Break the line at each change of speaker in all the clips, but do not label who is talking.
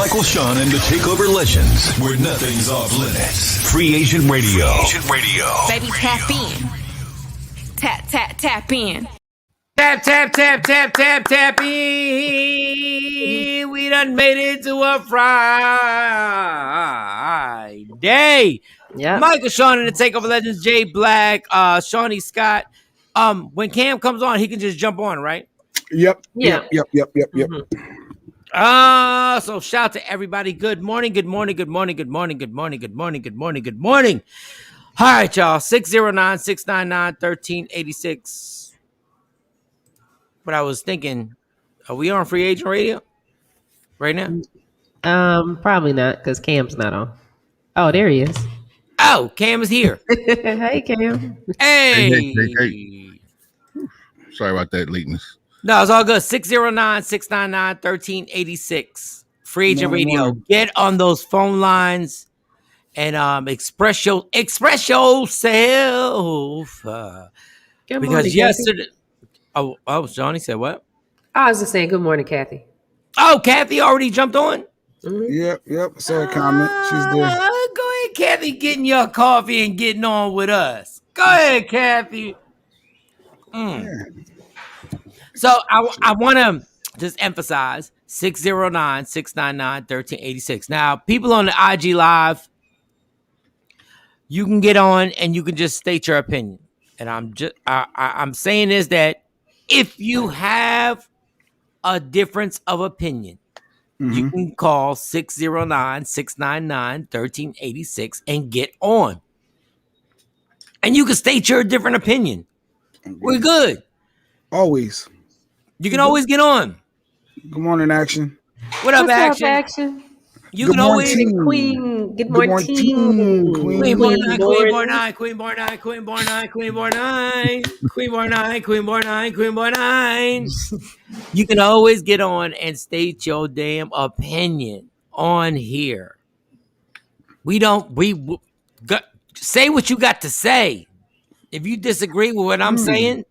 Michael, Shawn, and the TakeOver legends, where nothing's off limits. Free Agent Radio.
Baby, tap in. Tap in.
Tap in. We done made it to a Friday.
Yeah.
Michael, Shawn, and the TakeOver legends, Jay Black, Shawnee Scott. When Cam comes on, he can just jump on, right?
Yep.
Yeah.
Yep.
Mm-hmm. So shout out to everybody. Good morning. All right, y'all. 609-699-1386. But I was thinking, are we on Free Agent Radio right now?
Probably not, because Cam's not on. Oh, there he is.
Oh, Cam is here.
Hey, Cam.
Hey.
Sorry about that lateness.
No, it's all good. 609-699-1386. Free Agent Radio. Get on those phone lines and express yourself.
Good
Because
morning,
yesterday, Johnny said what?
I was just saying good morning, Kathy.
Oh, Kathy already jumped on?
Mm-hmm.
Yep. Saw a comment. She's there.
Go ahead, Kathy, getting your coffee and getting on with us. Go ahead, Kathy.
Yeah.
So I want to just emphasize 609-699-1386. Now, people on the IG Live, you can get on and you can just state your opinion. And I'm saying this, that if you have a difference of opinion, you can call 609-699-1386 and get on. And you can state your different opinion. We're good.
Always.
You can always get on.
Good morning, Action.
What up,
What's
Action?
up, Action?
You
Good
can always
morning.
Queen. Good
Good
morning,
morning,
team.
Queen.
Queen. You can always get on and state your damn opinion on here. Say what you got to say. If you disagree with what I'm saying,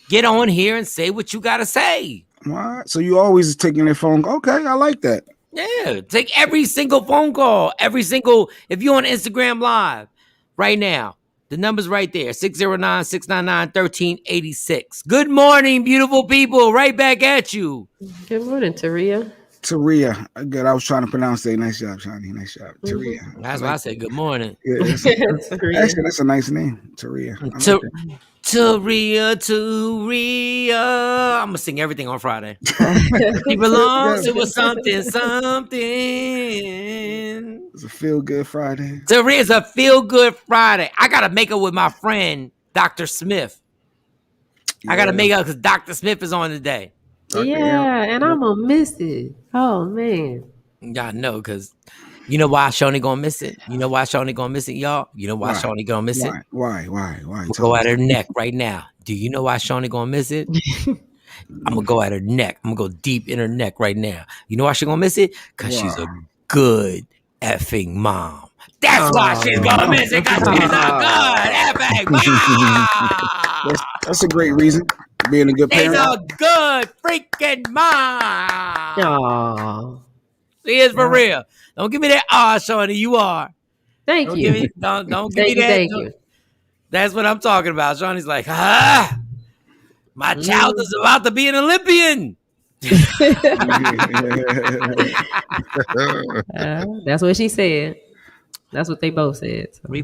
get on here and say what you got to say.
What? So you always taking their phone? Okay, I like that.
Yeah, take every single phone call, if you're on Instagram Live right now, the number's right there, 609-699-1386. Good morning, beautiful people, right back at you.
Good morning, Taria.
Taria. Good. I was trying to pronounce that. Nice job, Shawnee. Nice job. Taria.
That's why I said good morning.
Yeah,
Taria.
actually, that's a nice name. Taria. I like that.
Taria. I'm going to sing everything on Friday. He belongs to a something.
It's a feel-good Friday.
Taria's a feel-good Friday. I got to make it with my friend, Dr. Smith. I got to make it because Dr. Smith is on today.
Yeah, and I'm going to miss it. Oh, man.
Y'all know, because you know why Shawnee going to miss it? You know why Shawnee going to miss it, y'all? You know why Shawnee going to miss it?
Why?
We'll go at her neck right now. Do you know why Shawnee going to miss it? I'm going to go at her neck. I'm going to go deep in her neck right now. You know why she going to miss it? Because she's a good effing mom. That's why she's going to miss it, because she's a good effing mom.
That's a great reason. Being a good parent.
She's a good freaking mom.
Aww.
She is for real. Don't give me that Shawnee. You are.
Thank
Don't
you.
give me that.
Thank you.
That's what I'm talking about. Shawnee's like, my child is about to be an Olympian.
That's what she said. That's what they both said. So.
We're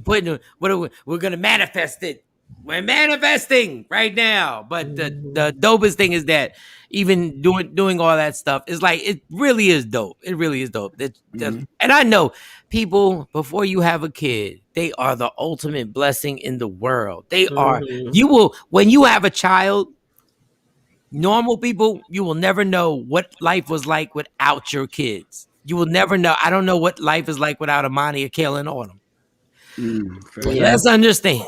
gonna manifest it. We're manifesting right now. But the dopest thing is that even doing all that stuff is like, it really is dope. It really is dope. And I know people, before you have a kid, they are the ultimate blessing in the world. They are. When you have a child, normal people, you will never know what life was like without your kids. You will never know. I don't know what life is like without Amani or Kayla and Autumn. Let's understand.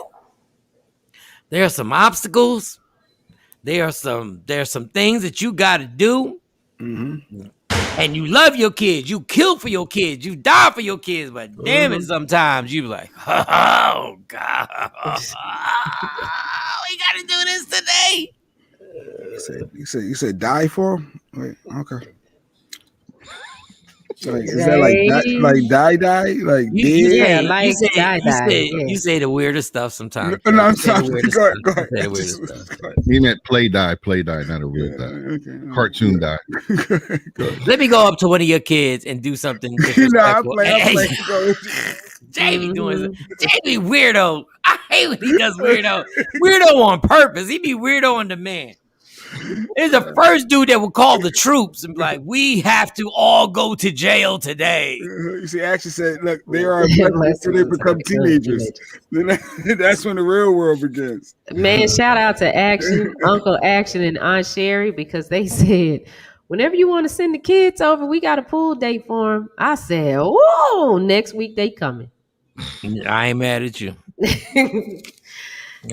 There are some obstacles. There's some things that you got to do. And you love your kids. You kill for your kids. You die for your kids. But damn it, sometimes you like, oh, God. We got to do this today.
You said die for him? Wait, okay. Like, is that like die, like
You
dead?
Yeah,
say
like die. Yeah.
you say the weirdest stuff sometimes.
No,
Kev.
I'm
You say the
sorry.
weirdest
Go
stuff.
ahead.
You say the weirdest
Just,
stuff.
go ahead.
He meant play die, not a real
Yeah,
die.
okay.
Cartoon die.
Go ahead.
Let me go up to one of your kids and do something
Nah,
disrespectful.
I'm playing. Go.
Jamie doing Jamie weirdo. I hate when he does weirdo. Weirdo on purpose. He be weirdo on demand. It's the first dude that would call the troops and be like, "We have to all go to jail today."
You see, Action said, "Look, they are abducted until they become teenagers. Then that's when the real world begins."
Man, shout out to Action, Uncle Action, and Aunt Sherry because they said, whenever you want to send the kids over, we got a pool date for them. I said, whoa, next week they coming.
I ain't mad at you.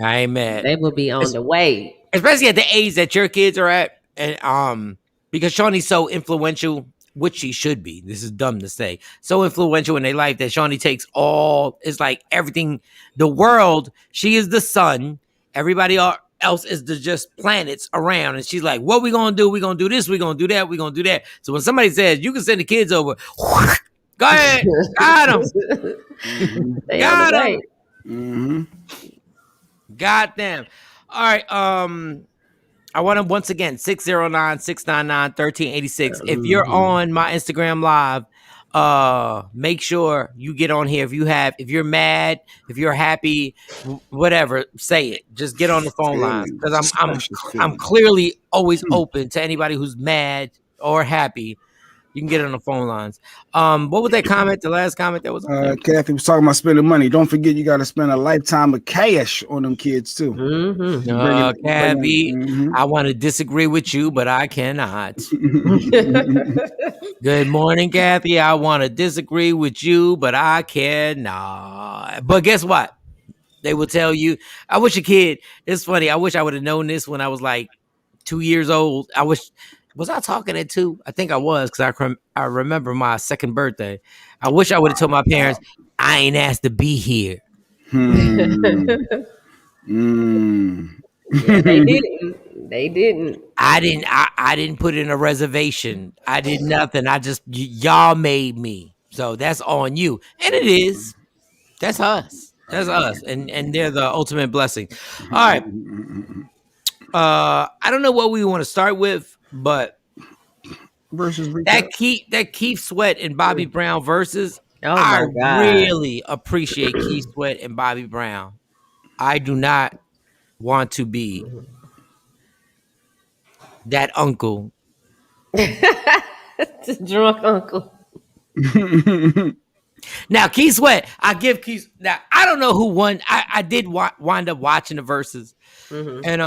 I ain't mad.
They will be on the way.
Especially at the age that your kids are at, and because Shawnee's so influential, which she should be. This is dumb to say. So influential in their life that Shawnee takes all. It's like everything. The world. She is the sun. Everybody else is the just planets around, and she's like, "What we gonna do? We gonna do this. We gonna do that. We gonna do that." So when somebody says you can send the kids over, go ahead, got them, got them.
Mm-hmm.
Got them. All right. I want to once again 609-699-1386. If you're on my Instagram live, make sure you get on here. If you're mad, if you're happy, whatever, say it. Just get on the phone lines because I'm clearly always open to anybody who's mad or happy. You can get on the phone lines. What was that comment? The last comment that was on there?
Kathy was talking about spending money. Don't forget you got to spend a lifetime of cash on them kids too.
Kathy, I want to disagree with you, but I cannot. Good morning, Kathy. I want to disagree with you, but I cannot. But guess what? They will tell you. I wish a kid. It's funny. I wish I would have known this when I was like 2 years old. Was I talking at 2? I think I was because I remember my second birthday. I wish I would have told my parents I ain't asked to be here.
Yeah, they didn't. They didn't.
I didn't put in a reservation. I did nothing. I just y'all made me. So that's on you. And it is. That's us. That's us. And they're the ultimate blessing. All right. I don't know what we want to start with, but
versus
that Keith Sweat and Bobby Brown versus.
Oh my God.
I really appreciate Keith Sweat and Bobby Brown. I do not want to be that uncle.
Drunk uncle.
Now, Keith Sweat, I give Keith. Now, I don't know who won. I did wind up watching the verses, and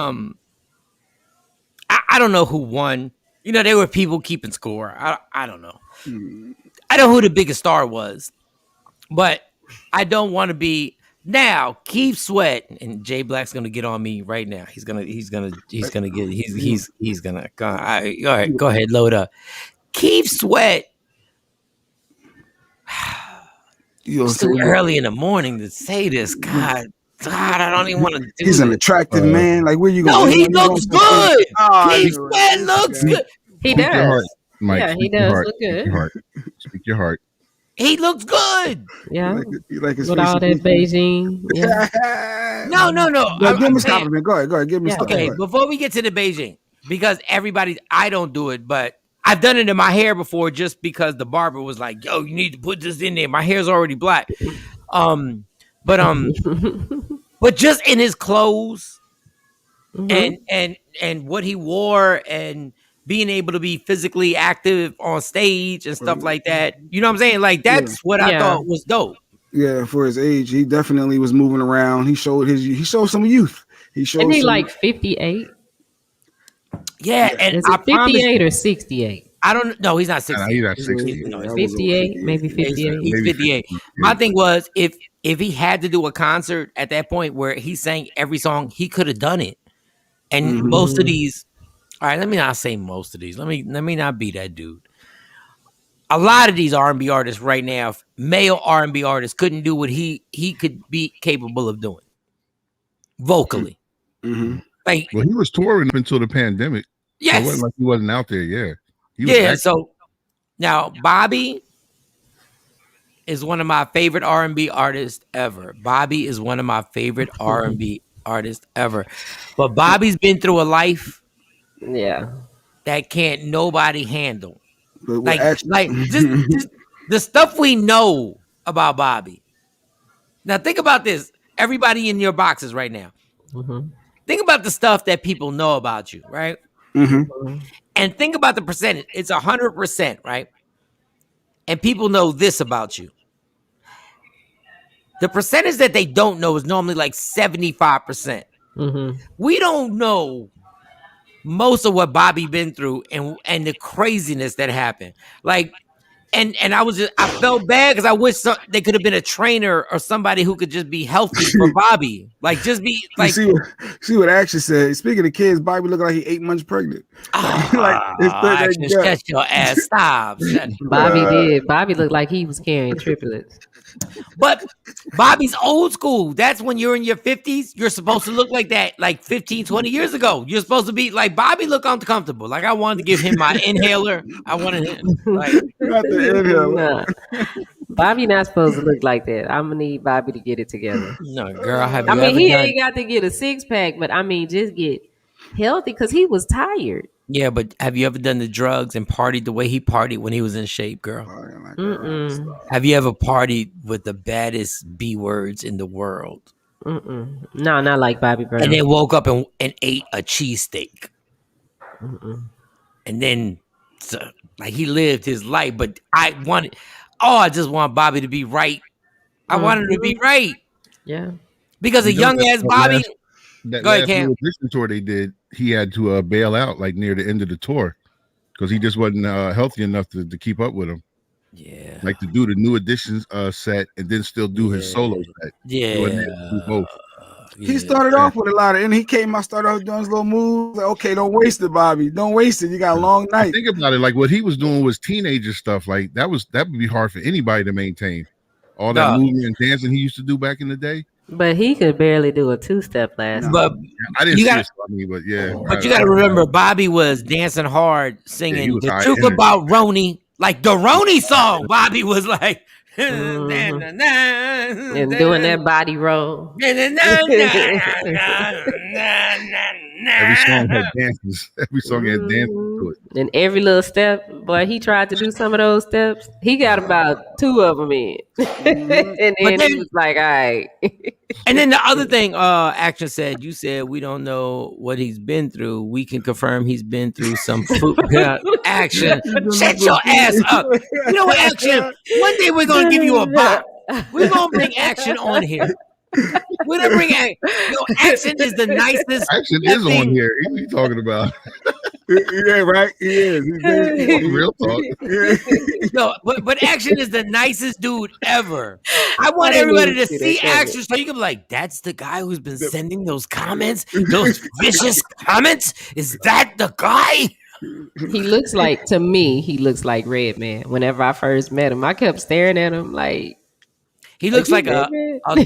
I don't know who won. You know, there were people keeping score. I don't know. I know who the biggest star was, but I don't want to be now. Keith Sweat and Jay Black's gonna get on me right now. He's gonna go. All right, go ahead, load up. Keith Sweat. It's too early in the morning to say this. God, I don't even want to do
He's an attractive man. Like, where you going?
No, he looks good. Keith Sweat looks good.
He
Speak your
does.
heart, Mike.
Yeah, he
Speak your
does
heart.
look
Speak
good.
your heart. Speak your heart.
He looks good.
Yeah.
You like his
With
face
all that Beijing. Yeah.
No.
Give him a compliment. Go ahead. Give me a
Okay, before we get to the Beijing, because I don't do it, but I've done it in my hair before just because the barber was like, yo, you need to put this in there. My hair's already black. But just in his clothes and what he wore and being able to be physically active on stage and stuff like that. You know what I'm saying? Like, that's what I thought was dope.
Yeah, for his age, he definitely was moving around. He showed some youth.
Isn't he like 58?
Yeah, and
Is
I
it 58 or 68?
I don't know. He's not 60.
No, he's not 60.
No,
58, maybe 58.
He's 58. My thing was, if he had to do a concert at that point where he sang every song, he could have done it. And most of these, all right, let me not say most of these. Let me not be that dude. A lot of these R&B artists right now, male R&B artists, couldn't do what he could be capable of doing vocally. Like,
well, he was touring up until the pandemic.
Yes.
So it wasn't like he wasn't out there. Yeah.
So now Bobby, is one of my favorite R&B artists ever. Bobby is one of my favorite R&B artists ever. But Bobby's been through a life
Yeah.
that can't nobody handle.
But with
Like,
action,
just the stuff we know about Bobby. Now think about this. Everybody in your boxes right now.
Mm-hmm.
Think about the stuff that people know about you, right?
Mm-hmm.
And think about the percentage. It's 100%, right? And people know this about you. The percentage that they don't know is normally like 75%.
Mm-hmm.
We don't know most of what Bobby been through and the craziness that happened. Like, and I felt bad because I wish they could have been a trainer or somebody who could just be healthy for Bobby. Like, just be
you
like,
see what Action said. Speaking of kids, Bobby looked like he 8 months pregnant.
Action, shut your ass. Stop.
Bobby did. Bobby looked like he was carrying triplets.
But Bobby's old school. That's when you're in your 50s. You're supposed to look like that, like 15, 20 years ago. You're supposed to be like Bobby look uncomfortable. Like I wanted to give him my inhaler. I wanted him like
Not the inhaler.
Nah. Bobby not supposed to look like that. I'm gonna need Bobby to get it together.
no girl. Have
I
you
mean,
ever
he
done?
ain't got to get a 6-pack, but I mean, just get healthy because he was tired.
Yeah, but have you ever done the drugs and partied the way he partied when he was in shape, girl?
Mm-mm.
Have you ever partied with the baddest B words in the world?
Mm-mm. No, not like Bobby Brown.
And then woke up and ate a cheesesteak. And then, like, he lived his life. But I just want Bobby to be right. I want him to be right.
Yeah.
Because a young ass Bobby.
That
Go ahead,
last
Cam.
New Edition tour they did, he had to bail out like near the end of the tour because he just wasn't healthy enough to keep up with him.
Yeah.
Like to do the New Editions set and then still do his solo set.
Yeah.
He wasn't able to do both.
He started off with a lot of, and he came out, started off doing his little moves. Like, okay, don't waste it, Bobby. Don't waste it. You got a long night.
Think about it. Like what he was doing was teenager stuff. Like that would be hard for anybody to maintain. All that movement and dancing he used to do back in the day.
But he could barely do a 2-step last night.
But
I didn't see it funny, but yeah.
But you got to remember, Bobby was dancing hard, singing
was
the
high
truth
energy.
about Roni, like the Roni song. Bobby was like,
And doing that body roll.
Every song had dances. Every song had dances to it.
And every little step, boy, he tried to do some of those steps. He got about 2 of them in. And then he was like, all right.
And then the other thing, Action said, you said we don't know what he's been through. We can confirm he's been through some food. Action, shut your ass up. You know what, Action? One day we're gonna give you a box. We're gonna bring Action on here. We're gonna bring Action is the nicest.
Action is on here. What are you talking about?
Yeah, right. He is. He's
Real talk.
No, but Action is the nicest dude ever. I want everybody to see Action so you can be like, that's the guy who's been sending those comments, those vicious comments. Is that the guy?
He looks like, to me, he looks like Redman. Whenever I first met him, I kept staring at him like.
He looks like a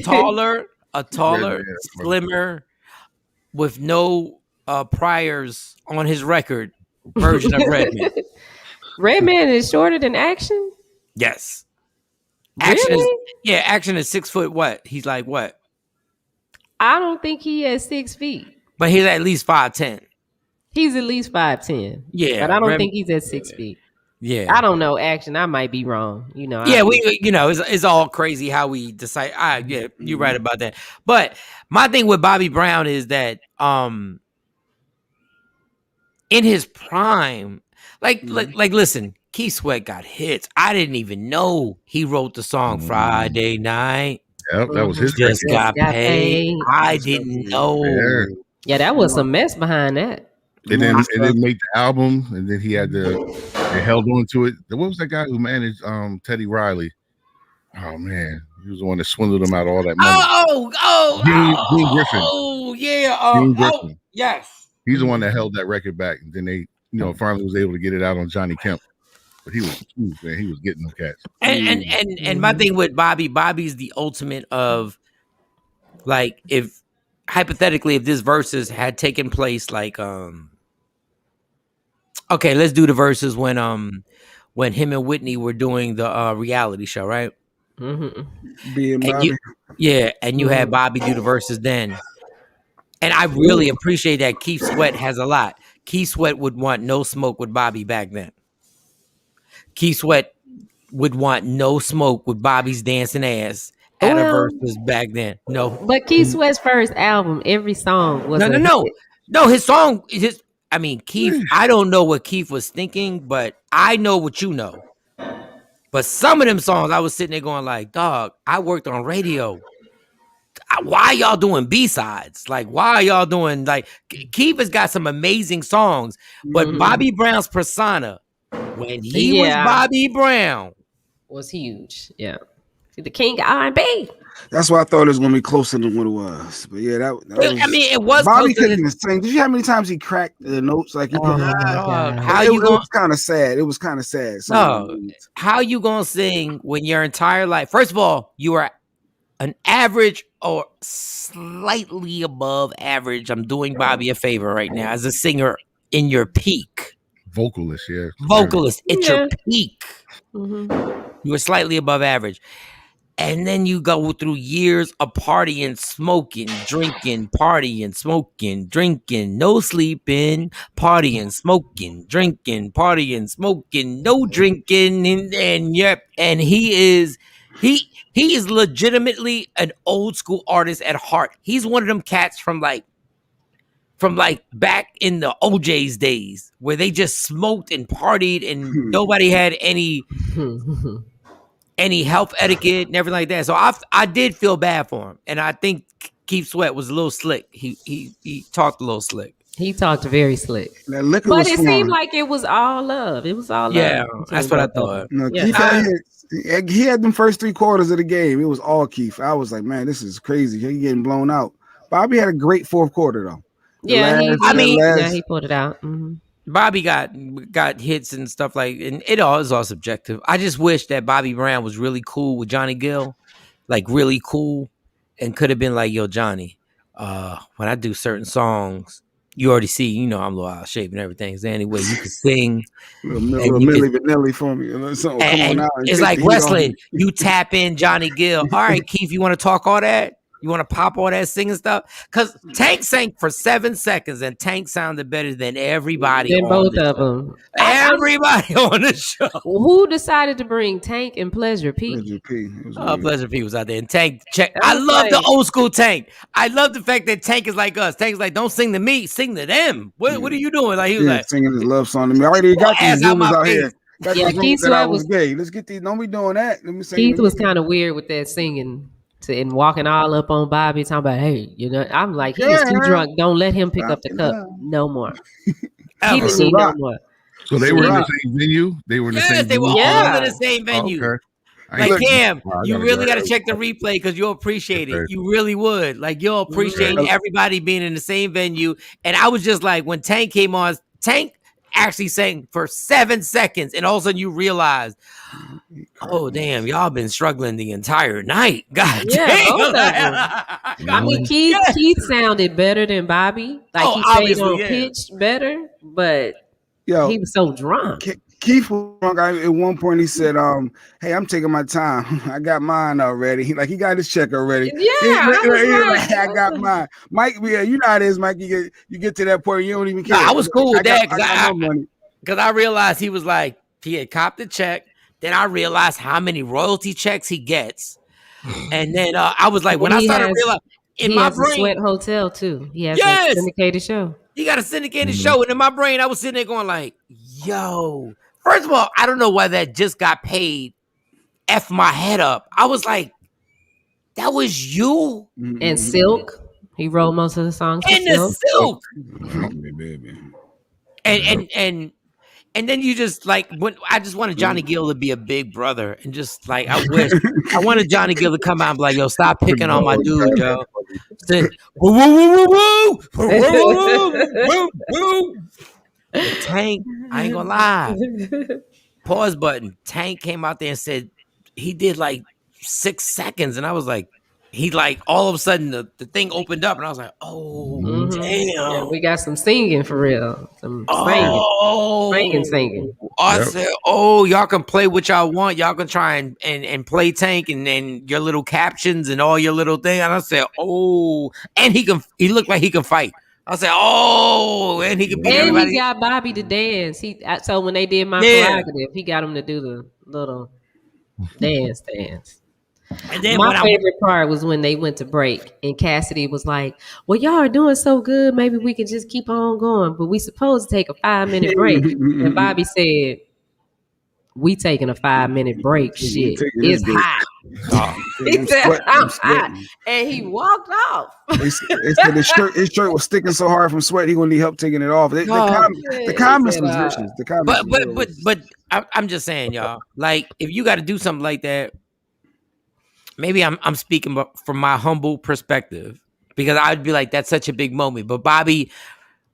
taller,
Redman,
slimmer, with no priors on his record version of Redman.
Redman is shorter than Action?
Yes. Action
Really?
Action is 6 foot what? He's like what?
I don't think he has 6 feet.
But he's at least 5'10".
He's at least 5'10".
Yeah.
But I don't think he's at 6 feet.
Yeah.
I don't know Action. I might be wrong. You know.
Yeah, it's all crazy how we decide. Yeah, you're right about that. But my thing with Bobby Brown is that in his prime, like listen, Keith Sweat got hits. I didn't even know he wrote the song Friday Night.
Yep, that was his
Just
record.
got paid. I didn't know.
Yeah.
That was some mess behind that.
And then make the album, and then he had they held on to it. What was that guy who managed Teddy Riley? Oh man, he was the one that swindled him out of all that money. Dean Griffin.
Oh yeah.
Dean Griffin.
Yes.
He's the one that held that record back, and then they, finally was able to get it out on Johnny Kemp. But he was getting them cats.
And my thing with Bobby's the ultimate of, like, if hypothetically if this versus had taken place like okay, let's do the verses when him and Whitney were doing the reality show, right?
Being Bobby.
And you had Bobby do the verses then. And I really appreciate that Keith Sweat has a lot. Keith Sweat would want no smoke with Bobby back then. Keith Sweat would want no smoke with Bobby's dancing ass at a versus back then. No.
But Keith Sweat's first album, every song was
No, his song, Keith, I don't know what Keith was thinking, but I know what you know. But some of them songs, I was sitting there going like, dog, I worked on radio. Why y'all doing B-sides? Like, why are y'all doing, like, Keith has got some amazing songs, but Bobby Brown's persona, when he was Bobby Brown,
was huge. Yeah. The king of R&B.
That's why I thought it was going to be closer than what it was. But yeah, that was,
it was
Bobby couldn't even sing. Did you hear how many times he cracked the notes? Like he could, it was kind of sad. It was kind of sad.
How you going to sing when your entire life, first of all, you are an average or slightly above average. I'm doing Bobby a favor right now as a singer in your peak.
Vocalist
at your peak. You were slightly above average. And then you go through years of partying, smoking, drinking, partying, smoking, drinking, no sleeping, partying, smoking, drinking, partying, smoking, no drinking, and he is legitimately an old school artist at heart. He's one of them cats from back in the OJ's days where they just smoked and partied and nobody had any health etiquette and everything like that. So I did feel bad for him, and I think Keith Sweat was a little slick. He talked a little slick.
He talked very slick. But it seemed like it was all love. It was all love.
Yeah, that's what I thought.
No, Keith he had them first 3 quarters of the game. It was all Keith. I was like, man, this is crazy. He getting blown out. Bobby had a great 4th quarter though.
He pulled it out.
Bobby got hits and stuff and it all is all subjective. I just wish that Bobby Brown was really cool with Johnny Gill, like really cool, and could have been like, yo, Johnny, when I do certain songs, you already see, I'm a little out of shape and everything. Is there any way you could sing?
Little Milli Vanilli for me. Come on out.
It's like wrestling. You tap in Johnny Gill. All right, Keith, you want to talk all that? You want to pop all that singing stuff? Because Tank sang for 7 seconds, and Tank sounded better than everybody.
Than both of them.
Everybody on the show.
Who decided to bring Tank and Pleasure P?
Pleasure P was out there. And Tank, I love the old school Tank. I love the fact that Tank is like us. Tank's like, don't sing to me, sing to them. What are you doing? Like he was like
singing his love song to me. I already got these rumors out here.
Keith Sweat was
gay. Let's get these. Don't be doing that. Let me sing.
Keith was kind of weird with that singing. And walking all up on Bobby, talking about, hey, I'm like, he was too drunk. Don't let him pick up the cup no more. He didn't need no more.
So they were in the same venue? They were in the same venue?
They were all in the same venue. Okay. Like, Cam, you really got to check the replay because you'll appreciate it. You really would. Like, you'll appreciate everybody being in the same venue. And I was just like, when Tank came on, Tank actually sang for 7 seconds, and all of a sudden you realize, oh damn, y'all been struggling the entire night. God damn.
Keith sounded better than Bobby. Like he stayed on pitch better, but he was so drunk.
Keith was drunk. At one point he said, hey, I'm taking my time. I got mine already. He got his check already. I got mine. Mike, you know how it is, Mike. You get to that point, you don't even care.
I was cool with that because I realized he was like, he had copped the check. Then I realized how many royalty checks he gets. And then I was like, when I started realizing in my brain,
a Sweat Hotel too. He has a syndicated show.
He got a syndicated show. And in my brain, I was sitting there going like, yo, first of all, I don't know why that just got paid. F my head up. I was like, that was you.
And Silk. He wrote most of the songs.
And the Silk. And then you just like, when I just wanted Johnny Gill to be a big brother, and just like I wanted Johnny Gill to come out and be like, yo, stop picking on my dude, yo. Said, woo, woo, woo, woo, woo, woo. Tank, I ain't gonna lie. Pause button. Tank came out there and said he did like 6 seconds, and I was like, he like all of a sudden the thing opened up and I was like, oh damn.
Yeah, we got some singing for real. Some singing.
I said, oh, y'all can play what y'all want. Y'all can try and play tank and your little captions and all your little thing. And I said, oh, and he looked like he can fight. I said, oh, and he can beat everybody.
And he got Bobby to dance. So when they did my prerogative, he got him to do the little dance. And then my favorite part was when they went to break and Cassidy was like, well, y'all are doing so good. Maybe we could just keep on going, but we supposed to take a 5-minute break. And Bobby said, we taking a 5-minute break. Shit, it's hot. He said, I'm hot. And he walked off.
They said his shirt was sticking so hard from sweat, he gonna need help taking it off. The comments was vicious.
But I'm just saying, y'all, like, if you got to do something like that, maybe I'm speaking from my humble perspective, because I'd be like, that's such a big moment. But Bobby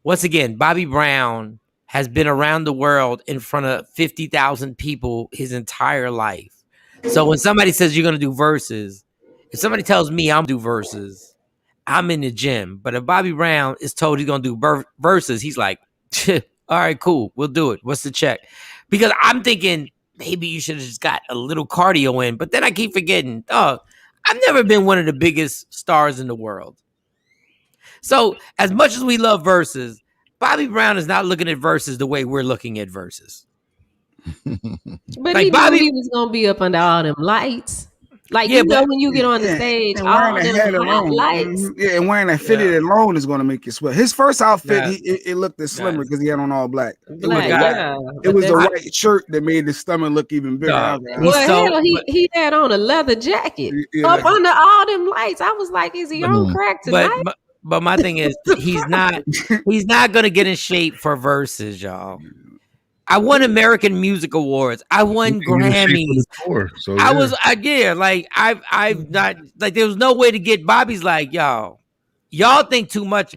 Brown has been around the world in front of 50,000 people his entire life. So when somebody says you're going to do verses, if somebody tells me I'm going to do verses, I'm in the gym. But if Bobby Brown is told he's going to do verses, he's like, all right, cool, we'll do it. What's the check? Because I'm thinking, maybe you should have just got a little cardio in. But then I keep forgetting, I've never been one of the biggest stars in the world. So as much as we love verses, Bobby Brown is not looking at verses the way we're looking at verses.
But like he was going to be up under all them lights. Like, when you get on the stage, all them lights.
Yeah, and wearing that fitted alone is going to make you sweat. His first outfit, it looked slimmer because he had on all black. It was the white shirt that made his stomach look even bigger.
He had on a leather jacket up under all them lights. I was like, is he on crack tonight?
But my thing is, he's not going to get in shape for verses, y'all. I won American Music Awards. I won Grammys. I've not, like, there was no way to get. Bobby's like, y'all think too much.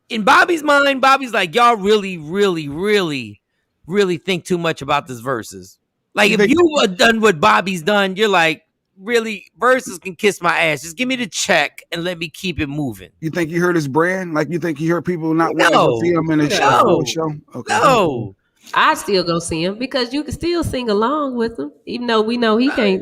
In Bobby's mind, Bobby's like, y'all really, really, really, really think too much about this verses. Like, if you were done what Bobby's done, you're like, really, verses can kiss my ass. Just give me the check and let me keep it moving.
You think he hurt his brand? Like, you think he hurt people not wanting to see him in a show? Okay.
No.
I still go see him because you can still sing along with him, even though we know he can't.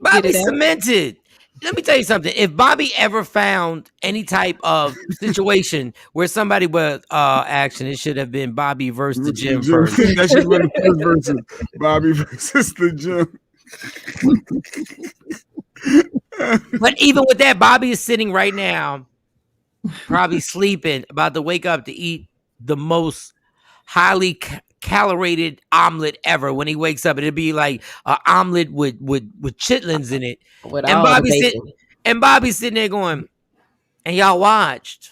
Bobby's cemented. Let me tell you something. If Bobby ever found any type of situation where somebody was action, it should have been Bobby versus the gym first.
That should have been the first versus Bobby versus the gym.
But even with that, Bobby is sitting right now, probably sleeping, about to wake up to eat the most highly calorated omelet ever. When he wakes up, it'd be like an omelet with chitlins in it. And Bobby's sitting there going, and y'all watched.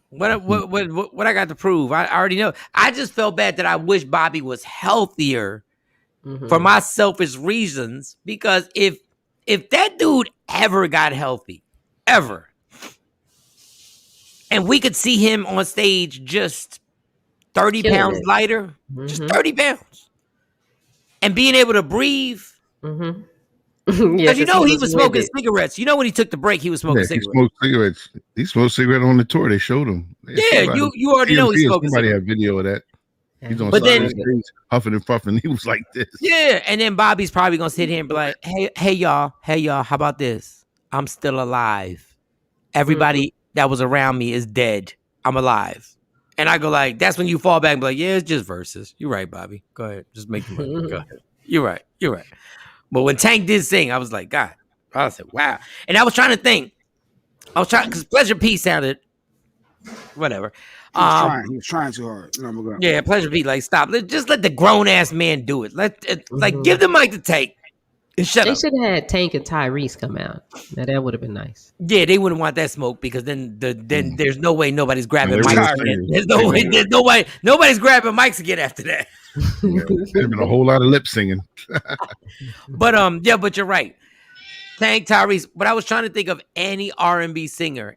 What I got to prove? I already know. I just felt bad that I wish Bobby was healthier for my selfish reasons, because if that dude ever got healthy, ever, and we could see him on stage just 30 pounds lighter, just 30 pounds, and being able to breathe. Because he was smoking cigarettes. You know, when he took the break, he was smoking cigarettes.
He smoked cigarettes on the tour. They showed him.
You already know he smoked.
Somebody had video of that. He's on stage, huffing and puffing. He was like this.
Yeah, and then Bobby's probably gonna sit here and be like, "Hey y'all, how about this? I'm still alive. Everybody that was around me is dead. I'm alive." And I go like, that's when you fall back and be like, yeah, it's just verses. You're right, Bobby. Go ahead. Just make the money. Go ahead. You're right. But when Tank did sing, I was like, God. I said, wow. And I was trying to think. Because Pleasure P sounded whatever.
He was trying too hard.
Yeah, Pleasure P, like, stop. Just let the grown-ass man do it. Give the mic to Tank. And shut up.
They should have had Tank and Tyrese come out. Now that would have been nice.
Yeah, they wouldn't want that smoke, because then there's no way nobody's grabbing mics again. There's no way nobody's grabbing mics again after that.
There's been a whole lot of lip singing.
But you're right. Tank, Tyrese. But I was trying to think of any R&B singer.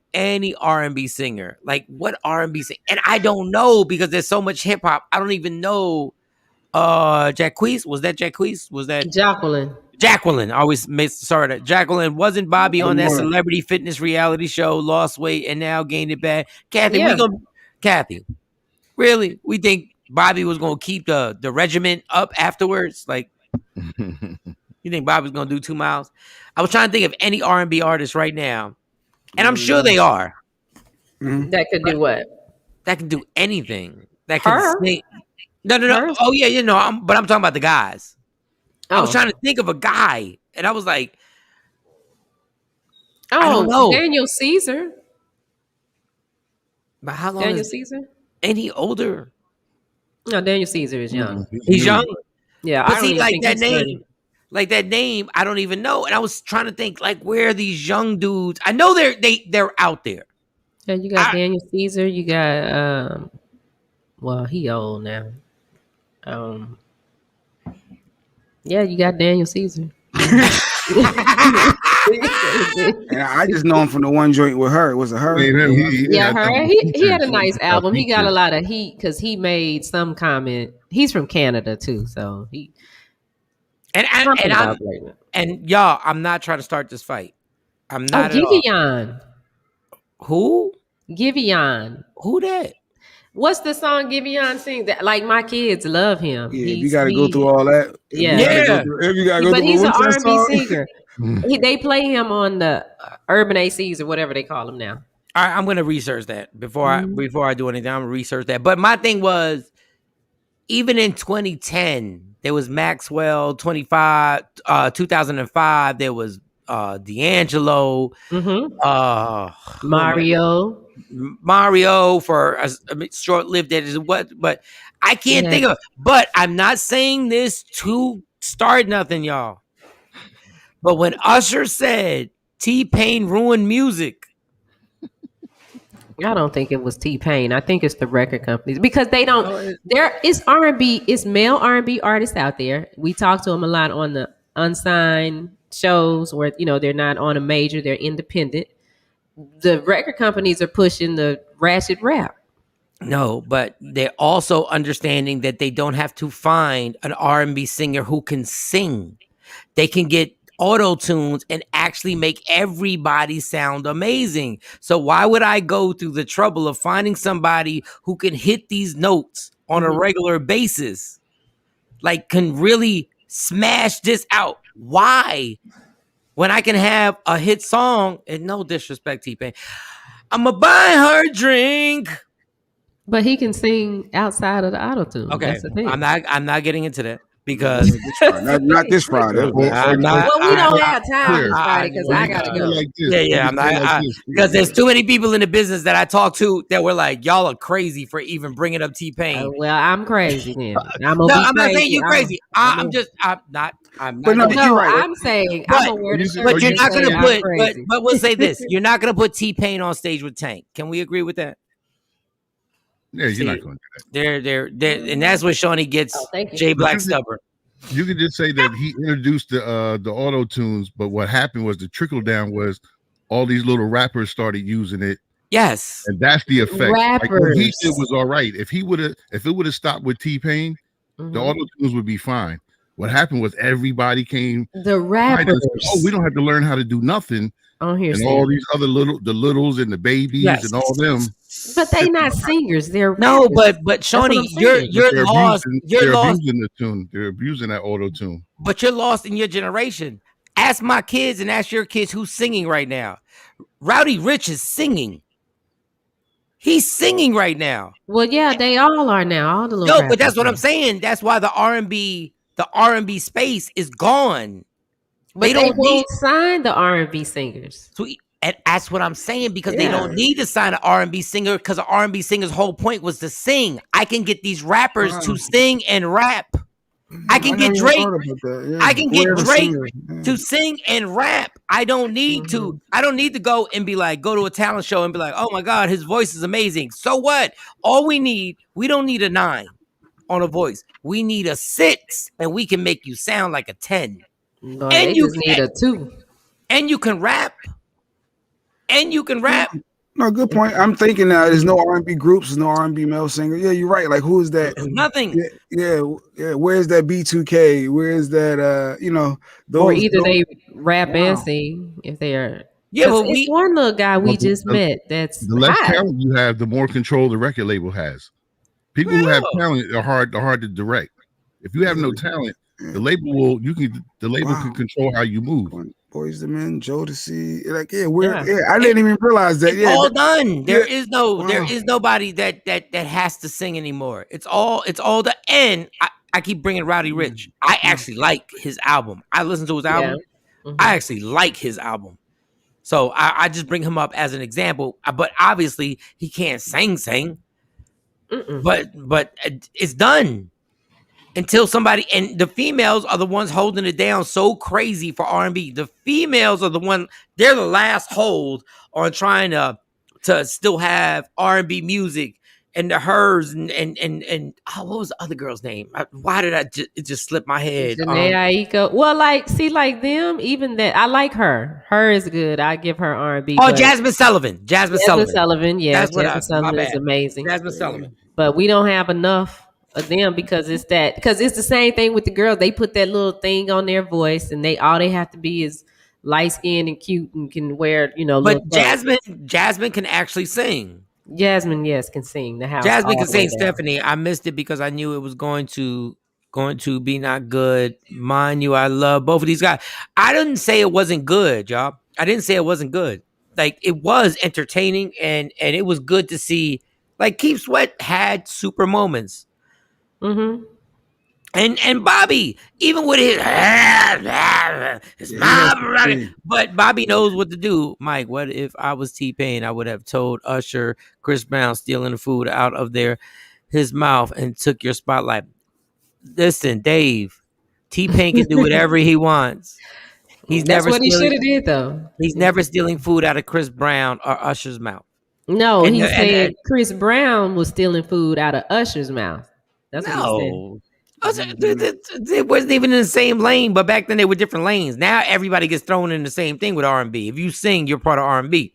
Like, what R&B singer? And I don't know, because there's so much hip hop. I don't even know. Jacquees? Was that Jacquees? Was that
Jacqueline?
Jacqueline. I always sorry that Jacqueline wasn't Bobby on that celebrity fitness reality show, lost weight and now gained it back. Kathy, really? We think Bobby was gonna keep the regiment up afterwards? Like, you think Bobby's gonna do 2 miles? I was trying to think of any R&B artist right now, and I'm sure they are.
That could do what?
That can do anything. That can sing. No. Oh yeah, but I'm talking about the guys. I was trying to think of a guy, and I was like, I don't know.
Daniel Caesar.
But how long
Daniel Caesar?
Ain't he older?
No, Daniel Caesar is young.
He's young?
Yeah,
but see, like that name. Like that name, I don't even know. And I was trying to think, like, where are these young dudes? I know they're out there.
Yeah, you got Daniel Caesar. You got well, he old now. Yeah, you got Daniel Caesar.
And I just know him from the one joint with her. Was it her?
Her. He had a nice album. He got a lot of heat because he made some comment. He's from Canada too, so he.
And y'all, I'm not trying to start this fight. I'm not.
Giveon.
Who?
Giveon.
Who that?
What's the song Giveon sing? That like my kids love him.
Yeah, you got to go through all that.
Yeah,
but
he's an R&B singer. They play him on the Urban ACs or whatever they call him now.
All right, I'm gonna research that before I do anything. I'm gonna research that. But my thing was, even in 2010, there was Maxwell. 2005, there was D'Angelo. Mario for a short-lived that is what, but I can't think of. But I'm not saying this to start nothing, y'all. But when Usher said T-Pain ruined music,
I don't think it was T-Pain. I think it's the record companies because they don't. There is R&B. It's male R&B artists out there. We talk to them a lot on the unsigned shows where they're not on a major. They're independent. The record companies are pushing the ratchet rap.
No, but they're also understanding that they don't have to find an R&B singer who can sing. They can get auto tunes and actually make everybody sound amazing. So why would I go through the trouble of finding somebody who can hit these notes on a regular basis? Like can really smash this out? Why? When I can have a hit song, and no disrespect, T-Pain, I'ma buy her a drink.
But he can sing outside of the auto-tune.
Okay,
that's the thing.
I'm not getting into that because
not this Friday.
We don't have time this Friday because I gotta go.
I'm not because there's too many people in the business that I talk to that were like, y'all are crazy for even bringing up T-Pain.
Well, I'm crazy then. I'm
not saying you're crazy. I'm not.
But no, you're right.
I'm saying I'm aware of
but you're not gonna put. But we'll say this: you're not gonna put T-Pain on stage with Tank. Can we agree with that?
Yeah, you're not going to do
that. They're, and that's what Shawnee gets. Jay Black stubborn.
You could just say that he introduced the auto tunes, but what happened was the trickle down was all these little rappers started using it.
Yes,
and that's the effect.
Rappers.
Like what he did was all right. If it would have stopped with T-Pain, the auto tunes would be fine. What happened was everybody came.
The rappers.
We don't have to learn how to do nothing. And all these other the littles and the babies and all them.
But they not singers. They're
no, but Shawnee, you're lost. You're lost
in the tune. They're abusing that auto tune.
But you're lost in your generation. Ask my kids and ask your kids who's singing right now. Rowdy Rich is singing. He's singing right now.
Well, yeah, they all are now. All the little
but that's what I'm saying. That's why the R&B space is gone.
But they won't sign the R&B singers.
So, and that's what I'm saying because they don't need to sign an R&B singer because an R&B singer's whole point was to sing. I can get these rappers to sing and rap. I can get Drake. I can get Drake to sing and rap. I don't need to. I don't need to go and be like, go to a talent show and be like, oh my God, his voice is amazing. So what? We don't need a 9 on a voice. We need a 6, and we can make you sound like a 10.
No, and you need a 2.
And you can rap. And you can rap.
No, good point. I'm thinking now. There's no R&B groups. There's no R&B male singer. Yeah, you're right. Like, who is that?
Nothing.
Yeah. Where's that B2K? Where's that?
Or
those.
either they rap and sing if they are.
Yeah, but
it's one little guy we just met that's
the less
hot.
talent you have, the more control the record label has. People who have talent are hard to direct. If you have no talent, the label can control how you move.
Boys the Men, Jodeci, I didn't even realize that.
It's all done. There is nobody that has to sing anymore. It's all the end. I keep bringing Rowdy Rich. I actually like his album. I listen to his album. Mm-hmm. I actually like his album. So I just bring him up as an example. But obviously he can't sing. But it's done. Until somebody, and the females are the ones holding it down so crazy for R&B. The females are they're the last hold on trying to still have R&B music and the hers and what was the other girl's name? Why did it just slipped my head?
Janae Aiko. Well, like them, even that I like her. Her is good. I give her R&B.
Oh, Jasmine Sullivan. Jasmine Sullivan.
Yeah, Jasmine Sullivan is amazing.
Jasmine Sullivan.
But we don't have enough of them because it's the same thing with the girls. They put that little thing on their voice, and all they have to be is light skinned and cute and can wear,
But Jasmine can actually sing.
Jasmine, yes, can sing. The house.
Jasmine can sing. Stephanie, I missed it because I knew it was going to be not good. Mind you, I love both of these guys. I didn't say it wasn't good, y'all. I didn't say it wasn't good. Like, it was entertaining and it was good to see. Like, Keith Sweat had super moments. Mm-hmm. And Bobby, even with his but Bobby knows what to do. Mike, what if I was T-Pain? I would have told Usher, Chris Brown stealing the food out of his mouth and took your spotlight. Listen, Dave, T-Pain can do whatever he wants.
That's what he should have did, though.
He's never stealing food out of Chris Brown or Usher's mouth.
No, he said Chris Brown was stealing food out of Usher's mouth. That's what he said.
It wasn't even in the same lane, but back then they were different lanes. Now everybody gets thrown in the same thing with R&B. If you sing, you're part of R&B.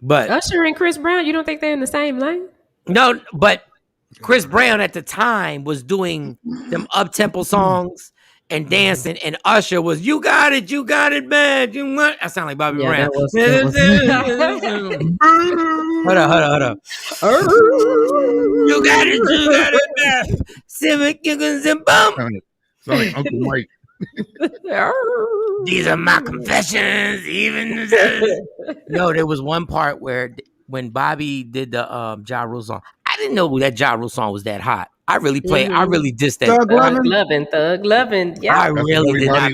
But
Usher and Chris Brown, you don't think they're in the same lane?
No, but Chris Brown at the time was doing them up-tempo songs and dancing, and Usher was, you got it, man. You want? I sound like Bobby Brown. Hold up. You got it, man. Simmer, chickens, and bump.
Sorry, Uncle Mike.
These are my confessions. Even no, there was one part where when Bobby did the Ja Rule song, I didn't know that Ja Rule song was that hot. I really dissed that.
Thug Lovin'. Yeah,
I really did not.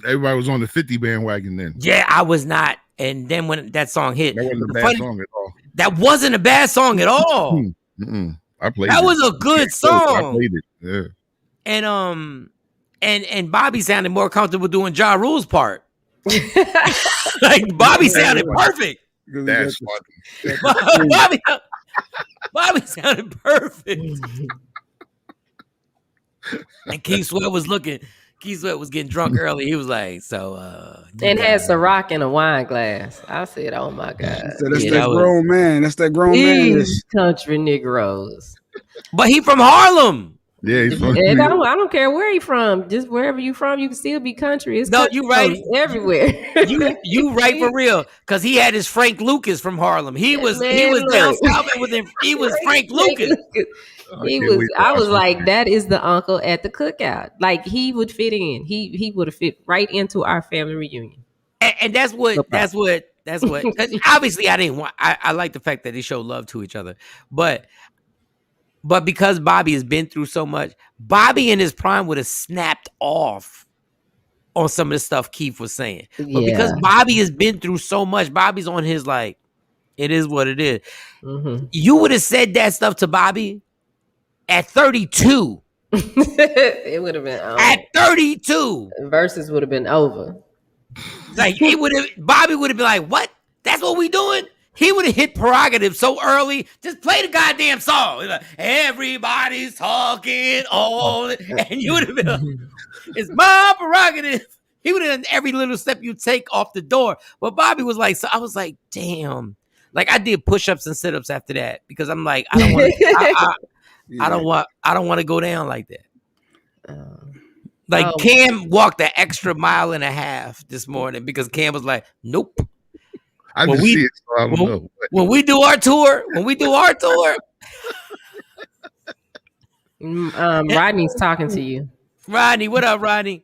Everybody was on the 50 bandwagon then.
Yeah, I was not. And then when that song hit,
that wasn't a bad song at all.
That wasn't a bad song at all.
I played
that. Was a good song.
I played it. Yeah.
And Bobby sounded more comfortable doing Ja Rule's part. Like Bobby sounded perfect.
That's funny.
Bobby sounded perfect. And Keith Sweat was getting drunk early. He was like,
and had Ciroc in a wine glass. I said, oh my God.
That's that grown man. That's that grown man.
Country Negroes.
But he from Harlem.
Yeah, he's from
I don't care where he from. Just wherever you from, you can still be country. It's country
you right
everywhere.
you right for real. Cause he had his Frank Lucas from Harlem. He was down south with him. He was Frank Lucas.
I was like, that is the uncle at the cookout. Like he would fit in. He would have fit right into our family reunion.
And that's what obviously I didn't want. I like the fact that they show love to each other, but because Bobby has been through so much, Bobby in his prime would have snapped off on some of the stuff Keith was saying. But because Bobby has been through so much, Bobby's on his like, it is what it is. Mm-hmm. You would have said that stuff to Bobby at 32.
It would have been over.
At 32.
Verses would have been over.
Like Bobby would have been like, what? That's what we doing? He would have hit prerogative so early. Just play the goddamn song. Like, everybody's talking all, and you would have been like, it's my prerogative. He would have done every little step you take off the door. But Bobby was like, so I was like, damn. Like I did push-ups and sit-ups after that because I'm like, I don't want I don't want to go down like that. Like Cam walked an extra mile and a half this morning because Cam was like, nope.
I didn't see it, so I don't know.
When we do our tour,
Rodney's talking to you.
Rodney, what up, Rodney?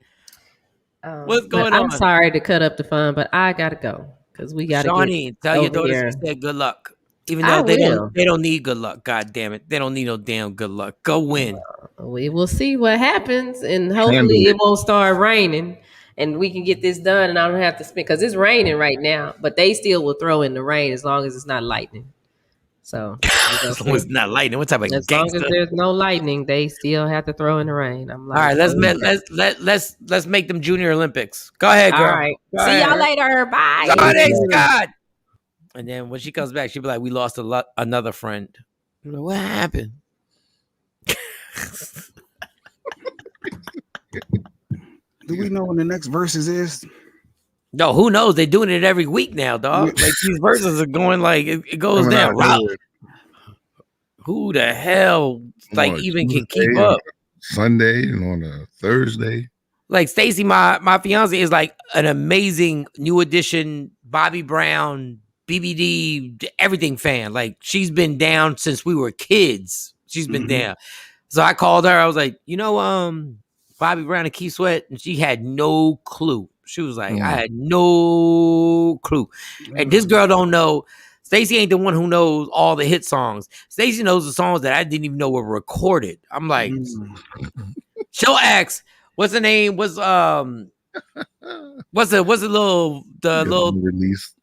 What's going on?
I'm sorry to cut up the fun, but I gotta go because we gotta
Shawnee,
get
tell your daughters
here.
she said good luck. Even though they don't need good luck. God damn it. They don't need no damn good luck. Go win.
We will see what happens, and hopefully it won't start raining, and we can get this done, and I don't have to spend because it's raining right now. But they still will throw in the rain as long as it's not lightning. So
as long as it's not lightning, what type of gangster?
As long as there's no lightning, they still have to throw in the rain. I'm like,
all right, let's make them Junior Olympics. Go ahead, girl.
All right, see y'all later. Bye.
Thanks, God. And then when she comes back, she'll be like, "We lost another friend." I'm like, what happened?
Do we know when the next verses is?
No, who knows? They're doing it every week now, dog. Like these verses are going like it goes down. Who the hell like even can keep up?
Sunday and on a Thursday.
Like Stacy, my fiance is like an amazing New Edition, Bobby Brown, BBD, everything fan. Like she's been down since we were kids. She's been down. So I called her. I was like, Bobby Brown and Keith Sweat, and she had no clue. She was like, I had no clue. And this girl don't know. Stacy ain't the one who knows all the hit songs. Stacy knows the songs that I didn't even know were recorded. I'm like, she'll ask, what's the name? What's the little
release?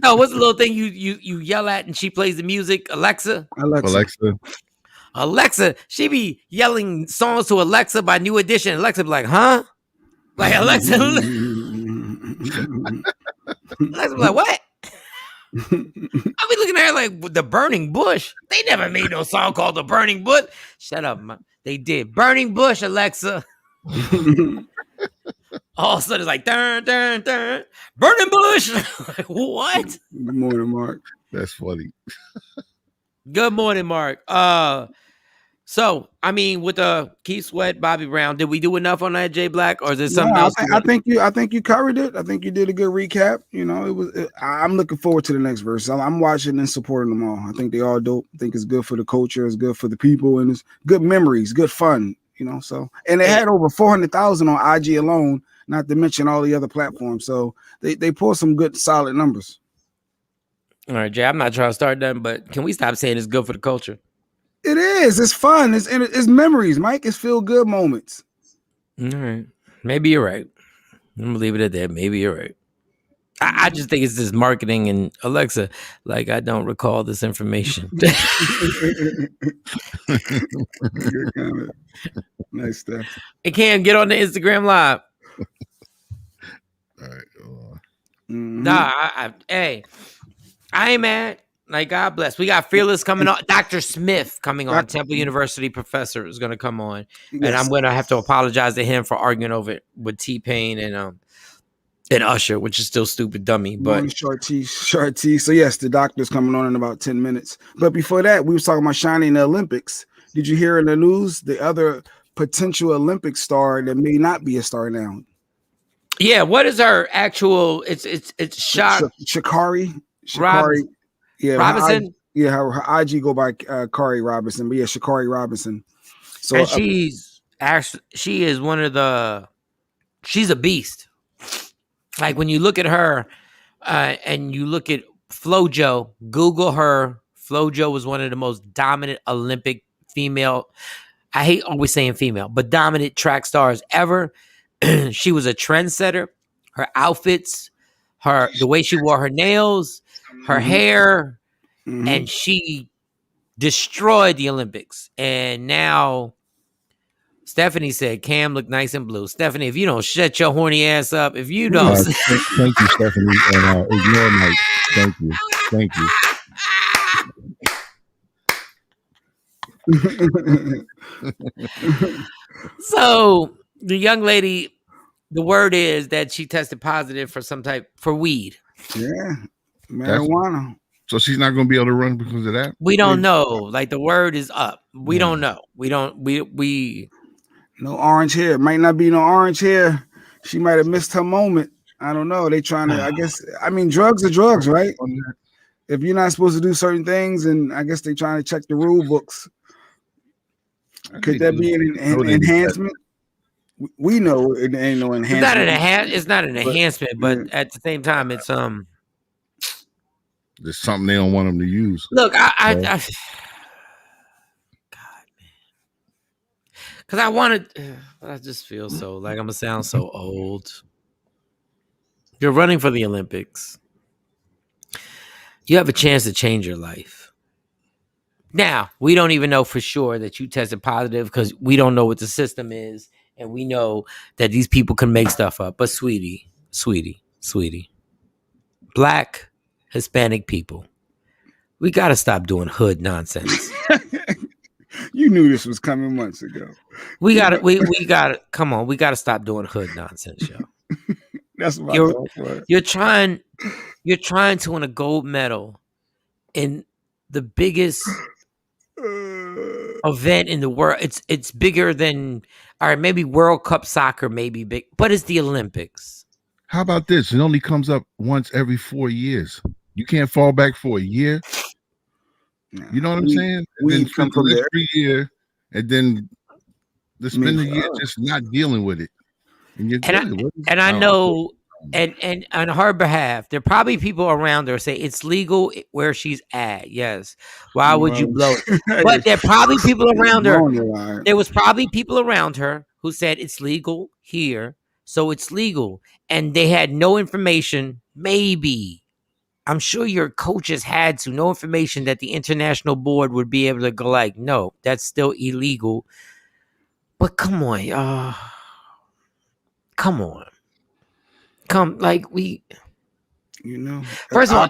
No, what's the little thing you yell at and she plays the music? Alexa. She be yelling songs to Alexa by New Edition. Alexa be like, huh? Like Alexa be like, what? I be looking at her like the Burning Bush. They never made no song called The Burning Bush. Shut up, man. They did. Burning Bush, Alexa. All of a sudden it's like dun dun dun. Burning Bush. Like, what?
Good morning, Mark.
That's funny.
Good morning, Mark. So I mean, with the Keith Sweat, Bobby Brown, did we do enough on that, Jay Black, or is there something else?
I think you covered it. I think you did a good recap. I'm looking forward to the next verse. I'm watching and supporting them all. I think they all dope. I think it's good for the culture. It's good for the people, and it's good memories, good fun. So and they had over 400,000 on IG alone, not to mention all the other platforms. So they pulled some good, solid numbers.
All right, Jay. I'm not trying to start nothing, but can we stop saying it's good for the culture?
It is. It's fun. It's memories, Mike. It's feel good moments.
All right. Maybe you're right. I'm gonna leave it at that. Maybe you're right. I just think it's this marketing and Alexa. Like I don't recall this information.
Good comment. Nice stuff.
It can't get on the Instagram Live.
All right.
Nah. I ain't mad. Like, God bless. We got Fearless coming on. Dr. Smith coming on. Temple University professor is going to come on. Yes. And I'm going to have to apologize to him for arguing over it with T-Pain and Usher, which is still stupid dummy. But
Shorty. So, yes, the doctor's coming on in about 10 minutes. But before that, we was talking about Shawnee in the Olympics. Did you hear in the news the other potential Olympic star that may not be a star now?
Yeah, what is her actual? It's
Sha'Carri. Yeah,
Robinson.
Her IG go by Kari Robinson, but yeah, Sha'Carri Robinson. So
and she is one of she's a beast. Like when you look at her and you look at FloJo, Google her. FloJo was one of the most dominant Olympic female. I hate always saying female, but dominant track stars ever. She was a trendsetter. Her outfits, the way she wore her nails, her hair, and she destroyed the Olympics. And now Stephanie said Cam looked nice and blue. Stephanie, if you don't shut your horny ass up, if you don't.
Thank you, Stephanie. And ignore Mike. Thank you.
So the young lady, the word is that she tested positive for for weed.
Yeah, marijuana.
So she's not going to be able to run because of that?
We don't know. Like, the word is up. We don't know. We
no orange hair. Might not be no orange hair. She might have missed her moment. I don't know. They trying to, I guess, I mean, drugs are drugs, right? If you're not supposed to do certain things, and I guess they trying to check the rule books. Could that be an enhancement? We know it ain't no enhancement.
It's not an enhancement, but at the same time, it's
there's something they don't want them to use.
Look, God, man, because I wanted. I just feel so like I'm gonna sound so old. You're running for the Olympics. You have a chance to change your life. Now, we don't even know for sure that you tested positive because we don't know what the system is. And we know that these people can make stuff up. But sweetie, Black, Hispanic people, we got to stop doing hood nonsense.
You knew this was coming months ago.
We got to, come on. We got to stop doing hood nonsense, yo.
That's what
you're trying to win a gold medal in the biggest event in the world. It's bigger than, all right, maybe World Cup soccer may be big, but it's the Olympics.
How about this? It only comes up once every 4 years. You can't fall back for a year. You know what I'm saying? And then come from the next year, and then spend the year just not dealing with it. And
I know, and on her behalf, there are probably people around her say it's legal where she's at. Yes. Why would you blow it? But there are probably people around her. There was probably people around her who said it's legal here, so it's legal. And they had no information. Maybe. I'm sure your coaches had no information that the international board would be able to go like, no, that's still illegal. But come on, come on. First of all,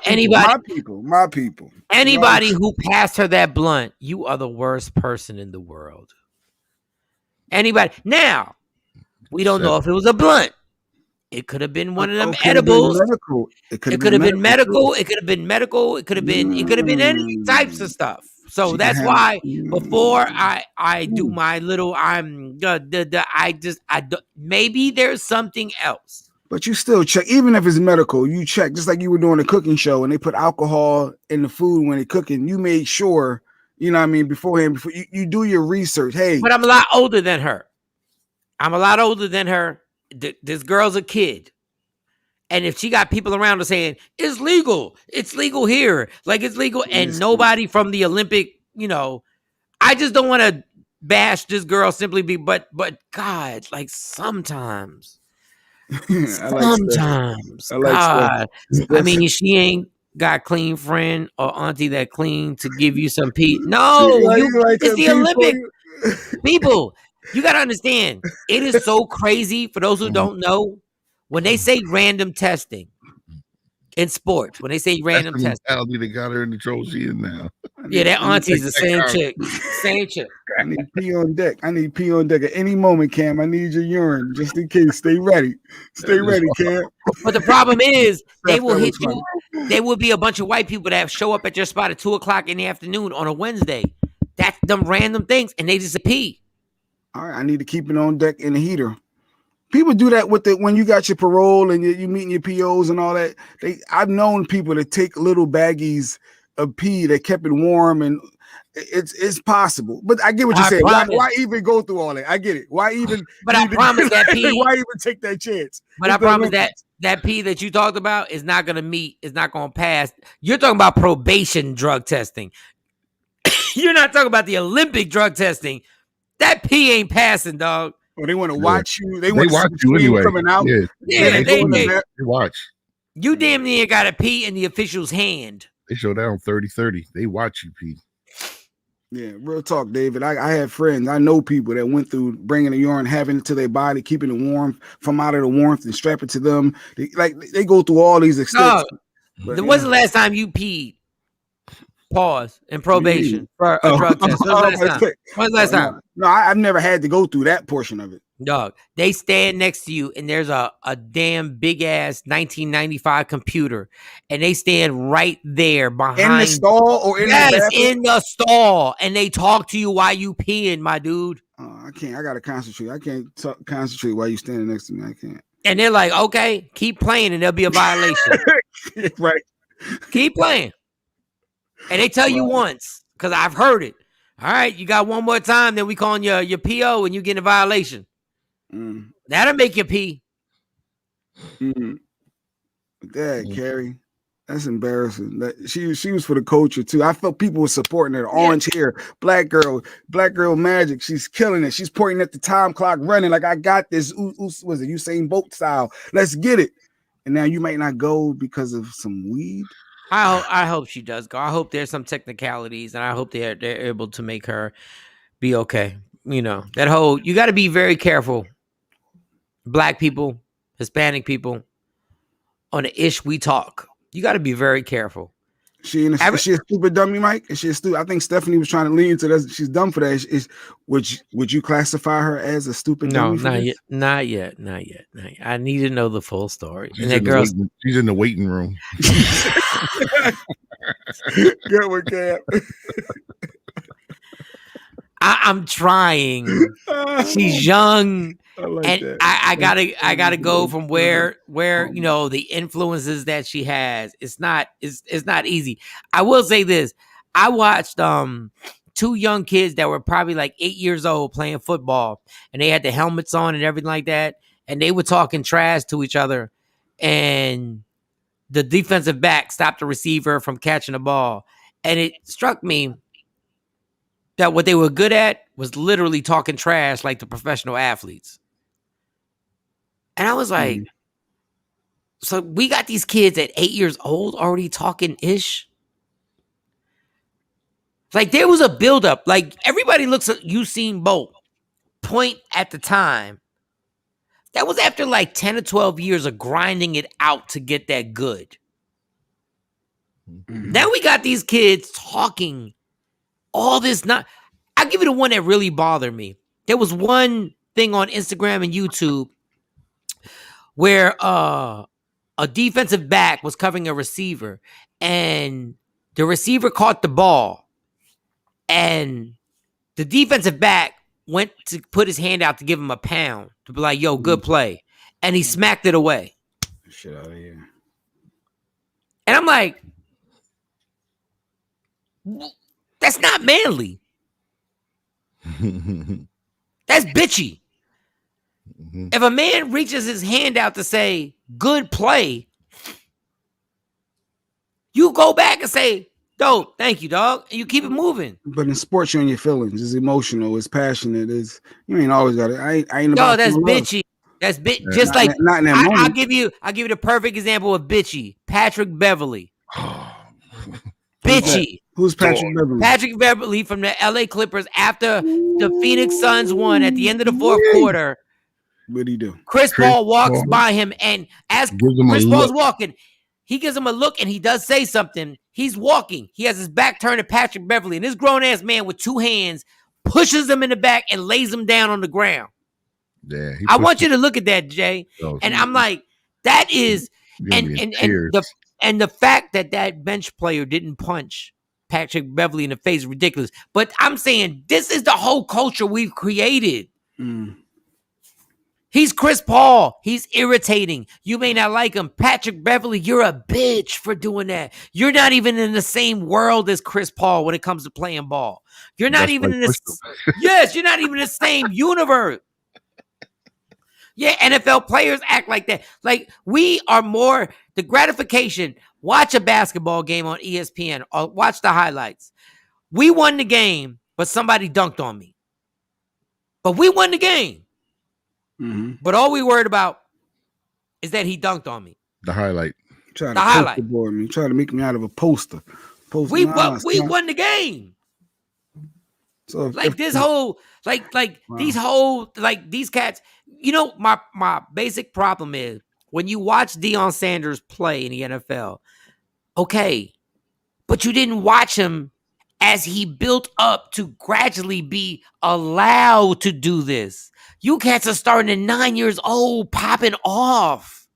my people.
Anybody who passed her that blunt, you are the worst person in the world. Anybody. Now, we don't know if it was a blunt. It could have been one of them edibles. It could have been medical. It could have been medical. It could have been any types of stuff. So that's why before I do my little, maybe there's something else.
But you still check, even if it's medical, you check, just like you were doing a cooking show and they put alcohol in the food when they're cooking. You made sure, you know what I mean, beforehand, before you do your research. Hey.
But I'm a lot older than her. This girl's a kid. And if she got people around her saying, it's legal here, like it's legal, and nobody from the Olympic, I just don't want to bash this girl simply but God, like sometimes. God. I mean, she ain't got clean friend or auntie that clean to give you some peace. No, it's the Olympic. People, you got to understand, it is so crazy for those who don't know. When they say random testing in sports, when they say random testing,
they got her in the control she is now.
Yeah, that auntie's the same chick. Same chick.
I need pee on deck. At any moment, Cam. I need your urine just in case. Stay ready. Cam.
But the problem is, they will hit you. There will be a bunch of white people that show up at your spot at 2:00 in the afternoon on a Wednesday. That's them random things, and they just pee.
All right, I need to keep it on deck in the heater. People do that when you got your parole and you meeting your POs and all that. I've known people to take little baggies of pee that kept it warm, and it's possible. But I get what you're saying. Why even go through all that? I get it. Why even?
But I promise that pee.
Why even take that chance?
But I promise that pee that you talked about is not going to meet. Is not going to pass. You're talking about probation drug testing. You're not talking about the Olympic drug testing. That pee ain't passing, dog.
Well, they want to watch you. They
watch you anyway.
Coming out.
Yeah,
they watch.
You damn near got a pee in the official's hand.
They show down 30-30. They watch you pee.
Yeah, real talk, David. I have friends. I know people that went through bringing the urine, having it to their body, keeping it warm from out of the warmth and strap it to them. They go through all these extents.
When's the last time you peed? Pause in probation for a drug test. When's the last time?
No, I've never had to go through that portion of it.
Dog, they stand next to you and there's a damn big ass 1995 computer and they stand right there behind
in the stall or in the bathroom?
in the stall, and they talk to you while you peeing, my dude.
I can't. I gotta concentrate. I can't concentrate while you standing next to me. I can't.
And they're like, okay, keep playing and there'll be a violation.
Right.
Keep playing. And they tell you once, because I've heard it. All right, you got one more time, then we calling your PO and you get a violation. That'll make you pee.
Dad, Carrie, that's embarrassing. She was for the culture too. I felt people were supporting her. Orange hair, black girl magic. She's killing it. She's pointing at the time clock, running like I got this. Was it Usain Bolt style? Let's get it. And now you might not go because of some weed.
I hope she does go. I hope there's some technicalities, and I hope they're able to make her be okay. You know, that whole, you got to be very careful. Black people, Hispanic people, on the ish we talk. You got to be very careful.
Is she a stupid dummy, Mike? Is she a stupid? I think Stephanie was trying to lean into that. She's dumb for that. Would you classify her as a stupid dummy?
No, not yet. I need to know the full story.
She's in the waiting room.
Good one, Cam.
I'm trying. She's young, and I gotta go from where you know the influences that she has. It's not easy. I will say this: I watched two young kids that were probably like 8 years old playing football, and they had the helmets on and everything like that, and they were talking trash to each other, and the defensive back stopped the receiver from catching the ball, and it struck me that what they were good at was literally talking trash like the professional athletes. And I was like, so we got these kids at 8 years old already talking ish? Like there was a buildup. Like everybody looks at Usain Bolt point at the time. That was after like 10 or 12 years of grinding it out to get that good. Now we got these kids talking all this. I'll give you the one that really bothered me. There was one thing on Instagram and YouTube where a defensive back was covering a receiver, and the receiver caught the ball, and the defensive back went to put his hand out to give him a pound to be like, yo, good play. And he smacked it away.
Shit out of here.
And I'm like, that's not manly. That's bitchy. If a man reaches his hand out to say, good play, you go back and say, dope, thank you, dog. And you keep it moving.
But in sports, you're in your feelings. It's emotional. It's passionate. You ain't always got it. I ain't about
that's bitchy. That's just like
not in that moment.
I'll give you the perfect example of bitchy. Patrick Beverly. Bitchy.
Who's Patrick Beverly?
Patrick Beverly from the LA Clippers after the Phoenix Suns won at the end of the fourth quarter.
What'd he do?
Chris Paul walks by him, and as Chris Paul's walking, he gives him a look and he does say something. He's walking. He has his back turned to Patrick Beverly, and this grown-ass man with two hands pushes him in the back and lays him down on the ground.
Yeah,
I want you to look at that, Jay. And I'm like, that is, and the fact that bench player didn't punch Patrick Beverly in the face is ridiculous. But I'm saying this is the whole culture we've created. He's Chris Paul. He's irritating. You may not like him. Patrick Beverly, you're a bitch for doing that. You're not even in the same world as Chris Paul when it comes to playing ball. You're not even in this. Yes, you're not even in the same universe. Yeah, NFL players act like that. Like we are more the gratification. Watch a basketball game on ESPN or watch the highlights. We won the game, but somebody dunked on me. But we won the game. But all we worried about is that he dunked on me.
The highlight.
Trying to make me out of a poster.
We won the game.
So
these cats. You know, my basic problem is when you watch Deion Sanders play in the NFL. Okay, but you didn't watch him as he built up to gradually be allowed to do this. You cats are starting at 9 years old, popping off.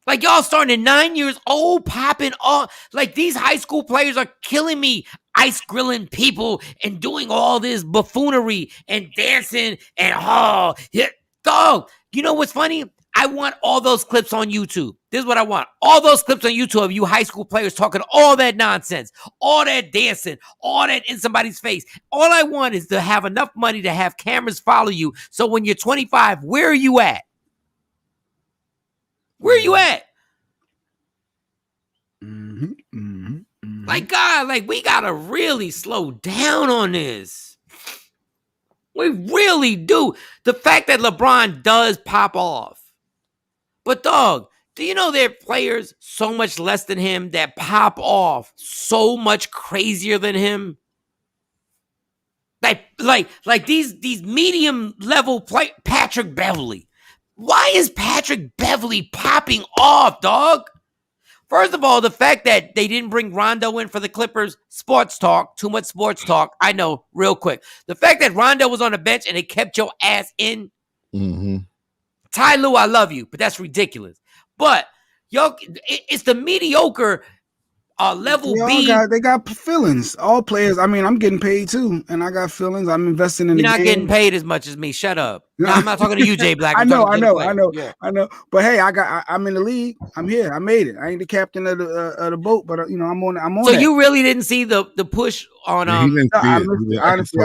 Like, y'all starting at 9 years old, popping off. Like, these high school players are killing me. Ice grilling people and doing all this buffoonery and dancing and dog. You know what's funny? I want all those clips on YouTube. This is what I want. All those clips on YouTube of you high school players talking all that nonsense, all that dancing, all that in somebody's face. All I want is to have enough money to have cameras follow you. So when you're 25, where are you at? Where are you at? Like, God, like, we gotta really slow down on this. We really do. The fact that LeBron does pop off. But, dog, do you know there are players so much less than him that pop off so much crazier than him? Like these medium level play. Patrick Beverley. Why is Patrick Beverley popping off, dog? First of all, the fact that they didn't bring Rondo in for the Clippers, sports talk, too much sports talk. I know, real quick. The fact that Rondo was on the bench and they kept your ass in. Ty Lue, I love you, but that's ridiculous. But yo, it's the mediocre level B.
They got feelings. All players. I mean, I'm getting paid too, and I got feelings. I'm investing in.
You're
the
not
game.
Getting paid as much as me. Shut up. No, I'm not talking to you, Jay Black.
I know. But hey, I'm in the league. I'm here. I made it. I ain't the captain of the boat, but I'm on.
So
that.
you really didn't see the push on
honestly,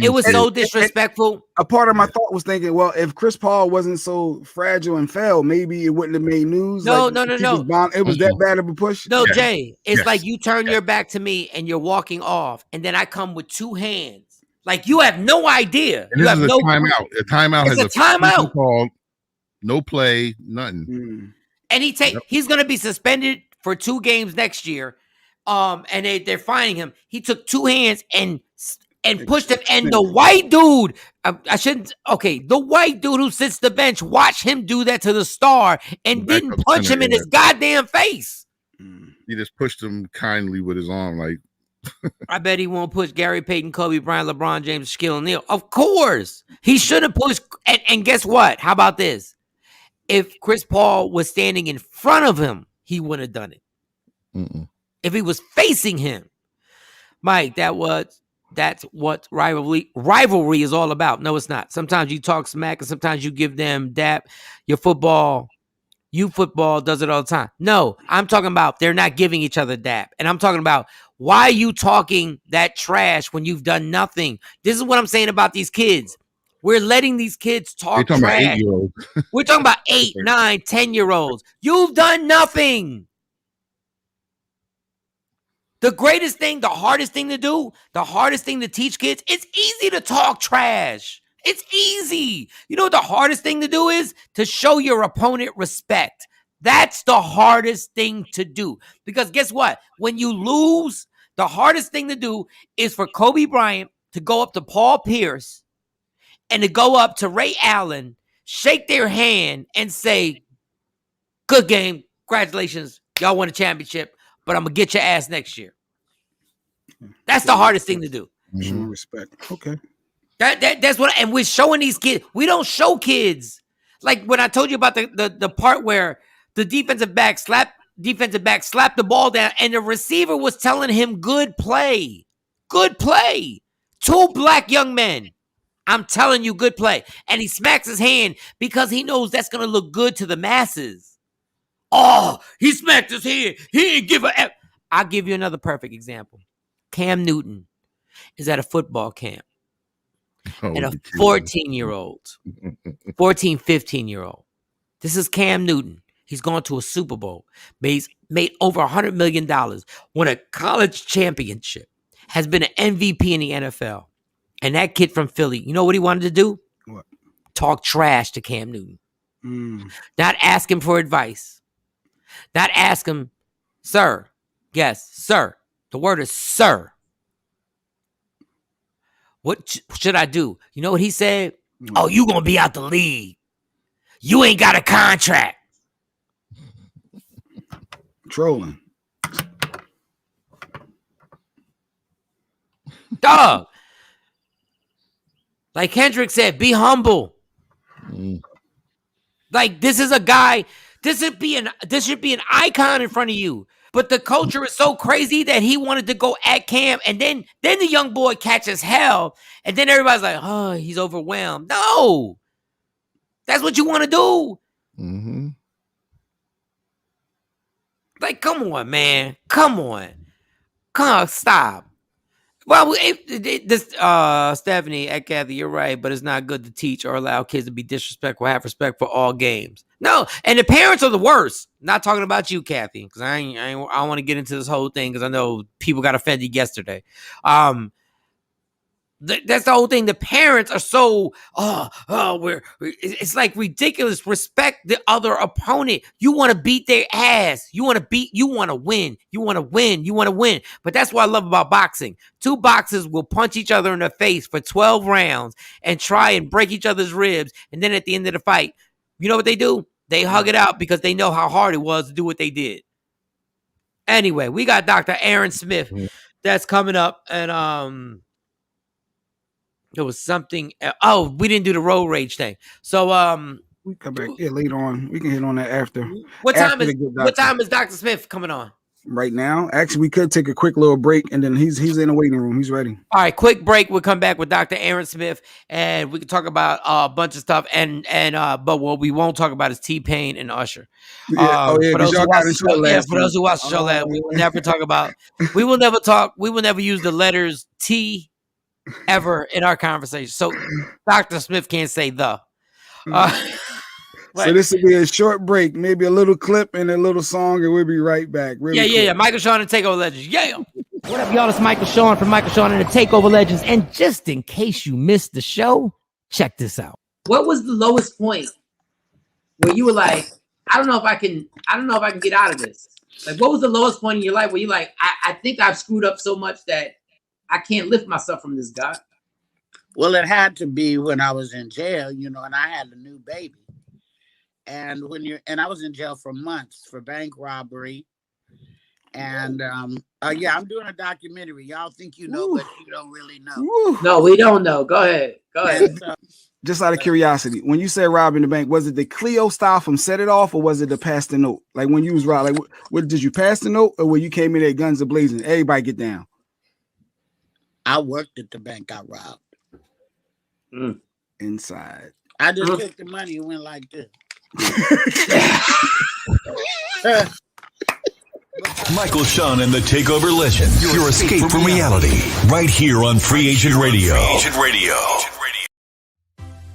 it was so disrespectful.
A part of my thought was thinking, well, if Chris Paul wasn't so fragile and fell, maybe it wouldn't have made news.
No.
It was that bad of a push.
No, Jay, it's like you turn your back to me and you're walking off, and then I come with two hands. Like, you have no idea.
And
you have no
timeout. A timeout has
a timeout.
Called, no play, nothing.
And he's going to be suspended for 2 games next year. And they're fining him. He took 2 hands and pushed him. And the white dude, the white dude who sits the bench, watch him do that to the star and didn't punch him in his goddamn face.
He just pushed him kindly with his arm, like.
I bet he won't push Gary Payton, Kobe Bryant, LeBron James, Shaquille O'Neal. Of course. He should have pushed. And guess what? How about this? If Chris Paul was standing in front of him, he wouldn't have done it. If he was facing him. Mike, that's what rivalry is all about. No, it's not. Sometimes you talk smack and sometimes you give them dap. Football does it all the time. No, I'm talking about they're not giving each other dap. And I'm talking about, why are you talking that trash when you've done nothing? This is what I'm saying about these kids. We're letting these kids talk trash.
About 8-year-olds.
We're talking about 8, 9, 10-year-olds. You've done nothing. The greatest thing, the hardest thing to do, the hardest thing to teach kids, it's easy to talk trash. It's easy. You know what the hardest thing to do is? To show your opponent respect. That's the hardest thing to do. Because guess what? When you lose, the hardest thing to do is for Kobe Bryant to go up to Paul Pierce and to go up to Ray Allen, shake their hand and say, good game, congratulations, y'all won a championship, but I'm going to get your ass next year. That's the hardest thing to do.
Showing respect. Okay.
That's what, and we're showing these kids. We don't show kids. Like when I told you about the part where the defensive back slapped the ball down and the receiver was telling him, good play. 2 black young men. I'm telling you, good play. And he smacks his hand because he knows that's going to look good to the masses. Oh, he smacked his hand. He didn't give a F. I'll give you another perfect example. Cam Newton is at a football camp. And a 14-year-old, 14, 15-year-old. This is Cam Newton. He's gone to a Super Bowl. Made over $100 million. Won a college championship. Has been an MVP in the NFL. And that kid from Philly, you know what he wanted to do?
What?
Talk trash to Cam Newton. Not ask him for advice. Not ask him, sir. Yes, sir. The word is sir. What should I do? You know what he said? Oh, you going to be out the league. You ain't got a contract.
Trolling.
Dog. Like Kendrick said, be humble. Like this is a guy. This should be an icon in front of you. But the culture is so crazy that he wanted to go at Cam, and then the young boy catches hell, and then everybody's like, "Oh, he's overwhelmed." No, that's what you want to do.
Mm-hmm.
Like, come on, man, come on, stop. Well, Stephanie, Kathy, you're right, but it's not good to teach or allow kids to be disrespectful. Have respect for all games. No, and the parents are the worst. Not talking about you, Kathy, because I don't want to get into this whole thing because I know people got offended yesterday. That's the whole thing. The parents are so it's like ridiculous. Respect the other opponent. You want to beat their ass. You want to win. You want to win. But that's what I love about boxing. Two boxers will punch each other in the face for 12 rounds and try and break each other's ribs. And then at the end of the fight, you know what they do? They hug it out because they know how hard it was to do what they did. Anyway, we got Dr. Aaron Smith that's coming up, and there was something. We didn't do the road rage thing. So
we come back later on. We can hit on that after.
What time is Dr. Smith coming on?
Right now, actually, we could take a quick little break, and then he's in the waiting room. He's ready.
All right, quick break. We'll come back with Dr. Aaron Smith, and we can talk about a bunch of stuff. But what we won't talk about is T-Pain and Usher.
For those who watch
the show, we will never talk about. We will never talk. We will never use the letters T ever in our conversation. So Dr. Smith can't say the.
So this will be a short break, maybe a little clip and a little song, and we'll be right back.
Yeah. Michael Shawn and TakeOver Legends. Yeah.
What up, y'all? It's Michael Shawn from Michael Shawn and the TakeOver Legends. And just in case you missed the show, check this out.
What was the lowest point where you were like, I don't know if I can get out of this? Like, what was the lowest point in your life where you're like, I think I've screwed up so much that I can't lift myself from this guy?
Well, it had to be when I was in jail, and I had a new baby. And I was in jail for months for bank robbery. And I'm doing a documentary. Y'all think you know, but you don't really know.
No, we don't know. Go ahead.
Just out of curiosity, when you said robbing the bank, was it the Cleo style from Set It Off, or was it the pass the note? Like when you was robbed, like what did you pass the note, or when you came in there guns a blazing? Everybody get down.
I worked at the bank I robbed.
Inside.
I just took the money and went like this.
Michael Shawn and the TakeOver Legends. Your escape from reality. Right here on Free Agent Radio.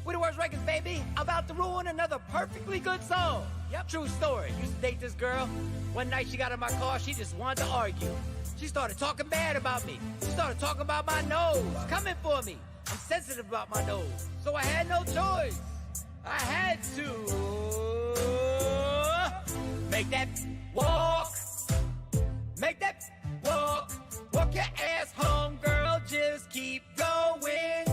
We the Worst Records, baby. About to ruin another perfectly good song. Yep, true story. Used to date this girl. One night she got in my car. She just wanted to argue. She started talking bad about me. She started talking about my nose. Coming for me. I'm sensitive about my nose. So I had no choice. I had to make that walk. Make that walk. Walk your ass home, girl. Just keep going.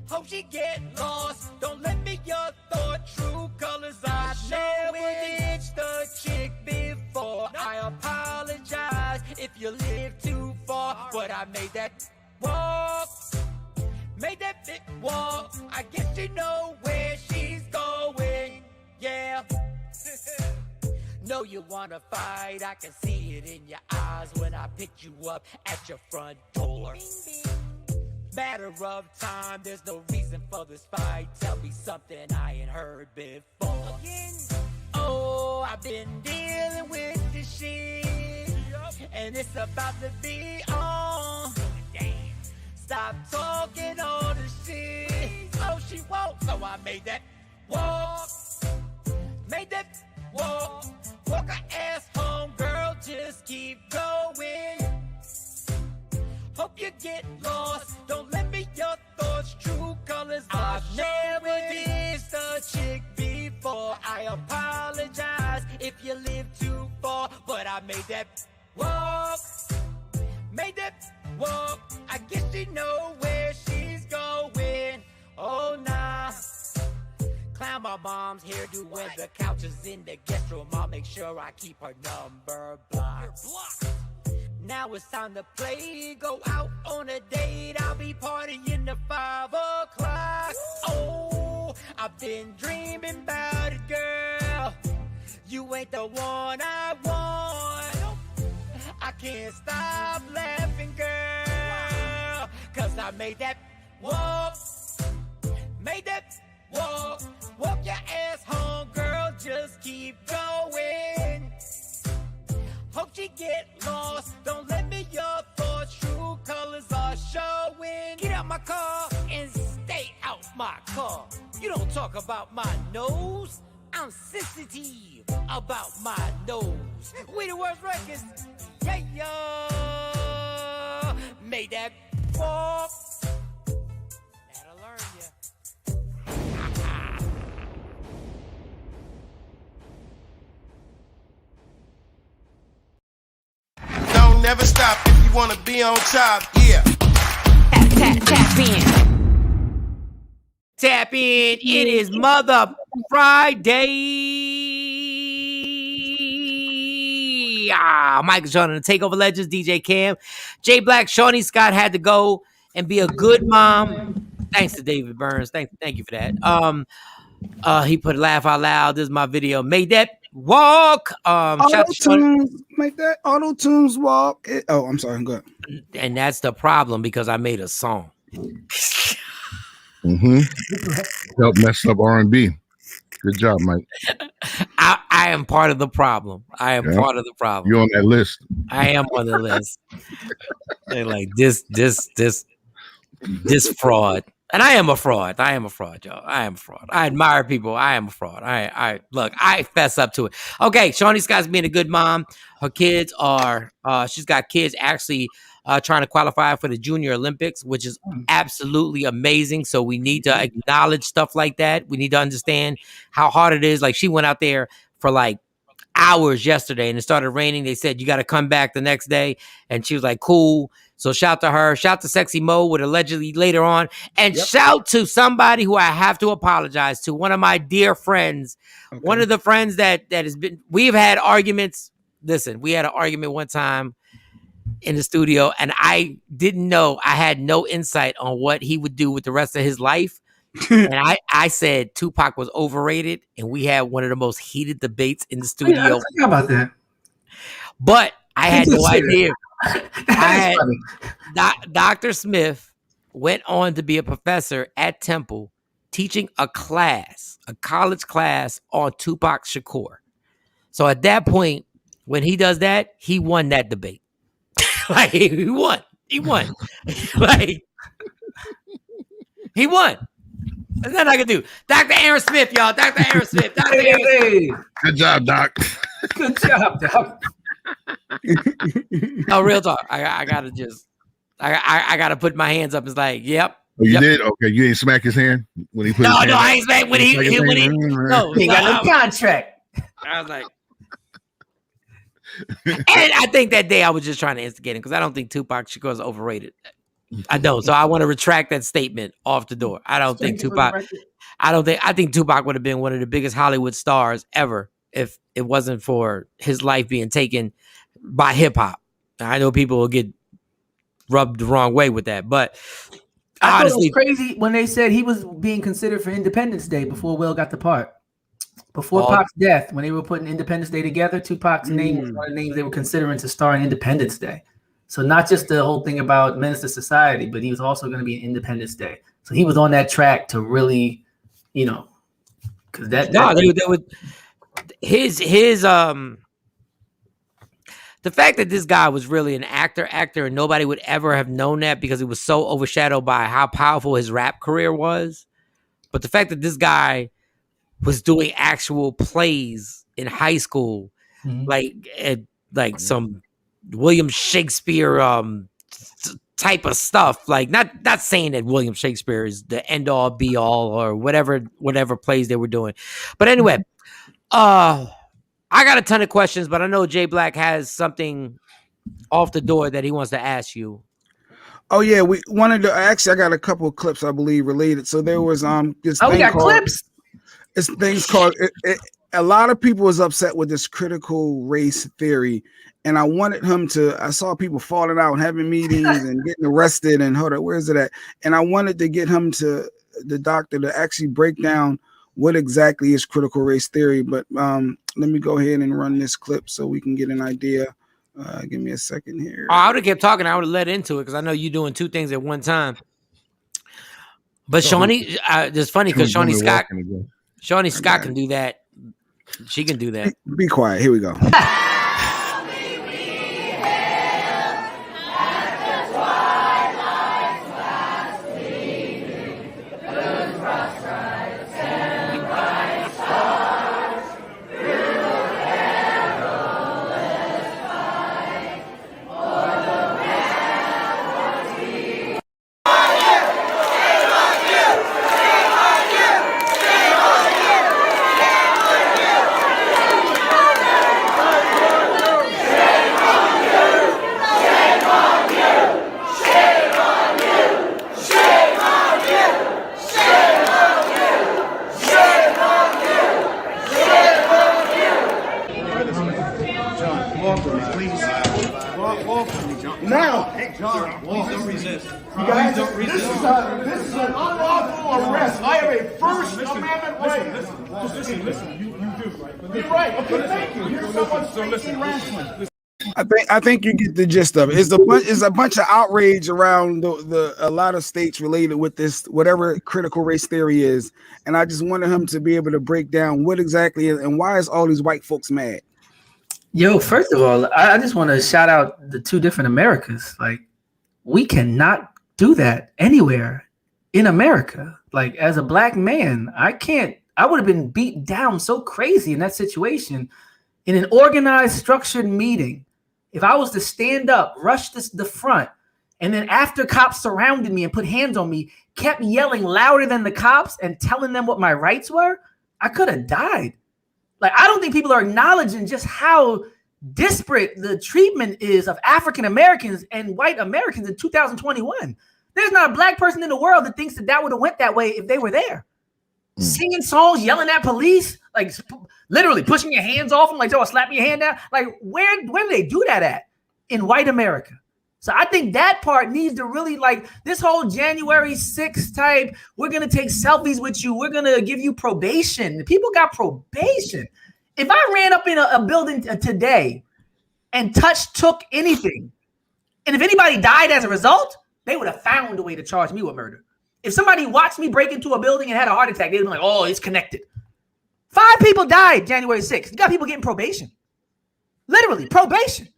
Hope she get lost. Don't let me your thought. True colors. I never ditched the chick before. I apologize if you live too far, but I made that walk. Made that big walk. I guess you know where she's going. Yeah. Know you wanna fight. I can see it in your eyes when I pick you up at your front door. Matter of time, there's no reason for this fight. Tell me something I ain't heard before. Oh, I've been dealing with this shit, and it's about to be on. Stop talking all the shit. Oh, she won't. So I made that walk. Made that walk. Walk her ass home, girl. Just keep going. Hope you get lost. Don't let me your thoughts. True colors. I've never dissed a chick before. I apologize if you live too far, but I made that walk. Made that walk. I guess you know where she's going. Oh, nah. Clown my mom's hairdo when the couch is in the guest room. I'll make sure I keep her number blocked. Now it's time to play. Go out on a date. I'll be partying to 5 o'clock. Oh, I've been dreaming about it, girl. You ain't the one I want. I can't stop laughing, girl. Cause I made that walk. Made that walk. Walk your ass home, girl. Just keep going. Hope she get lost. Don't let me your thoughts. True colors are showing. Get out my car and stay out my car. You don't talk about my nose. I'm sensitive about my nose. We the worst records. Yeah, yeah. Made that walk. That'll learn ya.
Don't never stop if you wanna be on top. Yeah.
Tap in.
Tap in. It is Mother Friday. Michael Shawn and the TakeOver Legends, DJ Cam, J Black, Shawnee Scott had to go and be a good mom. Thanks to David Burns. Thank you for that. He put laugh out loud. This is my video. Made that walk.
Make that auto tunes walk. I'm sorry. Go ahead.
And that's the problem because I made a song.
Help mess up R&B. Good job, Mike.
I am part of the problem. I am part of the problem.
You're on that list.
I am on the list. They're like this fraud. And I am a fraud. I am a fraud, y'all. I am a fraud. I admire people. I am a fraud. I look, I fess up to it. Okay, Shawnee Scott's being a good mom. Her kids are she's got kids actually trying to qualify for the Junior Olympics, which is absolutely amazing. So we need to acknowledge stuff like that. We need to understand how hard it is. Like she went out there for like hours yesterday and it started raining. They said, you got to come back the next day. And she was like, cool. So shout to her, shout to Sexy Mo with allegedly later on. And shout to somebody who I have to apologize to. One of my dear friends, one of the friends that has been, we've had arguments. Listen, we had an argument one time in the studio and I didn't know, I had no insight on what he would do with the rest of his life. And I said Tupac was overrated and we had one of the most heated debates in the studio.
I forgot about that.
But I had no idea. Dr. Smith went on to be a professor at Temple teaching a college class on Tupac Shakur. So at that point, when he does that, he won that debate. Like he won. Like he won. There's nothing I can do. Dr. Aaron Smith, y'all. Dr. Aaron Smith. Dr. Aaron Smith.
Good job, Doc.
Good job, Doc.
No, real talk. I gotta just I gotta put my hands up. It's like, yep.
Oh, you did? Okay, you didn't smack his hand when he put his hand
I ain't smack when he
got no contract.
I was like, and I think that day I was just trying to instigate him because I don't think Tupac Shakur is overrated. I don't. So I want to retract that statement off the door. I think Tupac would have been one of the biggest Hollywood stars ever if it wasn't for his life being taken by hip hop. I know people will get rubbed the wrong way with that, but
I honestly, thought it was crazy when they said he was being considered for Independence Day before Will got the part. Before Pac's death, when they were putting Independence Day together, Tupac's name was one of the names they were considering to star in Independence Day. So not just the whole thing about Menace to Society, but he was also going to be in Independence Day. So he was on that track to really, because
the fact that this guy was really an actor, and nobody would ever have known that because it was so overshadowed by how powerful his rap career was. But the fact that this guy was doing actual plays in high school, like some William Shakespeare type of stuff. Like not saying that William Shakespeare is the end all be all or whatever plays they were doing. But anyway, I got a ton of questions, but I know Jay Black has something off the door that he wants to ask you.
Oh yeah, we wanted to actually. I got a couple of clips I believe related. So there was this.
Oh, we got clips.
It's things called. A lot of people was upset with this critical race theory, and I wanted him to. I saw people falling out and having meetings and getting arrested. And hold on, where is it at? And I wanted to get him to the doctor to actually break down what exactly is critical race theory. But let me go ahead and run this clip so we can get an idea. Give me a second here.
Oh, I would have kept talking. I would have led into it because I know you're doing two things at one time. But Shawnee, it's funny because Shawnee Scott can do that. She can do that.
Be quiet. Here we go. I think you get the gist of it. It's a bunch of outrage around a lot of states related with this, whatever critical race theory is. And I just wanted him to be able to break down what exactly is and why is all these white folks mad.
Yo, first of all, I just want to shout out the two different Americas. Like, we cannot do that anywhere in America. Like, as a black man, I would have been beat down so crazy in that situation in an organized, structured meeting. If I was to stand up, rush the front, and then after cops surrounded me and put hands on me, kept yelling louder than the cops and telling them what my rights were, I could have died. Like, I don't think people are acknowledging just how disparate the treatment is of African Americans and white Americans in 2021. There's not a black person in the world that thinks that would have went that way if they were there. Singing songs, yelling at police, like literally pushing your hands off them, like, oh, slap your hand down. Like, where do they do that at? In white America. So I think that part needs to really, like, this whole January 6th type, we're going to take selfies with you. We're going to give you probation. People got probation. If I ran up in a building today and took anything, and if anybody died as a result, they would have found a way to charge me with murder. If somebody watched me break into a building and had a heart attack, they'd be like, oh, it's connected. 5 people died January 6th. You got people getting probation. Literally, probation.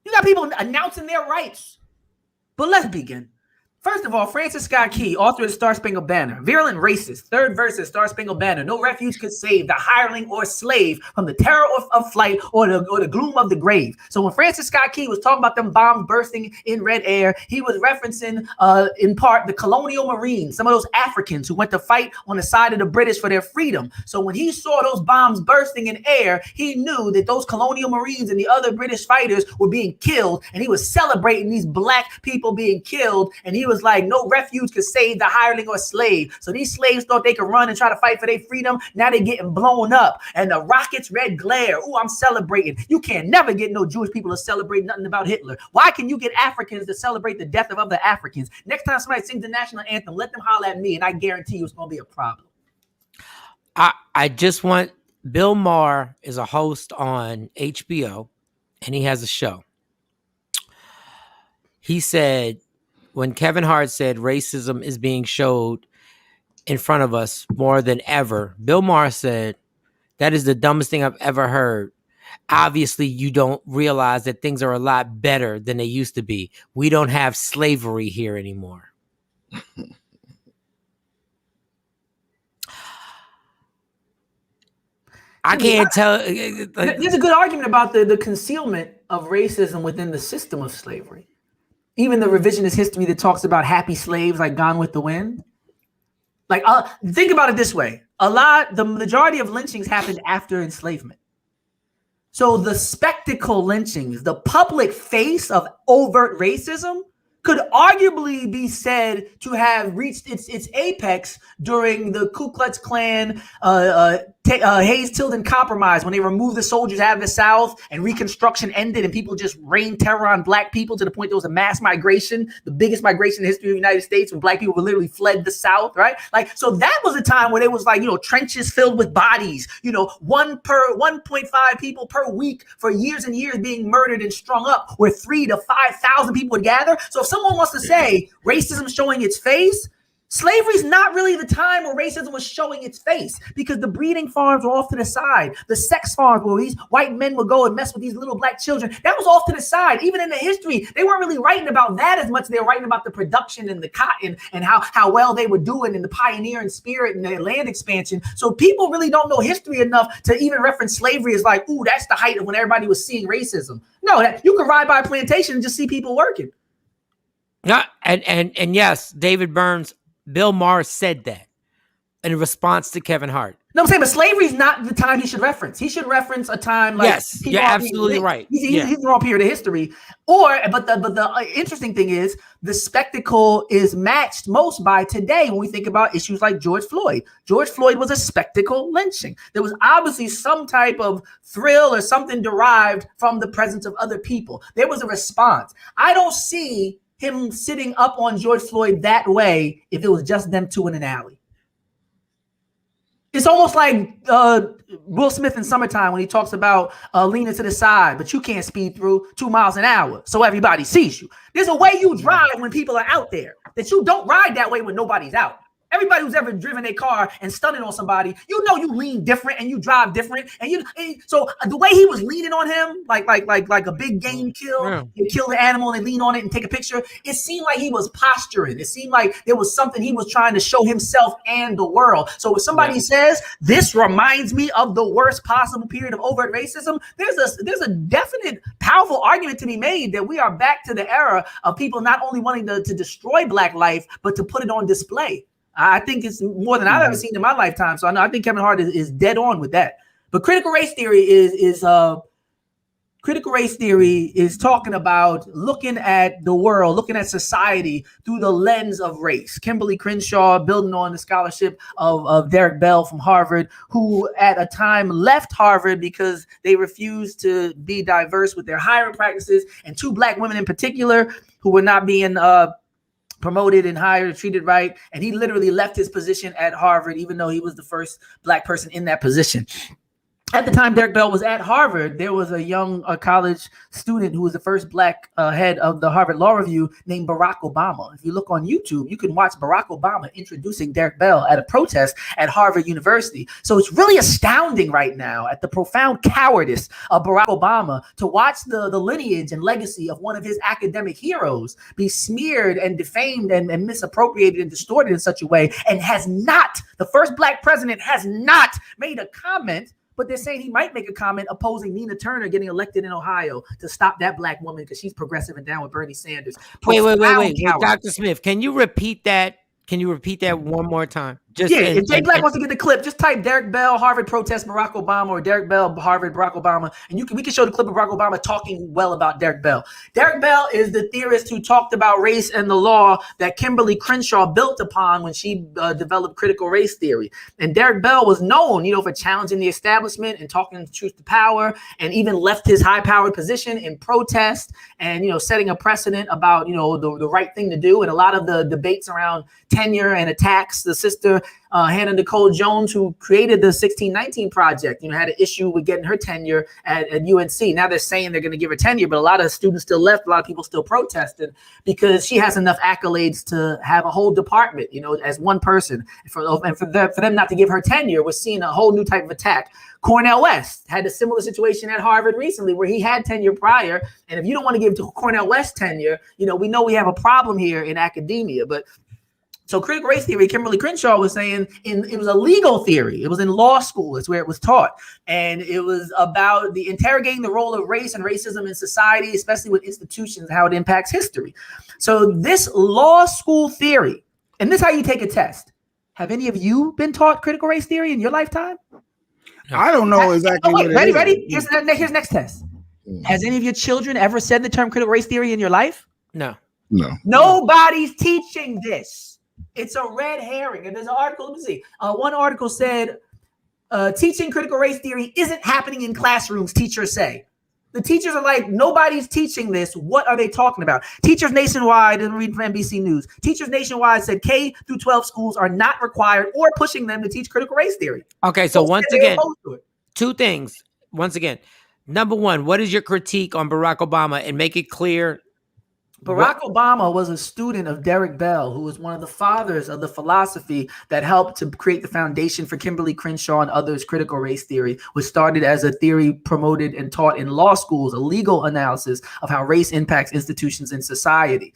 You got people announcing their rights. But let's begin. First of all, Francis Scott Key, author of the Star Spangled Banner, virulent racist, third verse of Star Spangled Banner, no refuge could save the hireling or slave from the terror of flight or the gloom of the grave. So when Francis Scott Key was talking about them bombs bursting in red air, he was referencing in part the colonial marines, some of those Africans who went to fight on the side of the British for their freedom. So when he saw those bombs bursting in air, he knew that those colonial marines and the other British fighters were being killed, and he was celebrating these black people being killed, and he was like, no refuge could save the hireling or slave. So these slaves thought they could run and try to fight for their freedom. Now they're getting blown up and the rockets red glare. Oh, I'm celebrating. You can't never get no Jewish people to celebrate nothing about Hitler. Why can you get Africans to celebrate the death of other Africans? Next time somebody sings the national anthem, let them holler at me, and I guarantee you it's going to be a problem.
I just want, Bill Maher is a host on HBO, and he has a show. He said, when Kevin Hart said racism is being showed in front of us more than ever, Bill Maher said, that is the dumbest thing I've ever heard. Obviously, you don't realize that things are a lot better than they used to be. We don't have slavery here anymore. I can't tell.
There's a good argument about the concealment of racism within the system of slavery. Even the revisionist history that talks about happy slaves like Gone with the Wind. Like, think about it this way. The majority of lynchings happened after enslavement. So the spectacle lynchings, the public face of overt racism, could arguably be said to have reached its apex during the Ku Klux Klan Hayes Tilden Compromise, when they removed the soldiers out of the South and Reconstruction ended and people just rained terror on black people to the point there was a mass migration, the biggest migration in the history of the United States, when black people literally fled the South, right? Like, so that was a time where there was like, trenches filled with bodies, 1.5 people per week for years and years being murdered and strung up, where 3,000 to 5,000 people would gather. So if someone wants to say racism showing its face, slavery is not really the time where racism was showing its face, because the breeding farms were off to the side. The sex farms where these white men would go and mess with these little black children, that was off to the side. Even in the history, they weren't really writing about that as much as they were writing about the production and the cotton and how well they were doing and the pioneering spirit and the land expansion. So people really don't know history enough to even reference slavery as like, ooh, that's the height of when everybody was seeing racism. No, you could ride by a plantation and just see people working.
Yeah, and yes, David Burns, Bill Maher said that in response to Kevin Hart.
No, I'm saying, but slavery is not the time he should reference. He should reference a time like,
yes, you're absolutely right.
He's the wrong period of history. But the interesting thing is the spectacle is matched most by today when we think about issues like George Floyd. George Floyd was a spectacle lynching. There was obviously some type of thrill or something derived from the presence of other people. There was a response. I don't see him sitting up on George Floyd that way if it was just them two in an alley. It's almost like Will Smith in Summertime when he talks about leaning to the side, but you can't speed through 2 miles an hour, so everybody sees you. There's a way you drive when people are out there that you don't ride that way when nobody's out. Everybody who's ever driven a car and stunted on somebody, you lean different and you drive different. So the way he was leaning on him, like a big game kill, yeah. You kill the animal and they lean on it and take a picture. It seemed like he was posturing. It seemed like there was something he was trying to show himself and the world. So if somebody says this reminds me of the worst possible period of overt racism, there's a definite powerful argument to be made that we are back to the era of people not only wanting to destroy black life, but to put it on display. I think it's more than I've ever seen in my lifetime. So I think Kevin Hart is dead on with that. But critical race theory is talking about looking at the world, looking at society through the lens of race. Kimberly Crenshaw, building on the scholarship of Derek Bell from Harvard, who at a time left Harvard because they refused to be diverse with their hiring practices, and 2 black women in particular who were not being promoted and hired, treated right. And he literally left his position at Harvard, even though he was the first black person in that position. At the time Derek Bell was at Harvard, there was a young college student who was the first black head of the Harvard Law Review named Barack Obama. If you look on YouTube, you can watch Barack Obama introducing Derek Bell at a protest at Harvard University. So it's really astounding right now at the profound cowardice of Barack Obama to watch the lineage and legacy of one of his academic heroes be smeared and defamed and misappropriated and distorted in such a way, and the first black president has not made a comment. But they're saying he might make a comment opposing Nina Turner getting elected in Ohio to stop that black woman because she's progressive and down with Bernie Sanders.
Wait. Dr. Smith, can you repeat that? Can you repeat that one more time?
If Jay Black wants to get the clip, just type Derek Bell, Harvard protest Barack Obama, or Derek Bell, Harvard, Barack Obama, and we can show the clip of Barack Obama talking well about Derek Bell. Derek Bell is the theorist who talked about race and the law that Kimberly Crenshaw built upon when she developed critical race theory. And Derek Bell was known, for challenging the establishment and talking truth to power, and even left his high-powered position in protest and, setting a precedent about, the right thing to do. And a lot of the debates around tenure and attacks, the sister Hannah Nicole Jones, who created the 1619 Project, had an issue with getting her tenure at UNC. Now they're saying they're going to give her tenure, but a lot of students still left. A lot of people still protested because she has enough accolades to have a whole department, as one person. For them not to give her tenure, we're seeing a whole new type of attack. Cornel West had a similar situation at Harvard recently where he had tenure prior. And if you don't want to give to Cornel West tenure, we know we have a problem here in academia. But so critical race theory, Kimberly Crenshaw was saying it was a legal theory. It was in law school. It's where it was taught. And it was about interrogating the role of race and racism in society, especially with institutions, how it impacts history. So this law school theory, and this is how you take a test. Have any of you been taught critical race theory in your lifetime?
I don't know exactly.
Ready? Here's next test. Has any of your children ever said the term critical race theory in your life?
No.
Nobody's teaching this. It's a red herring. And there's an article, let me see. One article said teaching critical race theory isn't happening in classrooms, teachers say. The teachers are like, nobody's teaching this. What are they talking about? Teachers nationwide, and read from NBC News, teachers nationwide said K through 12 schools are not required or pushing them to teach critical race theory.
Okay, so once again, two things. Once again, number one, what is your critique on Barack Obama? And make it clear.
Barack Obama was a student of Derek Bell, who was one of the fathers of the philosophy that helped to create the foundation for Kimberly Crenshaw and others' critical race theory, which started as a theory promoted and taught in law schools, a legal analysis of how race impacts institutions in society.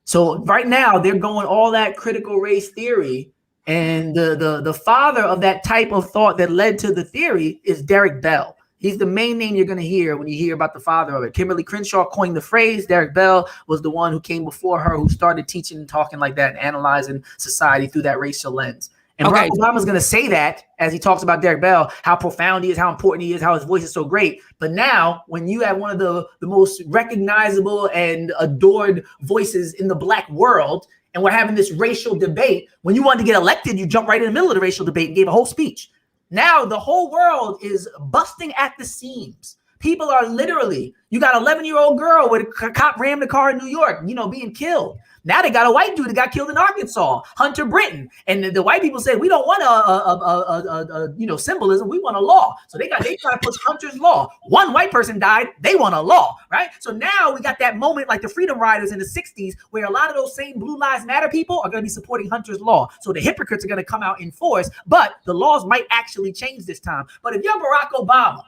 So right now they're going all that critical race theory, and the father of that type of thought that led to the theory is Derek Bell. He's the main name you're going to hear when you hear about the father of it. Kimberly Crenshaw coined the phrase. Derek Bell was the one who came before her, who started teaching and talking like that and analyzing society through that racial lens. And Barack Obama's going to say that as he talks about Derek Bell, how profound he is, how important he is, how his voice is so great. But now when you have one of the most recognizable and adored voices in the Black world, and we're having this racial debate, when you wanted to get elected, you jump right in the middle of the racial debate and gave a whole speech. Now the whole world is busting at the seams. People are literally, you got an 11-year-old girl with a cop rammed the car in New York, being killed. Now they got a white dude that got killed in Arkansas, Hunter Britton. And the white people said, we don't want a symbolism. We want a law. So they try to push Hunter's law. One white person died. They want a law, right? So now we got that moment like the Freedom Riders in the 60s where a lot of those same Blue Lives Matter people are going to be supporting Hunter's law. So the hypocrites are going to come out in force, but the laws might actually change this time. But if you're Barack Obama,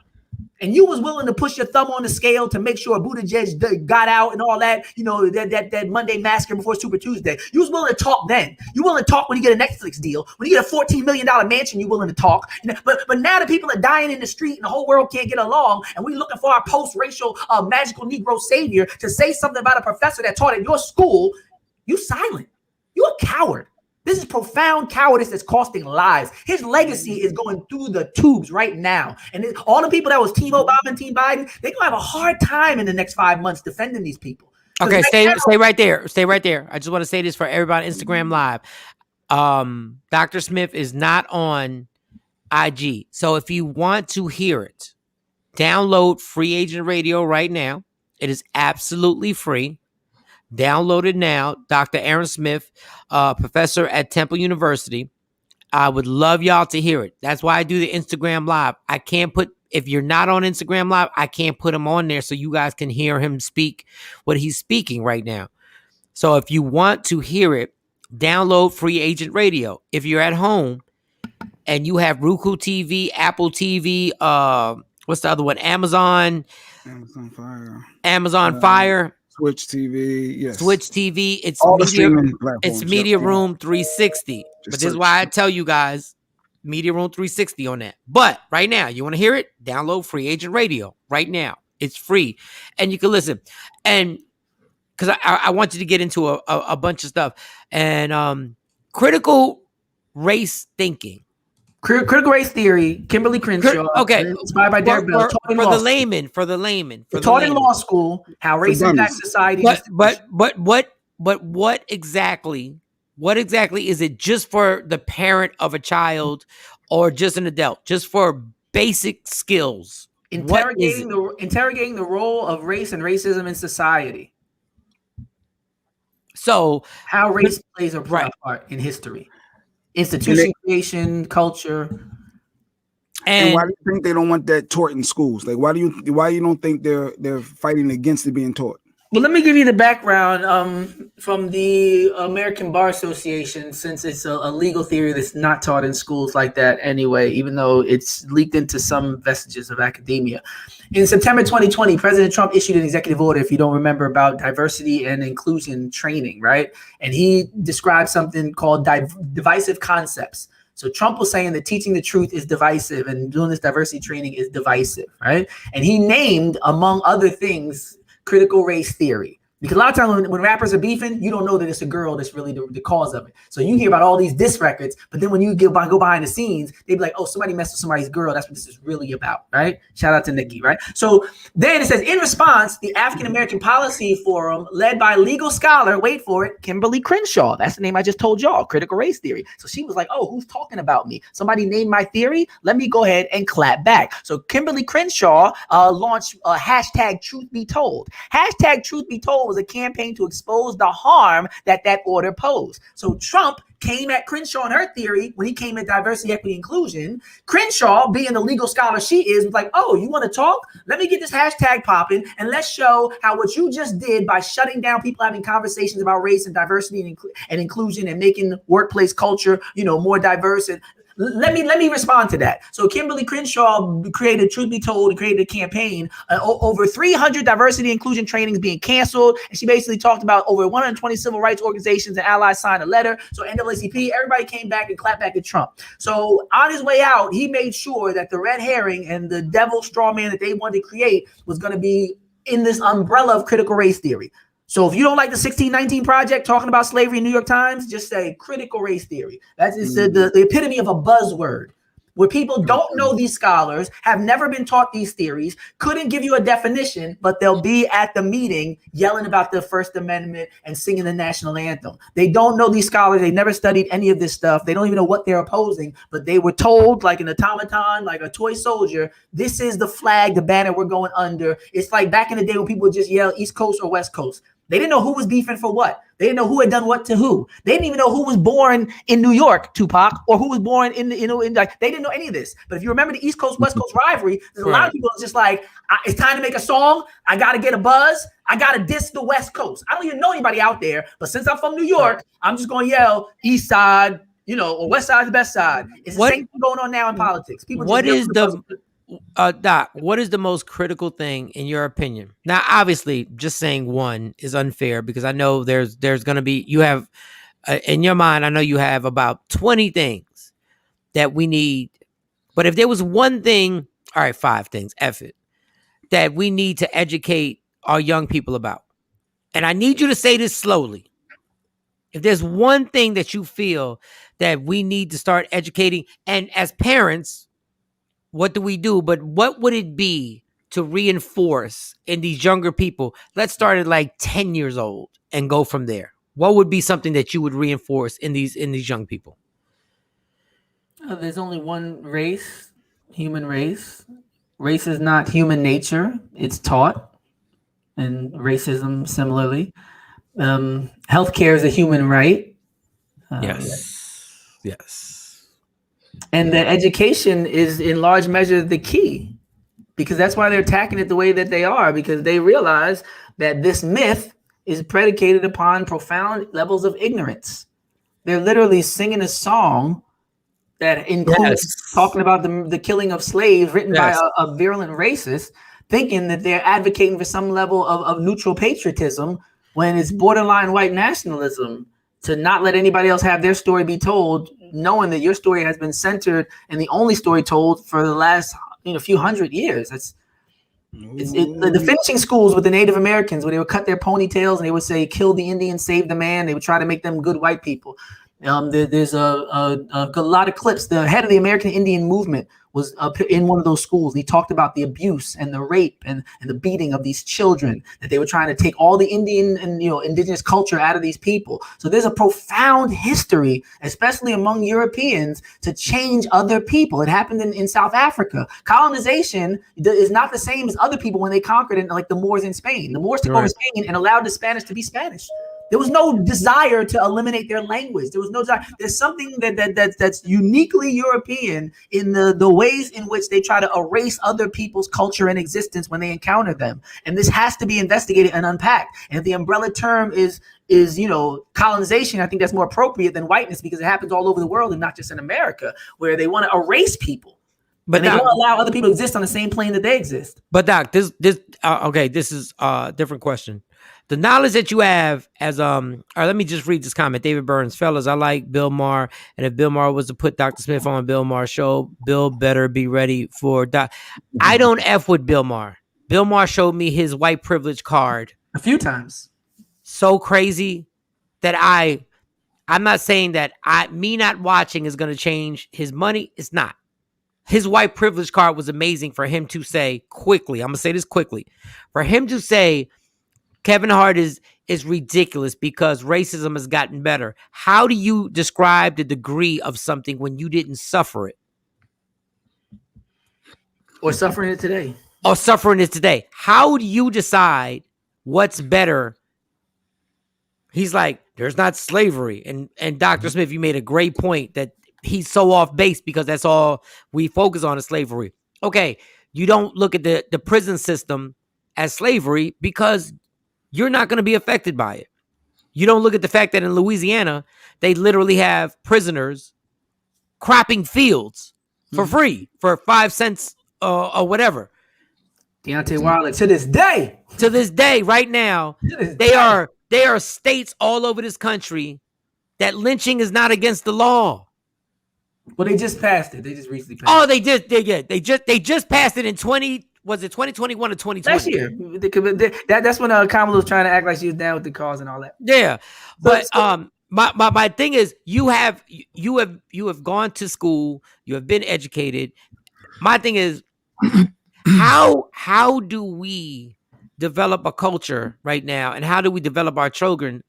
and you was willing to push your thumb on the scale to make sure Buttigieg got out and all that, that Monday massacre before Super Tuesday. You was willing to talk then. You willing to talk when you get a Netflix deal. When you get a $14 million mansion, you willing to talk. But now the people are dying in the street and the whole world can't get along, and we looking for our post-racial magical Negro savior to say something about a professor that taught at your school. You silent. You a coward. This is profound cowardice that's costing lives. His legacy is going through the tubes right now. And all the people that was Team Obama and Team Biden, they're going to have a hard time in the next 5 months defending these people.
Okay, stay right there. Stay right there. I just want to say this for everybody on Instagram Live. Dr. Smith is not on IG. So if you want to hear it, download Free Agent Radio right now. It is absolutely free. Download it now. Dr. Aaron Smith, professor at Temple University. I would love y'all to hear it. That's why I do the Instagram Live. I can't put, if you're not on Instagram Live, I can't put him on there so you guys can hear him speak what he's speaking right now. So if you want to hear it, download Free Agent Radio. If you're at home and you have Roku TV, Apple TV, what's the other one? Amazon Fire.
Switch TV, yes.
Switch TV. It's
all
Media Room 360. But this is why I tell you guys, Media Room 360 on that. But right now, you want to hear it? Download Free Agent Radio right now. It's free, and you can listen. And because I want you to get into a bunch of stuff and critical race thinking.
Critical race theory, Kimberly Crenshaw.
Okay,
inspired by Derek Bell.
For the layman.
Taught in law school how race impacts society.
But what exactly is it? Just for the parent of a child, or just an adult? Just for basic skills?
Interrogating the role of race and racism in society.
So
how race plays a part in history. Institution creation, culture,
and why do you think they don't want that taught in schools? Like, why you don't think they're fighting against it being taught?
Well, let me give you the background from the American Bar Association, since it's a legal theory that's not taught in schools like that anyway, even though it's leaked into some vestiges of academia. In September 2020, President Trump issued an executive order, if you don't remember, about diversity and inclusion training, right? And he described something called divisive concepts. So Trump was saying that teaching the truth is divisive and doing this diversity training is divisive, right? And he named, among other things, critical race theory. Because a lot of times when rappers are beefing, you don't know that it's a girl that's really the cause of it. So you hear about all these diss records, but then when you go behind the scenes, they be like, oh, somebody messed with somebody's girl. That's what this is really about, right? Shout out to Nikki, right? So then it says, in response, the African American Policy Forum, led by legal scholar, wait for it, Kimberly Crenshaw. That's the name I just told y'all, critical race theory. So she was like, oh, who's talking about me? Somebody named my theory? Let me go ahead and clap back. So Kimberly Crenshaw launched a hashtag Truth Be Told. Hashtag Truth Be Told was a campaign to expose the harm that order posed. So Trump came at Crenshaw and her theory when he came at diversity, equity, inclusion. Crenshaw, being the legal scholar she is, was like, oh, you want to talk? Let me get this hashtag popping and let's show how what you just did by shutting down people having conversations about race and diversity and inclusion and making workplace culture, more diverse. And let me respond to that. So Kimberly Crenshaw created Truth Be Told and created a campaign, over 300 diversity inclusion trainings being canceled. And she basically talked about over 120 civil rights organizations and allies signed a letter. So NAACP, everybody came back and clapped back at Trump. So on his way out, he made sure that the red herring and the devil straw man that they wanted to create was going to be in this umbrella of critical race theory. So if you don't like the 1619 Project talking about slavery in New York Times, just say critical race theory. That is the epitome of a buzzword where people don't know these scholars, have never been taught these theories, couldn't give you a definition, but they'll be at the meeting yelling about the First Amendment and singing the national anthem. They don't know these scholars. They never studied any of this stuff. They don't even know what they're opposing, but they were told like an automaton, like a toy soldier, this is the flag, the banner we're going under. It's like back in the day when people would just yell East Coast or West Coast. They didn't know who was beefing for what. They didn't know who had done what to who. They didn't even know who was born in New York, Tupac, or who was born in they didn't know any of this. But if you remember the East Coast, West Coast rivalry, there's a lot of people that's just like, it's time to make a song. I got to get a buzz. I got to diss the West Coast. I don't even know anybody out there. But since I'm from New York, I'm just going to yell East Side, or West Side is the best side. It's the same thing going on now in politics. People
Doc, what is the most critical thing in your opinion? Now, obviously, just saying one is unfair because I know there's going to be, you have, in your mind, I know you have about 20 things that we need. But if there was one thing, all right, 5 things, F it, that we need to educate our young people about. And I need you to say this slowly. If there's one thing that you feel that we need to start educating, and as parents, what do we do? But what would it be to reinforce in these younger people? Let's start at like 10 years old and go from there. What would be something that you would reinforce in these young people?
There's only one race, human race. Race is not human nature. It's taught. And racism similarly. Healthcare is a human right.
Yes.
And the education is in large measure the key, because that's why they're attacking it the way that they are, because they realize that this myth is predicated upon profound levels of ignorance. They're literally singing a song that includes talking about the killing of slaves written by a virulent racist, thinking that they're advocating for some level of neutral patriotism when it's borderline white nationalism to not let anybody else have their story be told, knowing that your story has been centered and the only story told for the last few hundred years. The finishing schools with the Native Americans, where they would cut their ponytails and they would say, kill the Indian, save the man. They would try to make them good white people. There's a lot of clips. The head of the American Indian movement was up in one of those schools. He talked about the abuse and the rape and the beating of these children, that they were trying to take all the Indian and indigenous culture out of these people. So there's a profound history, especially among Europeans, to change other people. It happened in South Africa. Colonization is not the same as other people when they conquered it, like the Moors in Spain. The Moors took over Spain and allowed the Spanish to be Spanish. There was no desire to eliminate their language. There was no desire. There's something that's uniquely European in the ways in which they try to erase other people's culture and existence when they encounter them. And this has to be investigated and unpacked. And if the umbrella term is colonization, I think that's more appropriate than whiteness, because it happens all over the world and not just in America, where they want to erase people. But they don't allow other people to exist on the same plane that they exist.
But Doc, this is a different question. The knowledge that you have as all right, let me just read this comment. David Burns, fellas, I like Bill Maher, and if Bill Maher was to put Dr. Smith on Bill Maher's show, Bill better be ready for Doc. I don't F with Bill Maher. Bill Maher showed me his white privilege card
a few times.
so crazy that I'm not saying that me not watching is going to change his money. It's not. His white privilege card was amazing for him to say quickly. I'm going to say this quickly. For him to say Kevin Hart is ridiculous because racism has gotten better. How do you describe the degree of something when you didn't suffer it?
Or suffering it today.
Or suffering it today. How do you decide what's better? He's like, there's not slavery. And Dr. Smith, you made a great point that he's so off base because that's all we focus on is slavery. Okay, you don't look at the prison system as slavery because you're not going to be affected by it. You don't look at the fact that in Louisiana, they literally have prisoners cropping fields for free for 5 cents or whatever.
Deontay Wilder, to this day, right now, they are states all over this country that lynching is not against the law. Well, they just passed it. They just recently passed.
Oh, they just passed it in 2021 or 2020?
Last year. That's when Kamala was trying to act like she was down with the cause and all that.
Yeah, but my thing is, you have gone to school, you have been educated. My thing is, how do we develop a culture right now, and how do we develop our children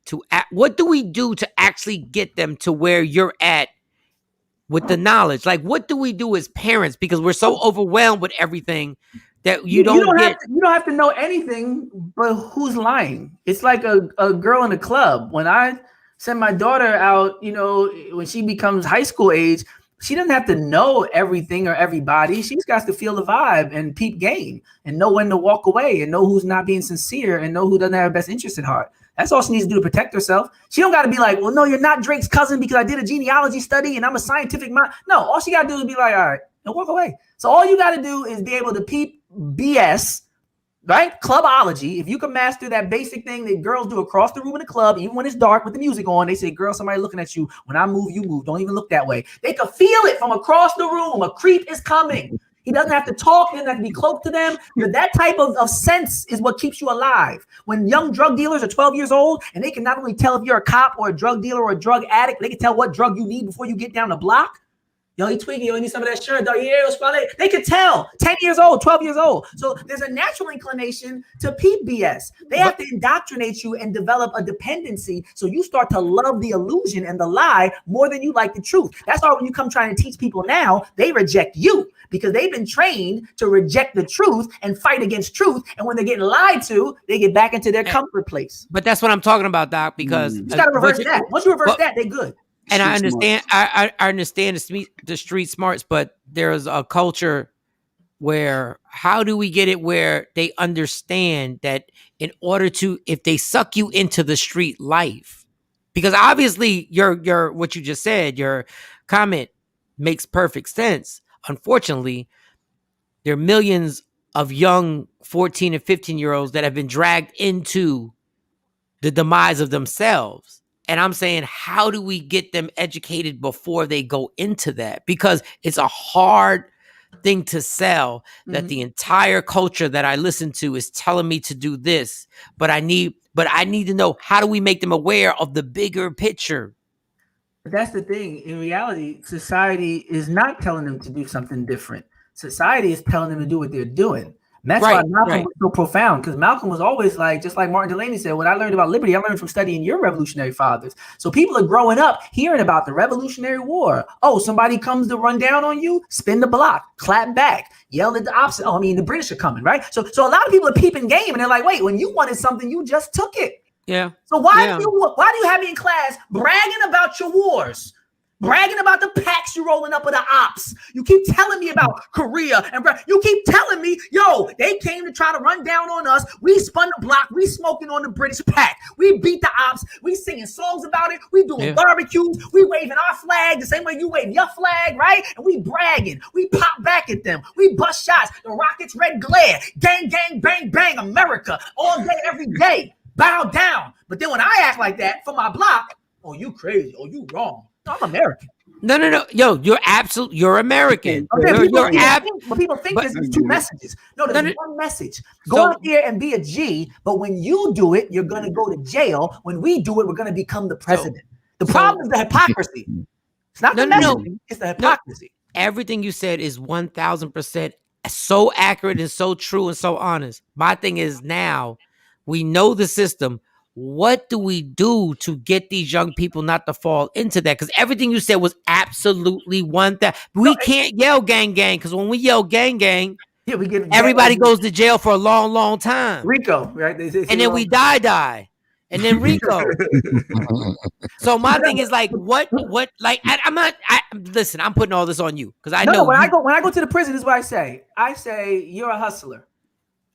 what do we do to actually get them to where you're at with the knowledge? Like, what do we do as parents? Because we're so overwhelmed with everything that you don't
have to know anything, but who's lying? It's like a girl in a club. When I send my daughter out, when she becomes high school age, she doesn't have to know everything or everybody. She's got to feel the vibe and peep game and know when to walk away and know who's not being sincere and know who doesn't have her best interest at heart. That's all she needs to do to protect herself. She don't got to be like, well, no, you're not Drake's cousin because I did a genealogy study and I'm a scientific mind. No, all she got to do is be like, all right, and walk away. So all you got to do is be able to peep BS, right? Clubology. If you can master that basic thing that girls do across the room in the club, even when it's dark with the music on, they say, girl, somebody looking at you. When I move, you move. Don't even look that way. They can feel it from across the room. A creep is coming. He doesn't have to talk. He doesn't have to be close to them. But that type of sense is what keeps you alive. When young drug dealers are 12 years old and they can not only tell if you're a cop or a drug dealer or a drug addict, they can tell what drug you need before you get down the block. Yo, he tweaking. Yo, you need some of that shirt. They could tell. 10 years old, 12 years old. So there's a natural inclination to peep BS. They have to indoctrinate you and develop a dependency so you start to love the illusion and the lie more than you like the truth. That's why when you come trying to teach people now, they reject you because they've been trained to reject the truth and fight against truth. And when they're getting lied to, they get back into their comfort place.
But that's what I'm talking about, Doc, because...
You got to reverse that. Once you reverse that, they're good.
And I understand, I understand the street smarts, but there's a culture where how do we get it where they understand that in order to, if they suck you into the street life, because obviously your what you just said, your comment makes perfect sense. Unfortunately, there are millions of young 14 and 15-year-olds that have been dragged into the demise of themselves. And I'm saying, how do we get them educated before they go into that? Because it's a hard thing to sell that the entire culture that I listen to is telling me to do this, but I need to know, how do we make them aware of the bigger picture?
But that's the thing. In reality, society is not telling them to do something different. Society is telling them to do what they're doing. And that's why Malcolm was so profound, because Malcolm was always like, just like Martin Delaney said, what I learned about liberty, I learned from studying your revolutionary fathers. So people are growing up hearing about the Revolutionary War. Oh, somebody comes to run down on you, spin the block, clap back, yell at the opposite. Oh, I mean, the British are coming, right? So a lot of people are peeping game and they're like, wait, when you wanted something, you just took it.
Yeah.
So why do you have me in class bragging about your wars? Bragging about the packs you rolling up with the ops. You keep telling me about Korea and you keep telling me, yo, they came to try to run down on us. We spun the block. We smoking on the British pack. We beat the ops. We singing songs about it. We doing barbecues. We waving our flag the same way you wave your flag, right? And we bragging. We pop back at them. We bust shots. The rockets red glare. Gang, gang, bang, bang, America. All day, every day. Bow down. But then when I act like that for my block, oh, you crazy. Oh, you wrong. I'm American.
No. Yo, you're American.
Okay, people think
but
there's two messages. No, there's one message. Go out there and be a G, but when you do it, you're going to go to jail. When we do it, we're going to become the president. The problem is the hypocrisy. It's not the messaging, it's the hypocrisy.
Everything you said is 1,000% so accurate and so true and so honest. My thing is now we know the system. What do we do to get these young people not to fall into that? Because everything you said was absolutely we can't yell gang gang, because when we yell gang gang,
we get
everybody goes to jail for a long, long time.
Rico, right?
And then we die. And then Rico. So my thing is like, what? Like, listen. I'm putting all this on you because I know
when I go to the prison, this is what I say. I say you're a hustler.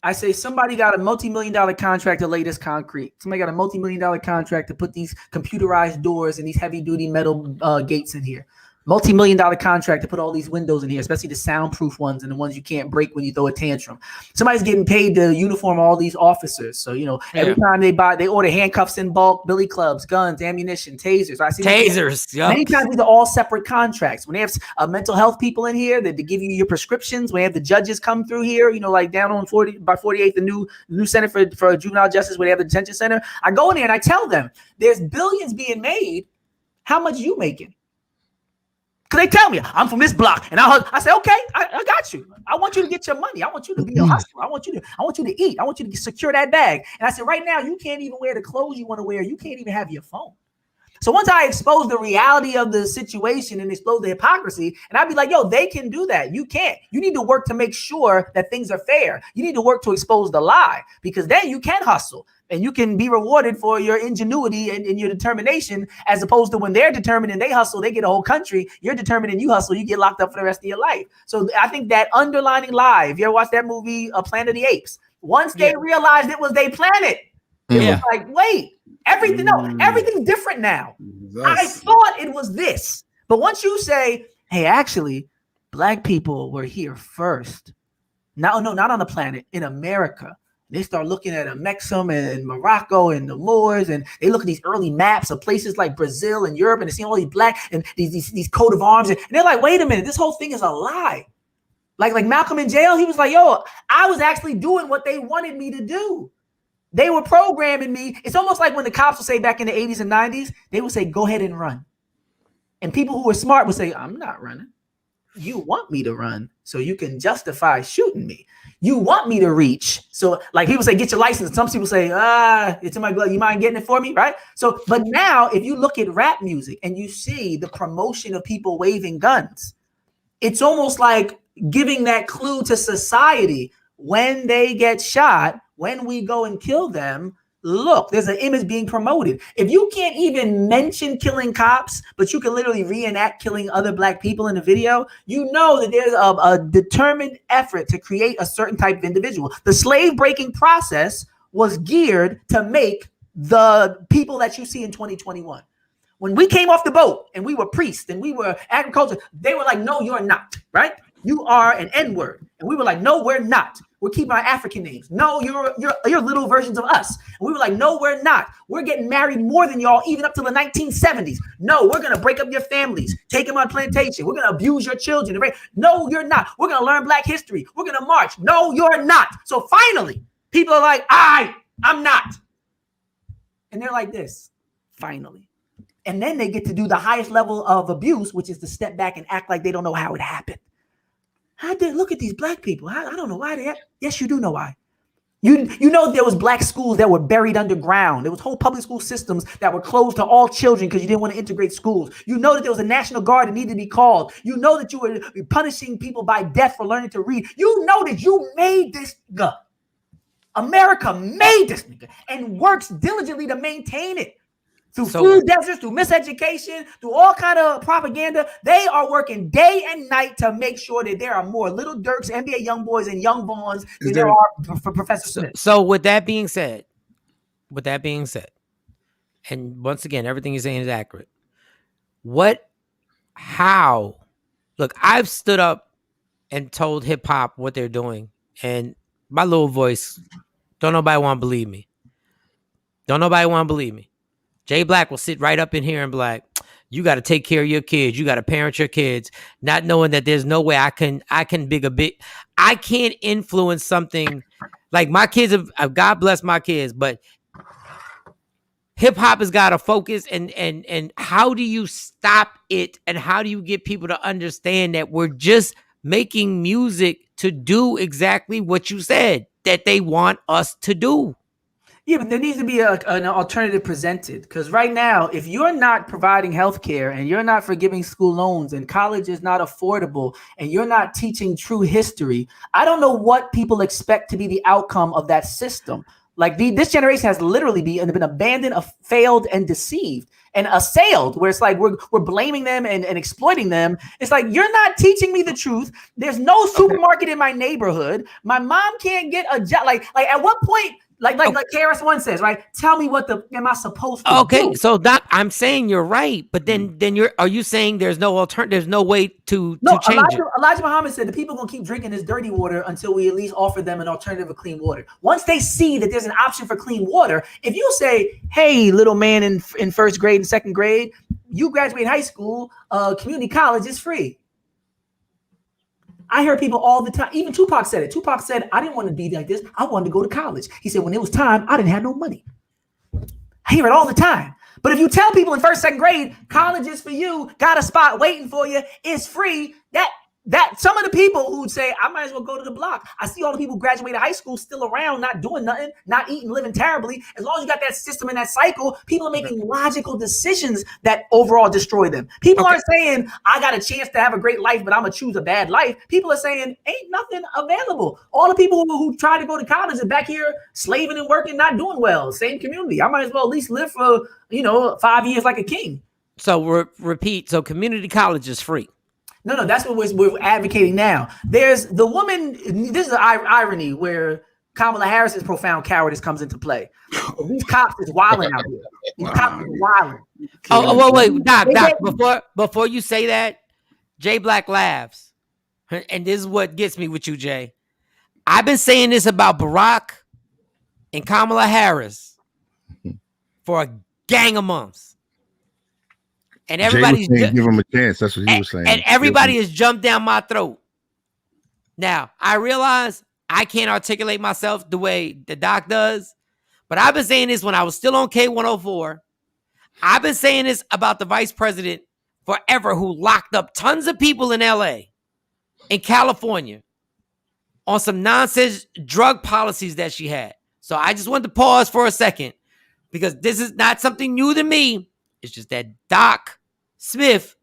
I say somebody got a multi-million-dollar contract to lay this concrete. Somebody got a multi-million-dollar contract to put these computerized doors and these heavy-duty metal gates in here. Multi-million-dollar contract to put all these windows in here, especially the soundproof ones and the ones you can't break when you throw a tantrum. Somebody's getting paid to uniform all these officers. So, every time they order handcuffs in bulk, billy clubs, guns, ammunition, tasers. I see
tasers.
Many times these are all separate contracts. When they have mental health people in here that give you your prescriptions, when they have the judges come through here, like down on 48th, the new center for juvenile justice, where they have the detention center. I go in there and I tell them there's billions being made. How much you making? Because they tell me, I'm from this block. And I say, okay, I got you. I want you to get your money. I want you to be a hustler. I want you to eat. I want you to secure that bag. And I said, right now, you can't even wear the clothes you want to wear. You can't even have your phone. So once I expose the reality of the situation and expose the hypocrisy, and I'd be like, yo, they can do that. You can't. You need to work to make sure that things are fair. You need to work to expose the lie, because then you can hustle and you can be rewarded for your ingenuity and your determination, as opposed to when they're determined and they hustle, they get a whole country. You're determined and you hustle, you get locked up for the rest of your life. So I think that underlining lie, if you ever watched that movie, Planet of the Apes, once they realized it was their planet, it was like, wait. Everything's different now. I thought it was this. But once you say, hey, actually, black people were here first. No, not on the planet, in America. They start looking at Mexum and Morocco and the Moors, and they look at these early maps of places like Brazil and Europe, and they see all these black and these coat of arms, and they're like, wait a minute, this whole thing is a lie. Like Malcolm in jail, he was like, yo, I was actually doing what they wanted me to do. They were programming me. It's almost like when the cops would say back in the 80s and 90s, they would say, go ahead and run. And people who were smart would say, I'm not running. You want me to run so you can justify shooting me. You want me to reach. So like people say, get your license. Some people say, it's in my glove. You mind getting it for me? Right. So, but now if you look at rap music and you see the promotion of people waving guns, it's almost like giving that clue to society when they get shot. When we go and kill them, look, there's an image being promoted. If you can't even mention killing cops, but you can literally reenact killing other black people in a video, you know that there's a determined effort to create a certain type of individual. The slave breaking process was geared to make the people that you see in 2021. When we came off the boat and we were priests and we were agriculture, they were like, no, you're not, right? You are an N-word. And we were like, no, we're not. We're keeping our African names. No, you're little versions of us. And we were like, no, we're not. We're getting married more than y'all, even up to the 1970s. No, we're going to break up your families, take them on plantation. We're going to abuse your children. No, you're not. We're going to learn black history. We're going to march. No, you're not. So finally, people are like, I'm not. And they're like this, finally. And then they get to do the highest level of abuse, which is to step back and act like they don't know how it happened. How did look at these black people? I don't know why. Yes, you do know why. You know there was black schools that were buried underground. There was whole public school systems that were closed to all children because you didn't want to integrate schools. You know that there was a National Guard that needed to be called. You know that you were punishing people by death for learning to read. You know that you made this nigga. America made this nigga and works diligently to maintain it. Through food deserts, through miseducation, through all kind of propaganda, they are working day and night to make sure that there are more Little Dirks, NBA young boys, and young Vaughns than there are for Professor Smith.
So with that being said, and once again, everything you're saying is accurate. Look, I've stood up and told hip hop what they're doing, and my little voice, don't nobody want to believe me. Jay Black will sit right up in here and be like, You got to take care of your kids. You got to parent your kids, not knowing that there's no way I can I can't influence something like my kids have God bless my kids, but hip hop has got to focus and how do you stop it and how do you get people to understand that we're just making music to do exactly what you said that they want us to do.
Yeah, but there needs to be an alternative presented, because right now, if you're not providing healthcare and you're not forgiving school loans and college is not affordable and you're not teaching true history, I don't know what people expect to be the outcome of that system. Like this generation has literally been abandoned, failed, and deceived and assailed, where it's like we're blaming them and exploiting them. It's like, you're not teaching me the truth. There's no supermarket in my neighborhood. My mom can't get a job. Like at what point? Like KRS-One says, right? Tell me what am I supposed to do?
Okay, so that I'm saying you're right, but then are you saying there's no alternative? There's no way to change it?
Elijah Muhammad said the people are gonna keep drinking this dirty water until we at least offer them an alternative of clean water. Once they see that there's an option for clean water, if you say, "Hey, little man in first grade and second grade, you graduate high school, community college is free." I hear people all the time. Even Tupac said it. Tupac said, "I didn't want to be like this. I wanted to go to college." He said, "When it was time, I didn't have no money." I hear it all the time. But if you tell people in first, second grade, college is for you, got a spot waiting for you, it's free, that some of the people who would say, "I might as well go to the block." I see all the people who graduated high school still around, not doing nothing, not eating, living terribly. As long as you got that system and that cycle, people are making logical decisions that overall destroy them. People aren't saying, "I got a chance to have a great life, but I'm going to choose a bad life." People are saying, ain't nothing available. All the people who try to go to college are back here slaving and working, not doing well. Same community. I might as well at least live for, 5 years like a king.
So repeat. So community college is free.
No, that's what we're advocating now. There's the woman. This is the irony where Kamala Harris's profound cowardice comes into play. These cops is wilding out here. These cops is wilding.
Oh, wait, Doc. Before you say that, Jay Black laughs, and this is what gets me with you, Jay. I've been saying this about Barack and Kamala Harris for a gang of months. And everybody's
give him a chance. That's what he was saying.
And everybody has jumped down my throat. Now, I realize I can't articulate myself the way the doc does, but I've been saying this when I was still on K104. I've been saying this about the vice president forever, who locked up tons of people in LA, in California, on some nonsense drug policies that she had. So I just wanted to pause for a second, because this is not something new to me. It's just that Doc Smith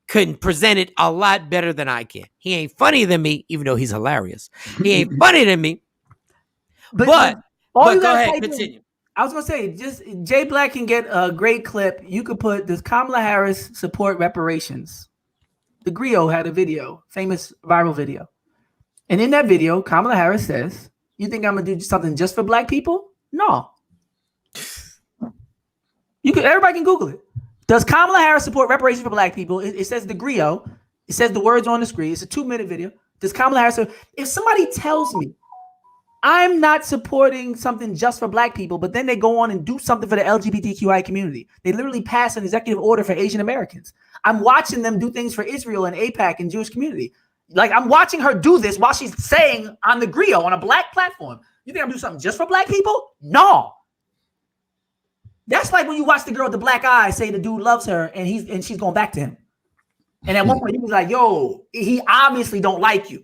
couldn't present it a lot better than I can. He ain't funnier than me, even though he's hilarious. He ain't funnier than me. But go ahead, continue.
I was going to say, just Jay Black can get a great clip. You could put, does Kamala Harris support reparations? The Griot had a video, famous viral video. And in that video, Kamala Harris says, "You think I'm going to do something just for black people?" No. Everybody can Google it. Does Kamala Harris support reparations for black people? It says the Griot. It says the words on the screen. It's a 2-minute video. Does Kamala Harris? If somebody tells me I'm not supporting something just for black people, but then they go on and do something for the LGBTQI community, they literally pass an executive order for Asian Americans. I'm watching them do things for Israel and AIPAC and Jewish community. Like, I'm watching her do this while she's saying on the Griot on a black platform, "You think I'm doing something just for black people?" No. That's like when you watch the girl with the black eye say the dude loves her and she's going back to him. And at one point he was like, "Yo, he obviously don't like you.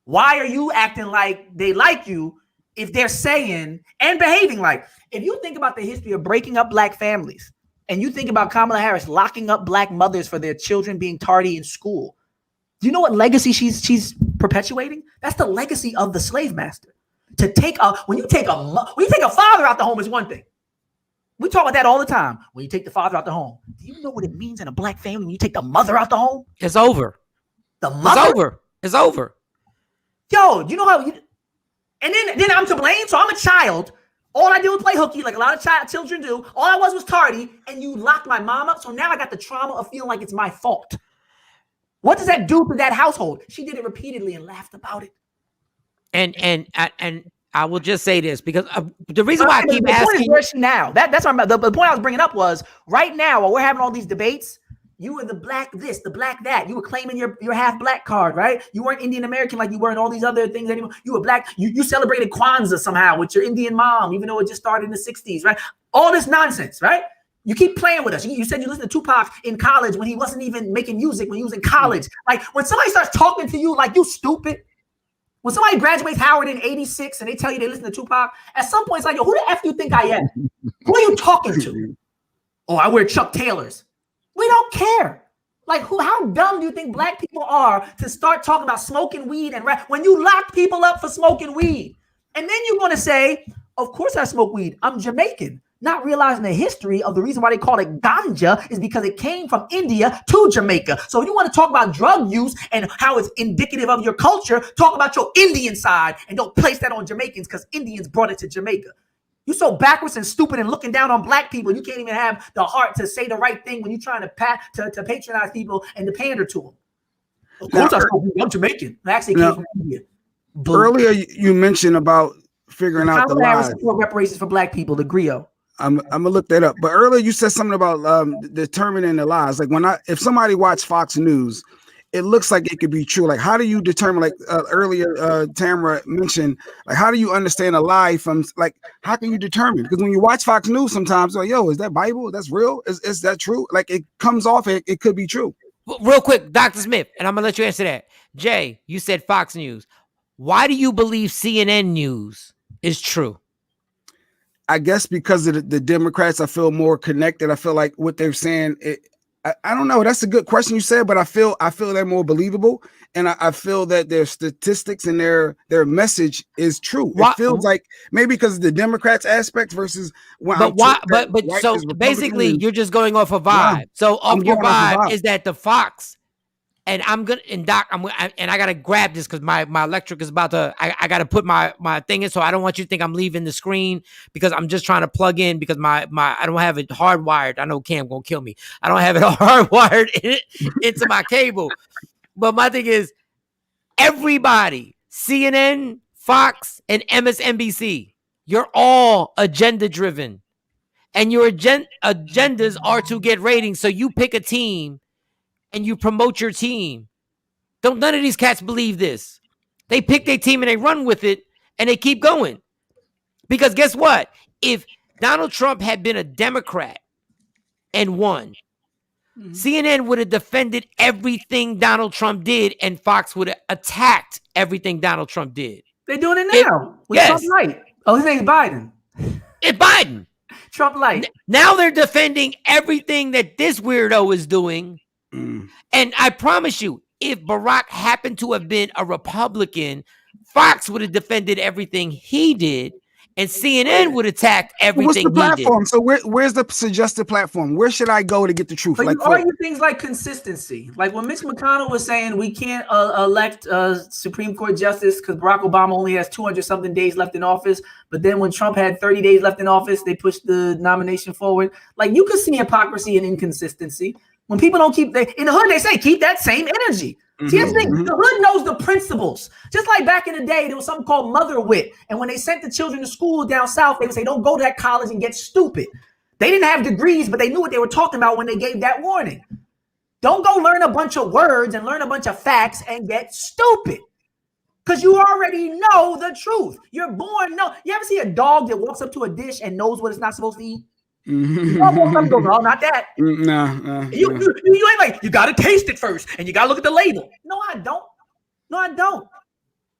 Why are you acting like they like you if they're saying and behaving like?" If you think about the history of breaking up black families and you think about Kamala Harris locking up black mothers for their children being tardy in school, do you know what legacy she's perpetuating? That's the legacy of the slave master. When you take a father out the home is one thing. We talk about that all the time. When you take the father out the home, do you know what it means in a black family when you take the mother out the home?
It's over.
The mother?
It's over.
Yo, do you know how? And then I'm to blame. So I'm a child. All I did was play hooky, like a lot of children do. All I was tardy, and you locked my mom up. So now I got the trauma of feeling like it's my fault. What does that do to that household? She did it repeatedly and laughed about it.
And I will just say this, because the reason why I keep asking,
where is she now? That's the point I was bringing up was, right now while we're having all these debates, You were the black this, the black that. You were claiming your half black card, right? You weren't Indian American like you were in all these other things anymore. You were black. You celebrated Kwanzaa somehow with your Indian mom, even though it just started in the 60s, right? All this nonsense, right? You keep playing with us. You said you listened to Tupac in college when he wasn't even making music, when he was in college. Like when somebody starts talking to you like you stupid, when somebody graduates Howard in 86 and they tell you they listen to Tupac, at some point it's like, yo, who the F do you think I am? Who are you talking to? Oh, I wear Chuck Taylors. We don't care. Like, how dumb do you think black people are to start talking about smoking weed and rap when you lock people up for smoking weed? And then you're going to say, of course I smoke weed. I'm Jamaican. Not realizing the history of the reason why they call it ganja is because it came from India to Jamaica. So if you want to talk about drug use and how it's indicative of your culture, talk about your Indian side and don't place that on Jamaicans because Indians brought it to Jamaica. You're so backwards and stupid and looking down on black people. You can't even have the heart to say the right thing when you're trying to patronize people and to pander to them. Of course, I'm Jamaican. I actually came from India.
Earlier, you mentioned about figuring out the lies.
Support reparations for black people, the GRIO.
I'm gonna look that up. But earlier, you said something about determining the lies. Like if somebody watched Fox News, it looks like it could be true. Like, how do you determine, like earlier Tamara mentioned, like, how do you understand a lie from, like, how can you determine? Because when you watch Fox News, sometimes like, yo, is that Bible? That's real? Is that true? Like, it comes off, it could be true.
Real quick, Dr. Smith, and I'm going to let you answer that. Jay, you said Fox News. Why do you believe CNN News is true?
I guess because of the Democrats, I feel more connected. I feel like what they're saying, I don't know. That's a good question you said, but I feel they're more believable, and I feel that their statistics and their message is true. It feels like maybe because of the Democrats aspect versus
so basically you're just going off a vibe. Yeah, so off your vibe is that the Fox, and Doc, and I gotta grab this because my electric is about to. I gotta put my thing in, so I don't want you to think I'm leaving the screen because I'm just trying to plug in because my I don't have it hardwired. I know Cam gonna kill me. I don't have it hardwired into my cable. But my thing is, everybody, CNN, Fox, and MSNBC, you're all agenda driven, and your agendas are to get ratings. So you pick a team and you promote your team. None of these cats believe this. They pick their team and they run with it and they keep going. Because guess what? If Donald Trump had been a Democrat and won, CNN would have defended everything Donald Trump did and Fox would have attacked everything Donald Trump did.
They're doing it now. Trump Light. Oh, his name's Biden.
It's Biden.
Trump Light.
Now they're defending everything that this weirdo is doing. And I promise you, if Barack happened to have been a Republican, Fox would have defended everything he did, and CNN would attack everything
What's the platform?
He did.
So where's the suggested platform? Where should I go to get the truth?
But you argue things like consistency. Like when Mitch McConnell was saying we can't elect a Supreme Court justice because Barack Obama only has 200-something days left in office. But then when Trump had 30 days left in office, they pushed the nomination forward. Like you could see hypocrisy and inconsistency. When people don't in the hood, they say, keep that same energy. See, that's the thing. The hood knows the principles. Just like back in the day, there was something called mother wit. And when they sent the children to school down south, they would say, don't go to that college and get stupid. They didn't have degrees, but they knew what they were talking about when they gave that warning. Don't go learn a bunch of words and learn a bunch of facts and get stupid. Because you already know the truth. You're born. No, you ever see a dog that walks up to a dish and knows what it's not supposed to eat? You go, no, not that.
No.
You ain't like, you got to taste it first and you got to look at the label. No, I don't.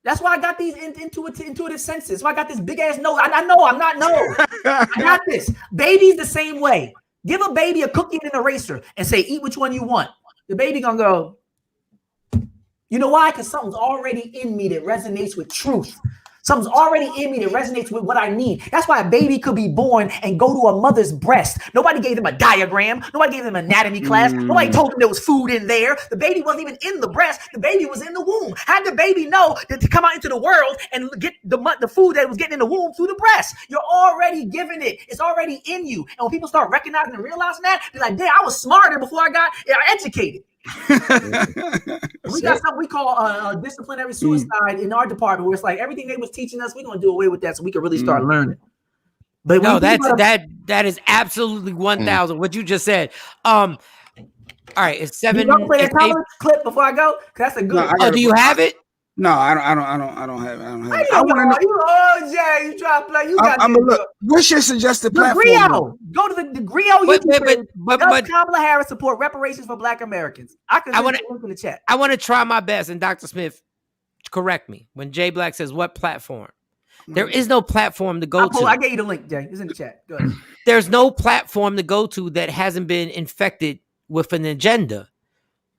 That's why I got these intuitive senses. So I got this big ass nose. I know I'm not no. I got this. Baby's the same way. Give a baby a cookie and an eraser and say, eat which one you want. The baby gonna go, you know why? Because something's already in me that resonates with truth. Something's already in me that resonates with what I need. That's why a baby could be born and go to a mother's breast. Nobody gave them a diagram. Nobody gave them an anatomy class. Nobody told them there was food in there. The baby wasn't even in the breast. The baby was in the womb. How did the baby know that to come out into the world and get the food that was getting in the womb through the breast? You're already giving it. It's already in you. And when people start recognizing and realizing that, they're like, damn, I was smarter before I got educated. We got something we call disciplinary suicide in our department, where it's like everything they was teaching us, we're gonna do away with that so we can really start learning. But
no, that is absolutely 1,000 what you just said. All right, it's 7.
You don't play that Thomas clip before I go? That's a good.
No, do you have it?
No, I don't have it. I don't have it. I want to know.
Jay, you try to play. You got
I'm gonna look. What's your suggested platform?
Grio. Go to the Grio YouTube. Does Kamala Harris support reparations for Black Americans? I want to link in the chat.
I want to try my best, and Dr. Smith, correct me when Jay Black says what platform. There is no platform to go to.
I gave you the link, Jay. It's in the chat. Go ahead.
There's no platform to go to that hasn't been infected with an agenda.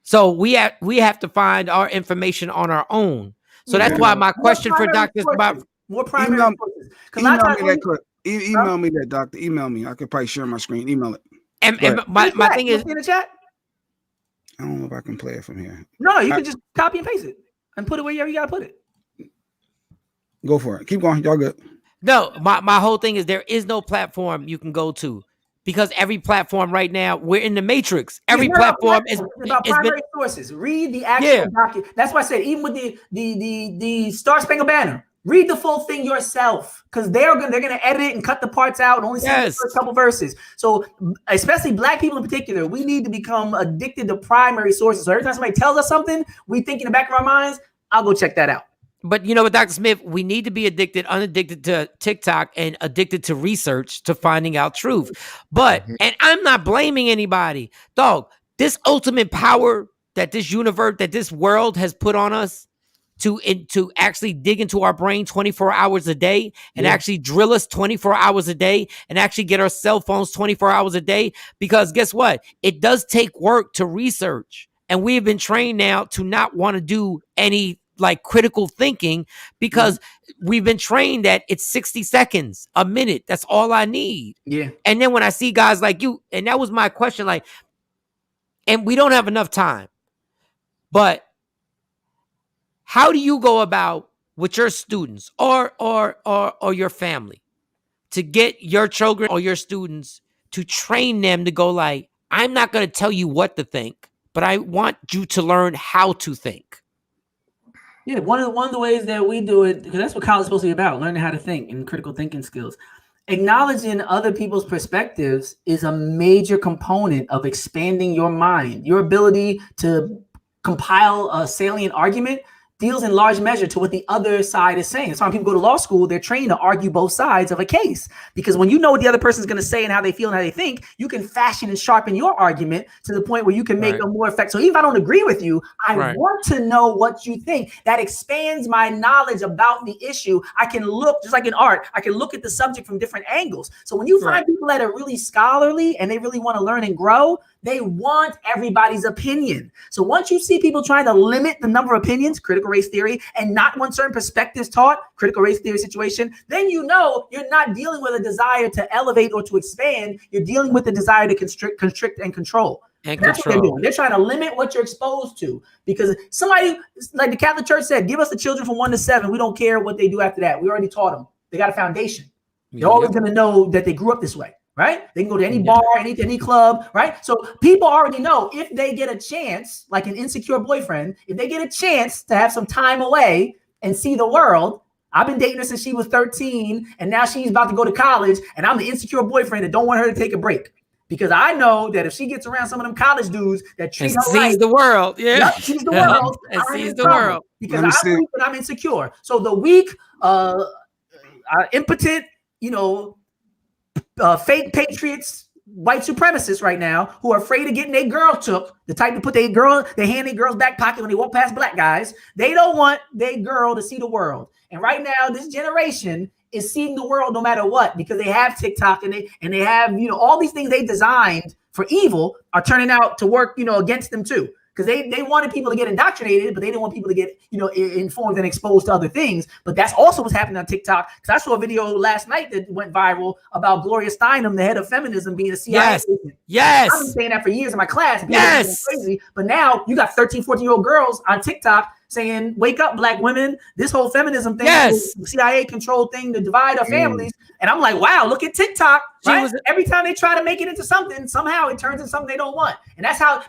So we have to find our information on our own. So that's why my question for Dr. is about
more primary sources.
Email me that, doctor. Email me. I could probably share my screen. Email it.
And my thing is
in the chat.
I don't know if I can play it from here.
No, you can just copy and paste it and put it wherever you gotta put it.
Go for it. Keep going. Y'all good.
No, my whole thing is there is no platform you can go to because every platform right now, we're in the matrix. Every platform is
about primary sources. Read the actual document. That's why I said, even with the Star Spangled Banner, read the full thing yourself because they're gonna edit it and cut the parts out and only see the first couple verses. So especially Black people in particular, we need to become addicted to primary sources. So every time somebody tells us something, we think in the back of our minds, I'll go check that out.
But you know what, Dr. Smith, we need to be unaddicted to TikTok and addicted to research to finding out truth. But, and I'm not blaming anybody, dog, this ultimate power that this universe, that this world has put on us to actually dig into our brain 24 hours a day and actually drill us 24 hours a day and actually get our cell phones 24 hours a day. Because guess what? It does take work to research. And we've been trained now to not want to do any like critical thinking because we've been trained that it's 60 seconds, a minute. That's all I need.
Yeah.
And then when I see guys like you, and that was my question, like, and we don't have enough time, but how do you go about with your students or your family to get your children or your students to train them to go like, I'm not going to tell you what to think, but I want you to learn how to think.
Yeah, one of the ways that we do it, because that's what college is supposed to be about, learning how to think and critical thinking skills. Acknowledging other people's perspectives is a major component of expanding your mind. Your ability to compile a salient argument deals in large measure to what the other side is saying. That's why when people go to law school, they're trained to argue both sides of a case. Because when you know what the other person is going to say and how they feel and how they think, you can fashion and sharpen your argument to the point where you can make a more effective. So even if I don't agree with you, I want to know what you think. That expands my knowledge about the issue. I can look, just like in art, I can look at the subject from different angles. So when you find people that are really scholarly and they really want to learn and grow, they want everybody's opinion. So once you see people trying to limit the number of opinions, critical race theory, and not want certain perspectives taught, critical race theory situation, then you know you're not dealing with a desire to elevate or to expand. You're dealing with a desire to constrict and control. That's what they're doing. They're trying to limit what you're exposed to because somebody, like the Catholic Church said, give us the children from 1 to 7. We don't care what they do after that. We already taught them. They got a foundation. They're always going to know that they grew up this way. Right? They can go to any bar, any club, right? So people already know if they get a chance, like an insecure boyfriend, if they get a chance to have some time away and see the world. I've been dating her since she was 13, and now she's about to go to college, and I'm the insecure boyfriend that don't want her to take a break. Because I know that if she gets around some of them college dudes that treat her right,
sees the world,
sees the world,
and sees the world.
Because I'm weak and I'm insecure. So the weak, impotent, fake patriots, white supremacists right now who are afraid of getting their girl took, the type to put their hand in girl's back pocket when they walk past black guys. They don't want their girl to see the world. And right now, this generation is seeing the world no matter what, because they have TikTok and they have, all these things they designed for evil are turning out to work, against them too. Because they wanted people to get indoctrinated, but they didn't want people to get, informed and exposed to other things. But that's also what's happening on TikTok. Because I saw a video last night that went viral about Gloria Steinem, the head of feminism, being a CIA agent.
Yes.
I've been saying that for years in my class. Crazy. But now you got 13, 14-year-old girls on TikTok saying, wake up, black women. This whole feminism thing, CIA control thing to divide our families. And I'm like, wow, look at TikTok. Right? Every time they try to make it into something, somehow it turns into something they don't want. And that's how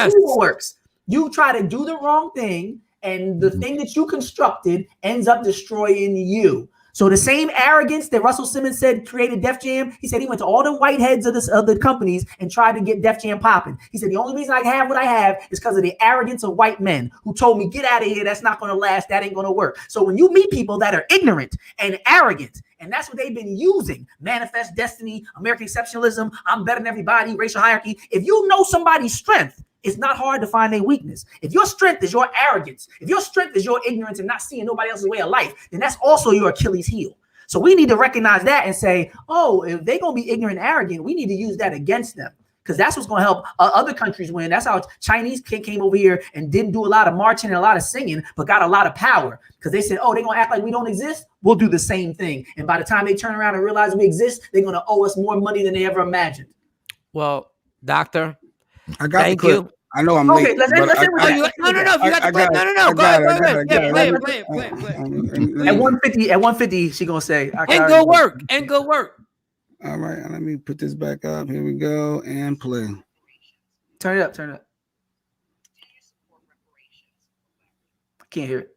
evil works. You try to do the wrong thing, and the thing that you constructed ends up destroying you. So the same arrogance that Russell Simmons said created Def Jam, he said he went to all the white heads of the companies and tried to get Def Jam popping. He said the only reason I have what I have is because of the arrogance of white men who told me, get out of here, that's not going to last, that ain't going to work. So when you meet people that are ignorant and arrogant, and that's what they've been using, manifest destiny, American exceptionalism, I'm better than everybody, racial hierarchy. If you know somebody's strength, it's not hard to find their weakness. If your strength is your arrogance, if your strength is your ignorance and not seeing nobody else's way of life, then that's also your Achilles heel. So we need to recognize that and say, oh, if they're going to be ignorant and arrogant, we need to use that against them, because that's what's going to help other countries win. That's how Chinese came over here and didn't do a lot of marching and a lot of singing, but got a lot of power because they said, oh, they're going to act like we don't exist. We'll do the same thing. And by the time they turn around and realize we exist, they're going to owe us more money than they ever imagined.
Well, Doctor,
I got
thank
the clip.
you.
I know I'm late.
Let's
No. If you got the clip, no. Go ahead. Play it.
At 150, she gonna say,
and good work.
All right, let me put this back up. Here we go and play.
Turn it up. I can't hear it.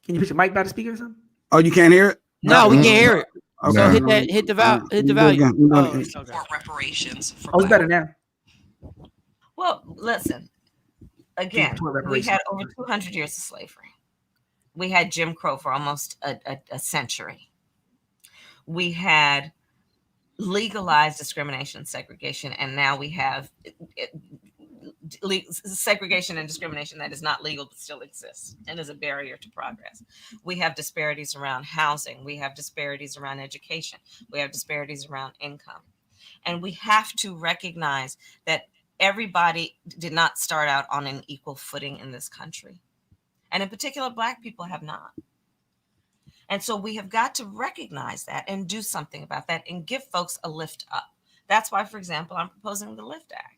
Can you put your mic by the speaker or something?
Oh, you can't hear it?
No, we can't hear it.
Okay.
So hit the value.
Support reparations.
Oh, it's better now.
Well, listen. Again, we had over 200 years of slavery. We had Jim Crow for almost a century. We had legalized discrimination and segregation, and now we have segregation and discrimination that is not legal but still exists and is a barrier to progress. We have disparities around housing. We have disparities around education. We have disparities around income. And we have to recognize that everybody did not start out on an equal footing in this country. And in particular, Black people have not. And so we have got to recognize that and do something about that and give folks a lift up. That's why, for example, I'm proposing the Lift Act.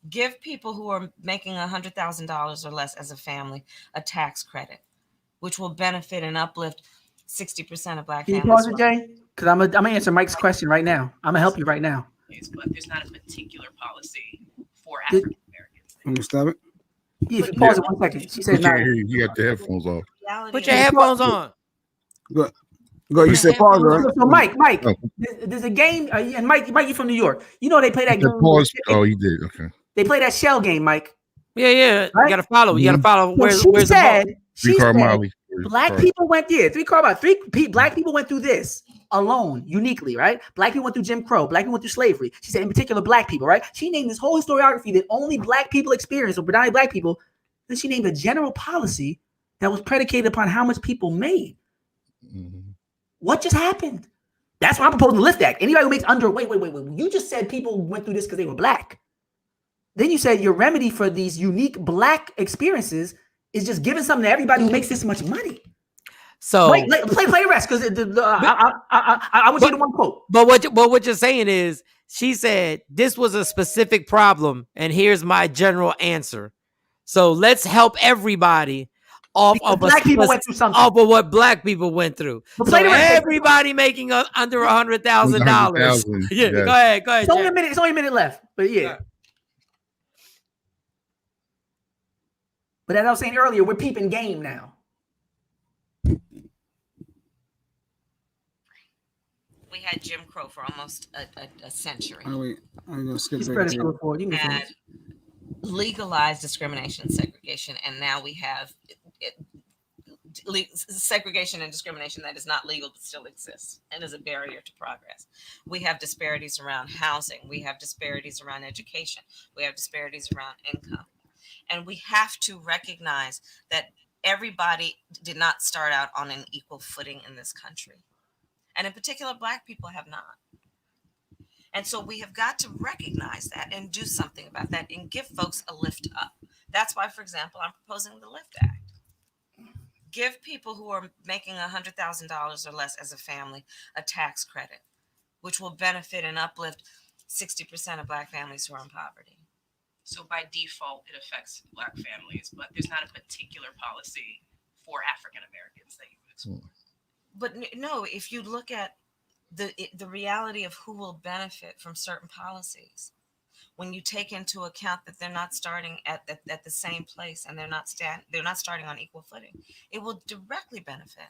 Give people who are making $100,000 or less as a family a tax credit, which will benefit and uplift 60% of Black families.
Can you pause it, Jay? Because I'm gonna answer Mike's question right now. I'm gonna help you right now.
But there's not a particular policy for African Americans.
Let me stop it.
Yeah, if you pause it 1 second. She said,
you got the headphones off.
Put your headphones on.
Go. You said pause, right?
So Mike, there's a game, and Mike, you from New York. You know they play that game.
Pause. Oh, you did. Okay.
They play that shell game, Mike.
Yeah. Right? You gotta follow. You gotta follow.
Where's the ball? Three-card Molly. Black people went Black people went through this alone, uniquely, right? Black people went through Jim Crow. Black people went through slavery. She said, in particular, Black people, right? She named this whole historiography that only Black people experienced, or predominantly Black people. Then she named a general policy that was predicated upon how much people made. Mm-hmm. What just happened? That's why I'm proposing the Lift Act. Anybody who makes under, wait. You just said people went through this because they were Black. Then you said your remedy for these unique Black experiences is just giving something to everybody who makes this much money. So play the rest, because I want you to one quote.
But what you're saying is, she said this was a specific problem, and here's my general answer. So let's help everybody off of
Black people went through something.
Off of what Black people went through. So everybody making under $100,000. Yeah, go ahead.
It's only a minute left, but yeah. But as I was saying earlier, we're peeping game now.
We had Jim Crow for almost a century.
Oh, wait. I'm going to skip
We had legalized discrimination and segregation, and now we have segregation and discrimination that is not legal but still exists and is a barrier to progress. We have disparities around housing. We have disparities around education. We have disparities around income. And we have to recognize that everybody did not start out on an equal footing in this country. And in particular, Black people have not. And so we have got to recognize that and do something about that and give folks a lift up. That's why, for example, I'm proposing the Lift Act. Give people who are making $100,000 or less as a family a tax credit, which will benefit and uplift 60% of Black families who are in poverty.
So by default, it affects Black families, but there's not a particular policy for African Americans that you would explore.
But no, if you look at the reality of who will benefit from certain policies, when you take into account that they're not starting at the same place and they're not starting on equal footing, it will directly benefit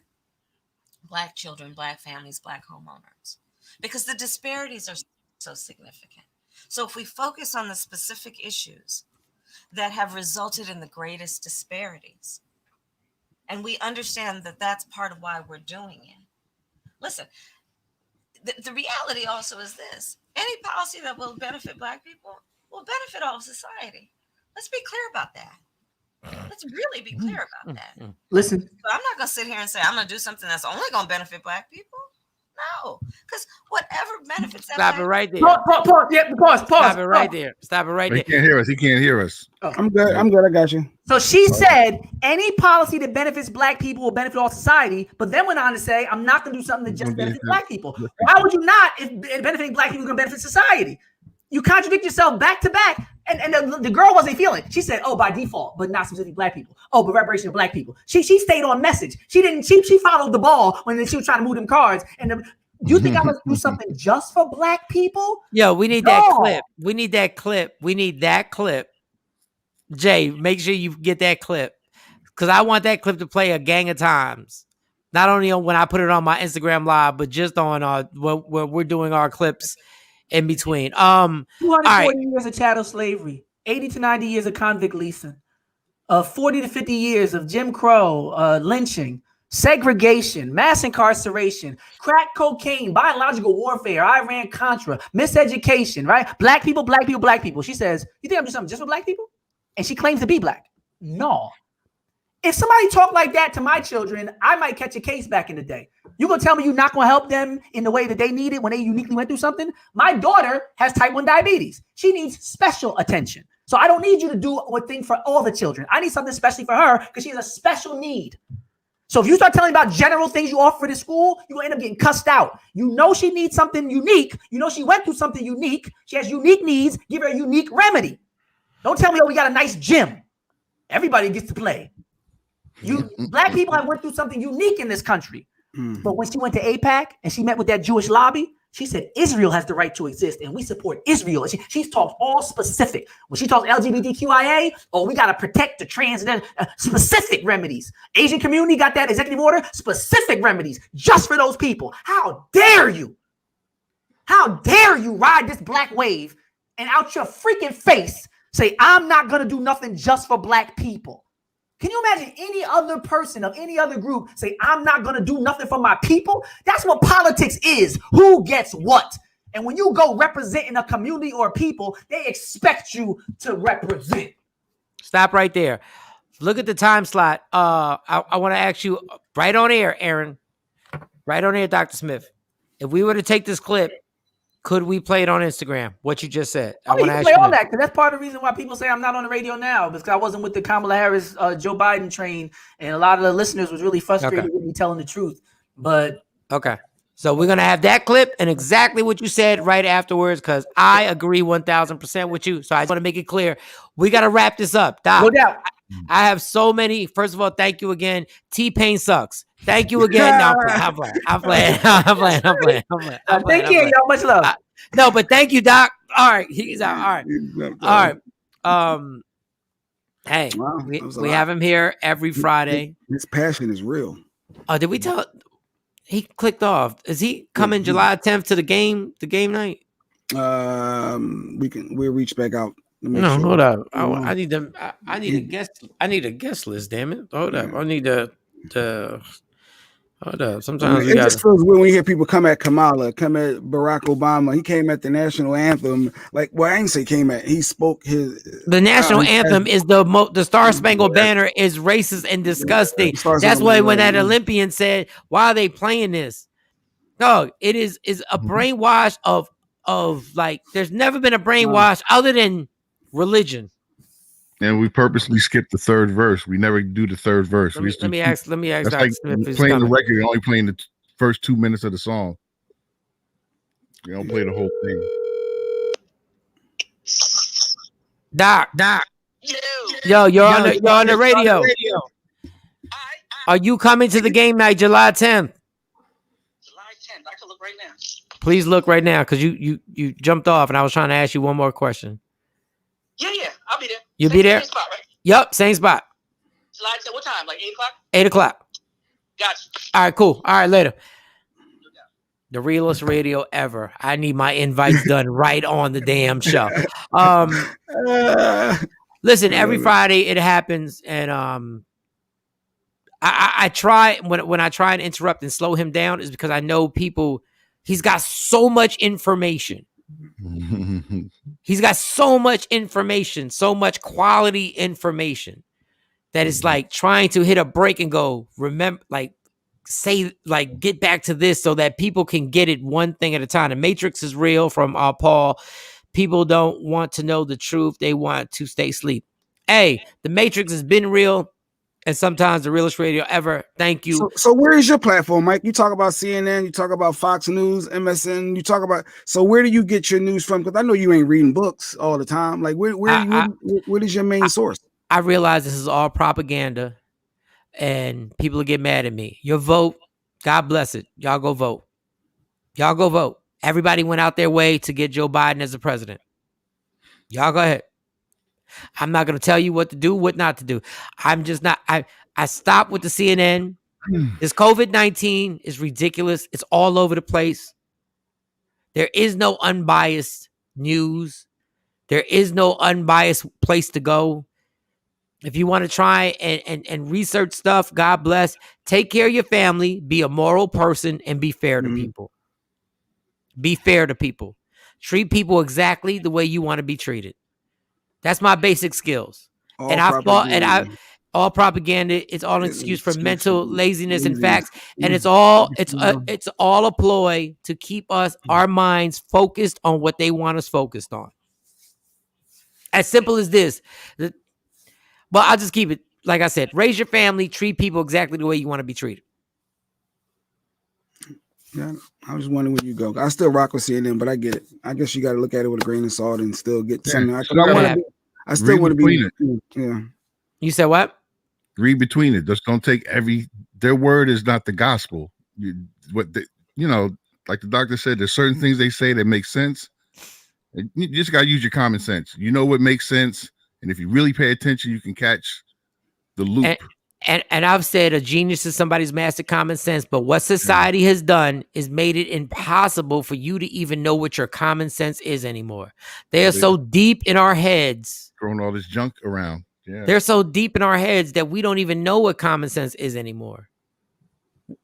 Black children, Black families, Black homeowners, because the disparities are so significant. So if we focus on the specific issues that have resulted in the greatest disparities, and we understand that that's part of why we're doing it. Listen, the reality also is this: any policy that will benefit Black people will benefit all of society. Let's be clear about that. Let's really be clear about that.
Listen,
so I'm not going to sit here and say I'm going to do something that's only going to benefit Black people. No, because whatever benefits.
Stop it right there.
Pause.
Stop it right there. Stop it right there.
He can't hear us. He can't hear us.
Oh. I'm good. I got you.
So she said any policy that benefits Black people will benefit all society, but then went on to say, I'm not going to do something that just benefits Black people. Why would you not if benefiting Black people is going to benefit society? You contradict yourself back to back. And the girl wasn't feeling it. She said, oh, by default, but not specifically Black people. Oh, but reparation of Black people. She stayed on message. She followed the ball when she was trying to move them cards. And you think I'm going to do something just for Black people?
Yo, we need that clip. We need that clip. We need that clip. Jay, make sure you get that clip. Because I want that clip to play a gang of times. Not only when I put it on my Instagram live, but just on when we're doing our clips in between.
240 years of chattel slavery, 80 to 90 years of convict leasing, 40 to 50 years of Jim Crow, lynching, segregation, mass incarceration, crack cocaine, biological warfare, Iran-Contra, miseducation, right? Black people. She says, you think I'm doing something just for Black people? And she claims to be Black. No. If somebody talk like that to my children, I might catch a case back in the day. You gonna tell me you're not gonna help them in the way that they need it when they uniquely went through something? My daughter has type 1 diabetes. She needs special attention. So I don't need you to do a thing for all the children. I need something especially for her because she has a special need. So if you start telling about general things you offer to school, you're gonna end up getting cussed out. You know she needs something unique. You know she went through something unique. She has unique needs. Give her a unique remedy. Don't tell me, oh, we got a nice gym. Everybody gets to play. Black people have went through something unique in this country. But when she went to AIPAC and she met with that Jewish lobby, she said Israel has the right to exist and we support Israel. And she's talked all specific. When she talks LGBTQIA, we got to protect the transgender, specific remedies. Asian community got that executive order, specific remedies just for those people. How dare you? How dare you ride this Black wave and out your freaking face say, I'm not going to do nothing just for Black people. Can you imagine any other person of any other group say, I'm not going to do nothing for my people? That's what politics is. Who gets what? And when you go representing a community or people, they expect you to represent.
Stop right there. Look at the time slot. I want to ask you right on air, Aaron. Right on air, Dr. Smith. If we were to take this clip, could we play it on Instagram? What you just said.
I want to play all that because that's part of the reason why people say I'm not on the radio now, because I wasn't with the Kamala Harris, Joe Biden train, and a lot of the listeners was really frustrated with me telling the truth. But
so we're gonna have that clip and exactly what you said right afterwards, because I agree 1,000% with you. So I just want to make it clear. We got to wrap this up, Doc.
No doubt.
I have so many. First of all, thank you again. T-Pain sucks. Thank you again. No, I'm playing.
Thank you, y'all. Much love.
No, but thank you, Doc. All right, he's out. All right. Hey, we have him here every Friday.
His passion is real.
Did we tell? He clicked off. Is he coming July 10th to the game night?
We'll reach back out.
No, sure. Hold up. I need a guest. I need a guest list. Damn it! Hold up. I need the. Hold up. Sometimes
it just feels weird when you hear people come at Kamala, come at Barack Obama. He came at the national anthem. Like, well, I ain't say came at. He spoke his.
The national anthem is the Star Spangled Banner is racist and disgusting. That's why when that Olympian said, "Why are they playing this?" No, it is a brainwash of like. There's never been a brainwash other than religion.
And we purposely skipped the third verse. We never do the third verse.
Let me ask.
That's
Dr.
like
Smith
playing the record. You're only playing the first 2 minutes of the song. You don't play the whole thing.
Doc. Yo, you're on the radio. Are you coming to the game night, July 10th?
July 10th. I can look right now.
Please look right now because you jumped off and I was trying to ask you one more question.
Yeah, I'll be there.
You'll be there?
Same spot, right?
Yep, same spot.
July 10th. What time? Like 8 o'clock?
8 o'clock.
Gotcha.
All right, cool. All right, later. The realest radio ever. I need my invites done right on the damn show. Listen, every Friday it happens, and I try when I try and interrupt and slow him down is because I know people. He's got so much information. He's got so much information, so much quality information that it's like trying to hit a break and go, remember, like say, like get back to this so that people can get it one thing at a time. The Matrix is real from Paul. People don't want to know the truth. They want to stay asleep. Hey, the Matrix has been real. And sometimes the realest radio ever. Thank you.
So where is your platform, Mike? You talk about CNN, you talk about Fox News, MSN, you talk about. So where do you get your news from? Because I know you ain't reading books all the time. Like where is your main source?
I realize this is all propaganda, and people will get mad at me. Your vote, God bless it. Y'all go vote. Y'all go vote. Everybody went out their way to get Joe Biden as the president. Y'all go ahead. I'm not going to tell you what to do, what not to do. I'm just not. I stopped with the CNN. This COVID-19 is ridiculous. It's all over the place. There is no unbiased news. There is no unbiased place to go. If you want to try and research stuff, God bless. Take care of your family. Be a moral person and be fair to people. Be fair to people. Treat people exactly the way you want to be treated. That's my basic skills. All propaganda. It's all an excuse for mental laziness and facts. And it's all a ploy to keep our minds focused on what they want us focused on. As simple as this. But I'll just keep it, like I said, raise your family, treat people exactly the way you want to be treated.
Yeah, I was wondering where you go. I still rock with CNN, but I get it. I guess you got to look at it with a grain of salt and still get something. I still want to be. Yeah.
You said what?
Read between it. Just don't take their word is not the gospel. Like the doctor said, there's certain things they say that make sense. You just got to use your common sense. You know what makes sense. And if you really pay attention, you can catch the loop.
And I've said a genius is somebody's master common sense, but what society has done is made it impossible for you to even know what your common sense is anymore. They are so deep in our heads.
Throwing all this junk around. Yeah.
They're so deep in our heads that we don't even know what common sense is anymore.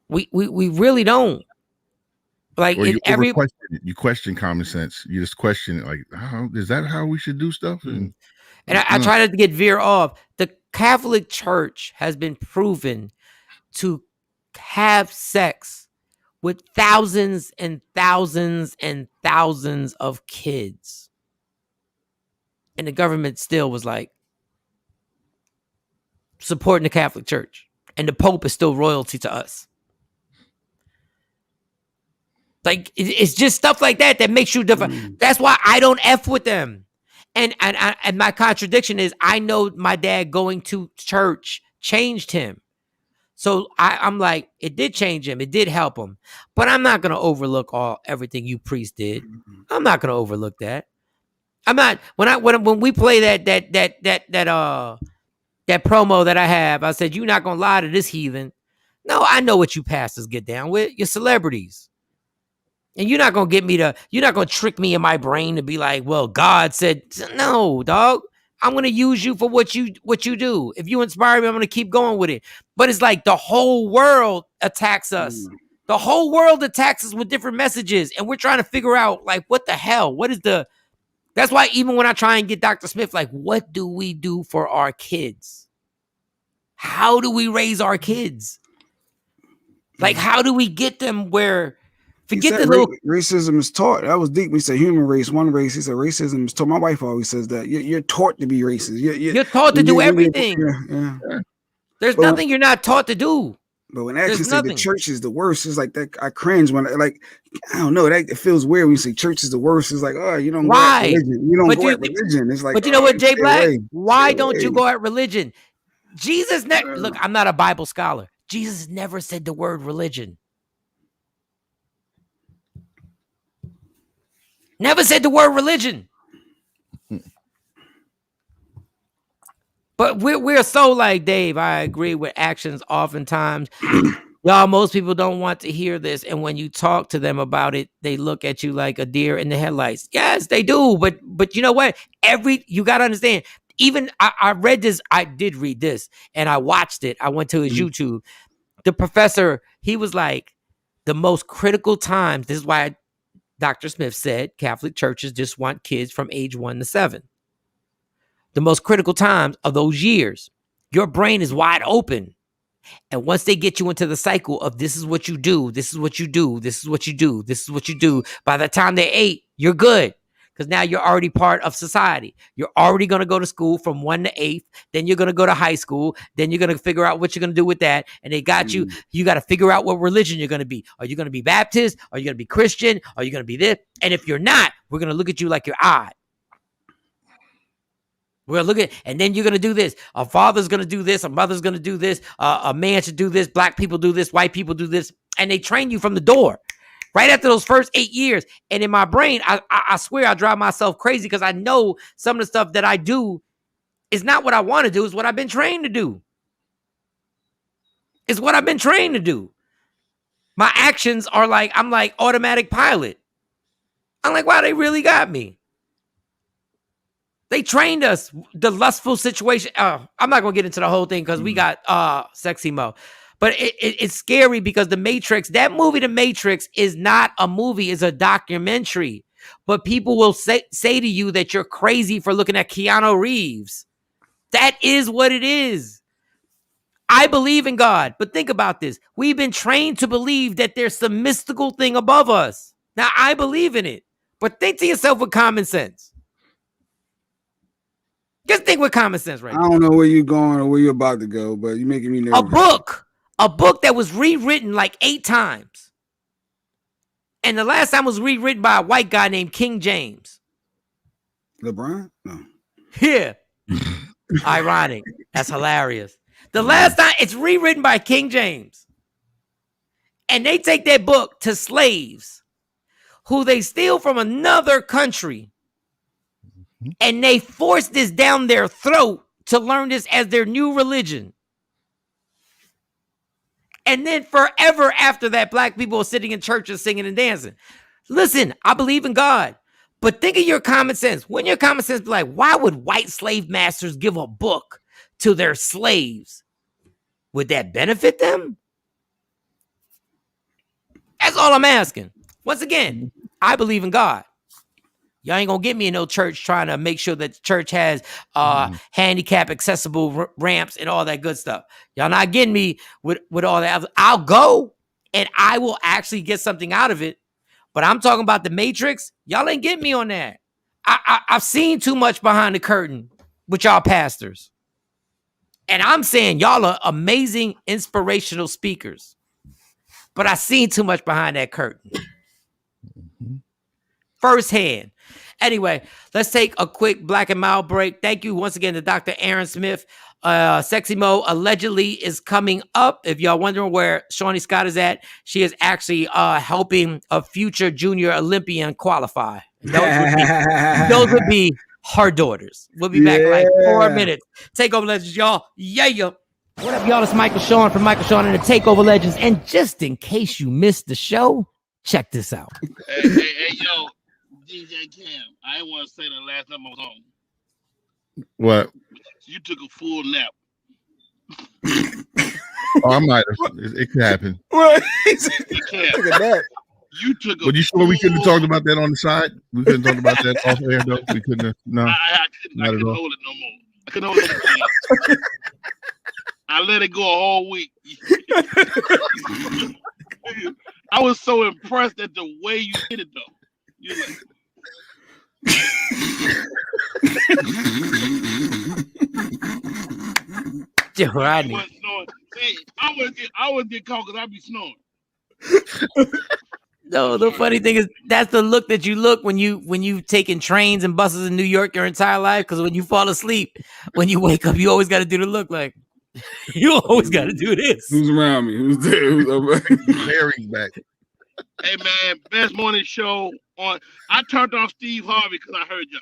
We really don't. Like
you question common sense. You just question it, like, is that how we should do stuff? And
I try not to get veer off. The Catholic Church has been proven to have sex with thousands and thousands and thousands of kids. And the government still was like supporting the Catholic Church. And the Pope is still royalty to us. Like, it's just stuff like that makes you different. That's why I don't F with them. And my contradiction is I know my dad going to church changed him. So I'm like, it did change him. It did help him. But I'm not going to overlook everything you priests did. I'm not going to overlook that. I'm not when we play that promo that I have, I said, you're not going to lie to this heathen. No, I know what you pastors get down with. You're celebrities. And you're not going to trick me in my brain to be like, well, God said, no, dog. I'm going to use you for what you do. If you inspire me, I'm going to keep going with it. But it's like the whole world attacks us. The whole world attacks us with different messages. And we're trying to figure out, like, what the hell? That's why even when I try and get Dr. Smith, like, what do we do for our kids? How do we raise our kids? Like, how do we get them where... Forget the little
racism is taught. That was deep. We said human race, one race. He said racism is taught. My wife always says that you're taught to be racist.
You're taught to do everything. Yeah. There's nothing you're not taught to do.
But when actually say the church is the worst, it's like that. I cringe when I don't know. That it feels weird when you say church is the worst. It's like, oh, you don't go at religion. You don't go at religion. It's like,
but you know what, Jay Black? Why don't you go at religion? Jesus look, I'm not a Bible scholar. Jesus never said the word religion. Never said the word religion. But we're so like, Dave, I agree with actions oftentimes. Y'all, most people don't want to hear this. And when you talk to them about it, they look at you like a deer in the headlights. Yes, they do. But you know what? You got to understand. Even I read this. I did read this and I watched it. I went to his YouTube. The professor, he was like, the most critical times. This is why Dr. Smith said Catholic churches just want kids from age 1 to 7. The most critical times of those years, your brain is wide open. And once they get you into the cycle of this is what you do, this is what you do, this is what you do, this is what you do, by the time they're 8, you're good. Because now you're already part of society. You're already going to go to school from 1 to 8. Then you're going to go to high school. Then you're going to figure out what you're going to do with that. And they got you. You got to figure out what religion you're going to be. Are you going to be Baptist? Are you going to be Christian? Are you going to be this? And if you're not, we're going to look at you like you're odd. We're going to look at, and then you're going to do this. A father's going to do this. A mother's going to do this. A man should do this. Black people do this. White people do this. And they train you from the door. Right after those first 8 years. And in my brain, I swear I drive myself crazy because I know some of the stuff that I do is not what I want to do. It's what I've been trained to do. It's what I've been trained to do. My actions are like, I'm like automatic pilot. I'm like, wow, they really got me. They trained us. The lustful situation. I'm not going to get into the whole thing because we got Sexy Mo. But it's scary because The Matrix, that movie, The Matrix, is not a movie. It's a documentary. But people will say to you that you're crazy for looking at Keanu Reeves. That is what it is. I believe in God. But think about this. We've been trained to believe that there's some mystical thing above us. Now, I believe in it. But think to yourself with common sense. Just think with common sense right now.
I don't know where you're going or where you're about to go, but you're making me nervous.
A book that was rewritten like 8 times. And the last time was rewritten by a white guy named King James.
LeBron? No.
Yeah. Ironic. That's hilarious. The last time it's rewritten by King James. And they take that book to slaves who they steal from another country. And they force this down their throat to learn this as their new religion. And then forever after that, black people are sitting in churches singing and dancing. Listen, I believe in God. But think of your common sense. Wouldn't your common sense be like, why would white slave masters give a book to their slaves? Would that benefit them? That's all I'm asking. Once again, I believe in God. Y'all ain't gonna get me in no church trying to make sure that the church has handicap accessible ramps and all that good stuff. Y'all not getting me with all that. I'll go and I will actually get something out of it. But I'm talking about The Matrix. Y'all ain't getting me on that. I've seen too much behind the curtain with y'all pastors. And I'm saying y'all are amazing, inspirational speakers. But I've seen too much behind that curtain. Firsthand. Anyway, let's take a quick Black and Mild break. Thank you once again to Dr. Aaron Smith. Sexy Mo allegedly is coming up. If y'all wondering where Shawnee Scott is at, she is actually helping a future junior Olympian qualify. Those would be her daughters. We'll be back in like 4 minutes. TakeOver Legends, y'all. Yeah. What up, y'all? It's Michael Shawn from Michael Shawn and the TakeOver Legends. And just in case you missed the show, check this out.
Hey, yo. DJ Cam, I didn't want to say the last time I was on.
What?
You took a full nap.
Oh, I might have. It could happen.
What?
Look at that. You took a.
But you sure we couldn't have talked about that on the side? We couldn't talk about that off air though. We couldn't have. No,
I couldn't hold it no more. I couldn't hold it. I let it go a whole week. I was so impressed at the way you did it though. You're like.
Rodney.
I would get caught because I'd be snoring.
No, the funny thing is that's the look that you look when you taking trains and buses in New York your entire life. Because when you fall asleep, when you wake up, you always got to do the look like you always got to do this.
Who's around me? Who's there?
Larry's back.
Hey man, best morning show on. I turned off Steve Harvey because I heard y'all.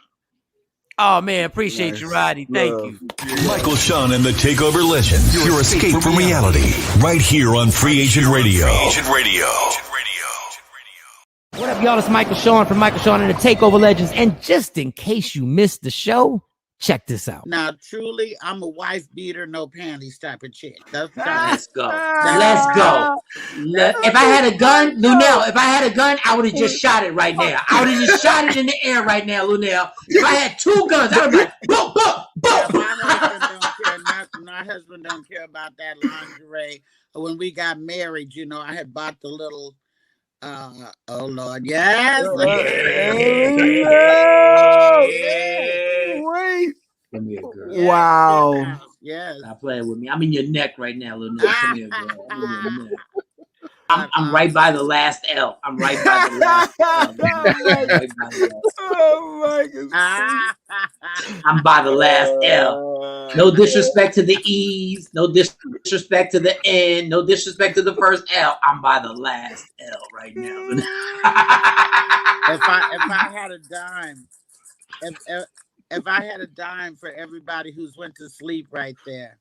Oh man, appreciate you, Roddy. Thank you.
Michael Shawn and the TakeOver Legends. Your escape from reality. Right here on Free Agent Radio.
What up, y'all? It's Michael Shawn from Michael Shawn and the TakeOver Legends. And just in case you missed the show, check this out.
Now, truly, I'm a wife beater, no panties type of chick.
Let's go. Let's go. If I had a gun, Lunel, if I had a gun, I would have just shot it right now. I would have just shot it in the air right now, Lunel. If I had 2 guns, I would be like, boom, boom, boom.
My husband don't care about that lingerie. When we got married, you know, I had bought the little, oh Lord, yes.
Wait.
Come here, girl.
Wow.
Yes.
Stop playing with me. I'm in your neck right now, Lunel. Come here, girl. I'm in your neck. I'm right by the last L. I'm right by the last L.
Oh my God.
I'm by the last L. No disrespect to the E's. No disrespect to the N. No disrespect to the first L. I'm by the last L right now.
If I had a dime, if I had a dime for everybody who's went to sleep right there.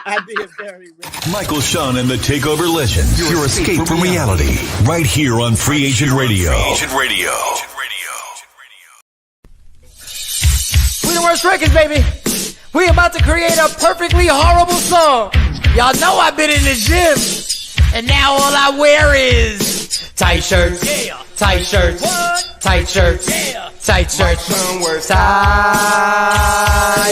I'd be a very rich.
Michael Shawn and the TakeOver Legends. Your escape from reality. Right here on Free Agent Radio.
We the worst records, baby. We about to create a perfectly horrible song. Y'all know I've been in the gym, and now all I wear is tight shirts, tight shirts, tight shirts, tight shirts, tight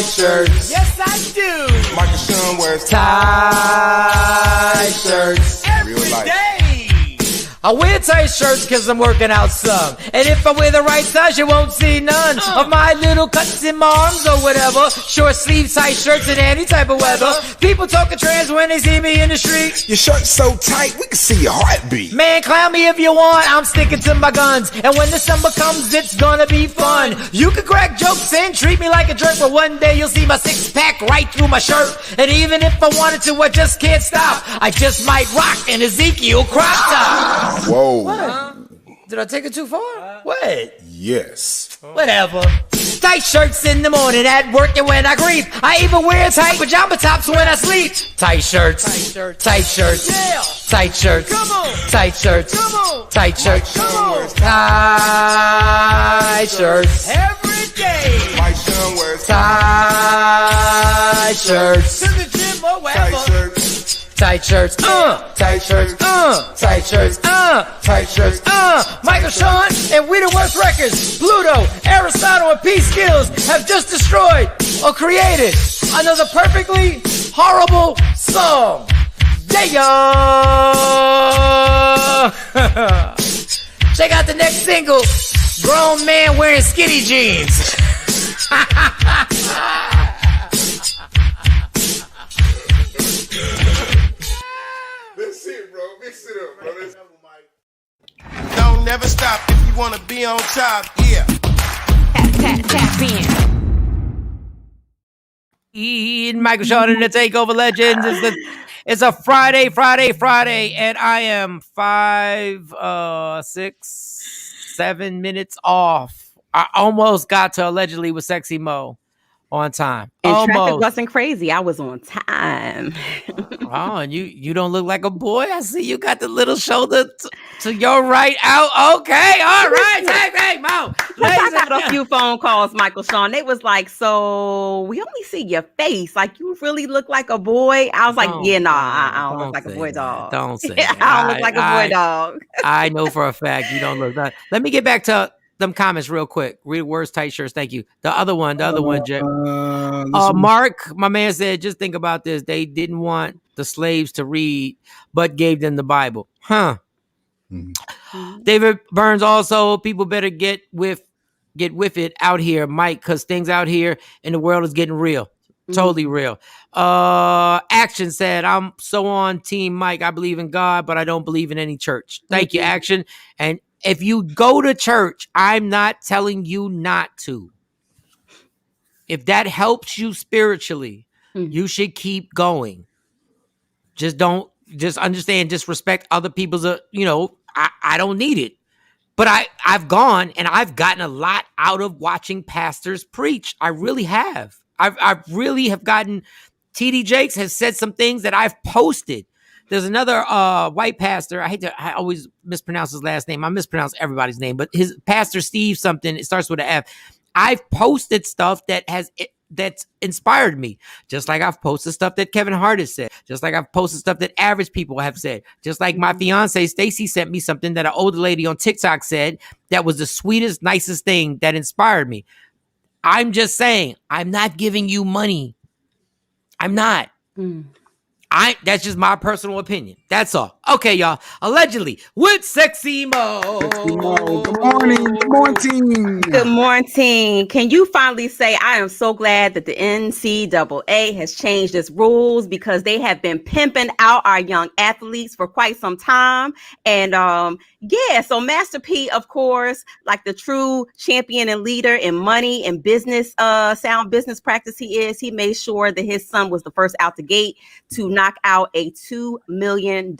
shirts. Yes, I do.
Michael Shawn wears
Tight shirts every day. I wear tight shirts because I'm working out some. And if I wear the right size, you won't see none of my little cuts in my arms or whatever. Short sleeve tight shirts in any type of weather. People talking trans when they see me in the street.
Your shirt's so tight, we can see your heartbeat.
Man, clown me if you want, I'm sticking to my guns. And when December comes, it's gonna be fun. You can crack jokes and treat me like a jerk, but one day you'll see my 6-pack right through my shirt. And even if I wanted to, I just can't stop. I just might rock an Ezekiel crop top.
Whoa.
What? Did I take it too far? What?
Yes.
Whatever. Tight shirts in the morning at work and when I grieve. I even wear tight pajama tops when I sleep. Tight shirts. Tight shirts. Yeah. Tight shirts. Come on. Tight shirts. Come on. Tight shirts. Come on. Tight shirts. Every day.
Mike Shawn wears
tight shirts. To the gym or wherever.
tight shirts.
Tight shirts, tight shirts, tight shirts, tight shirts, Michael Shawn and We the Worst Records, Pluto, Aristotle, and P Skills have just destroyed or created another perfectly horrible song. Yeah. Check out the next single, Grown Man Wearing Skinny Jeans.
That's it, bro. Mix it up, bro.
Don't never stop if you want to be on top. Yeah.
Tap in.
Michael Shawn and the TakeOver Legends. It's a Friday, and I am 5, 6, 7 minutes off. I almost got to Allegedly with Sexy Mo on time.
And traffic wasn't crazy. I was on time.
Oh, and you don't look like a boy. I see you got the little shoulder to your right out. Okay, all right. Hey, Mo.
I got a few phone calls, Michael Shawn. They was like, so we only see your face. Like, you really look like a boy. I was like, I don't look like a boy dog.
Don't say that.
I don't look like a boy dog.
I know for a fact you don't look that. Let me get back to them comments real quick. Read words, tight shirts. Thank you. The other one, Jay. Mark, my man said, just think about this. They didn't want the slaves to read, but gave them the Bible. Huh. Mm-hmm. David Burns also, people better get with it out here, Mike, because things out here in the world is getting real. Mm-hmm. Totally real. Action said, I'm so on team Mike. I believe in God, but I don't believe in any church. Thank you, Action. And if you go to church, I'm not telling you not to. If that helps you spiritually, you should keep going. Just understand, just respect other people's, I don't need it. But I've gone and I've gotten a lot out of watching pastors preach. I really have. I really have gotten, TD Jakes has said some things that I've posted. There's another white pastor. I always mispronounce his last name. I mispronounce everybody's name, but his pastor Steve something, it starts with an F. I've posted stuff that's inspired me. Just like I've posted stuff that Kevin Hart has said. Just like I've posted stuff that average people have said. Just like my fiance Stacy sent me something that an older lady on TikTok said that was the sweetest, nicest thing that inspired me. I'm just saying, I'm not giving you money. I'm not. That's just my personal opinion. That's all. Okay, y'all. Allegedly, with Sexy Mo.
Good morning. Good morning.
Good morning. Can you finally say, I am so glad that the NCAA has changed its rules, because they have been pimping out our young athletes for quite some time. And so Master P, of course, like the true champion and leader in money and business, sound business practice he made sure that his son was the first out the gate to knock out a $2 million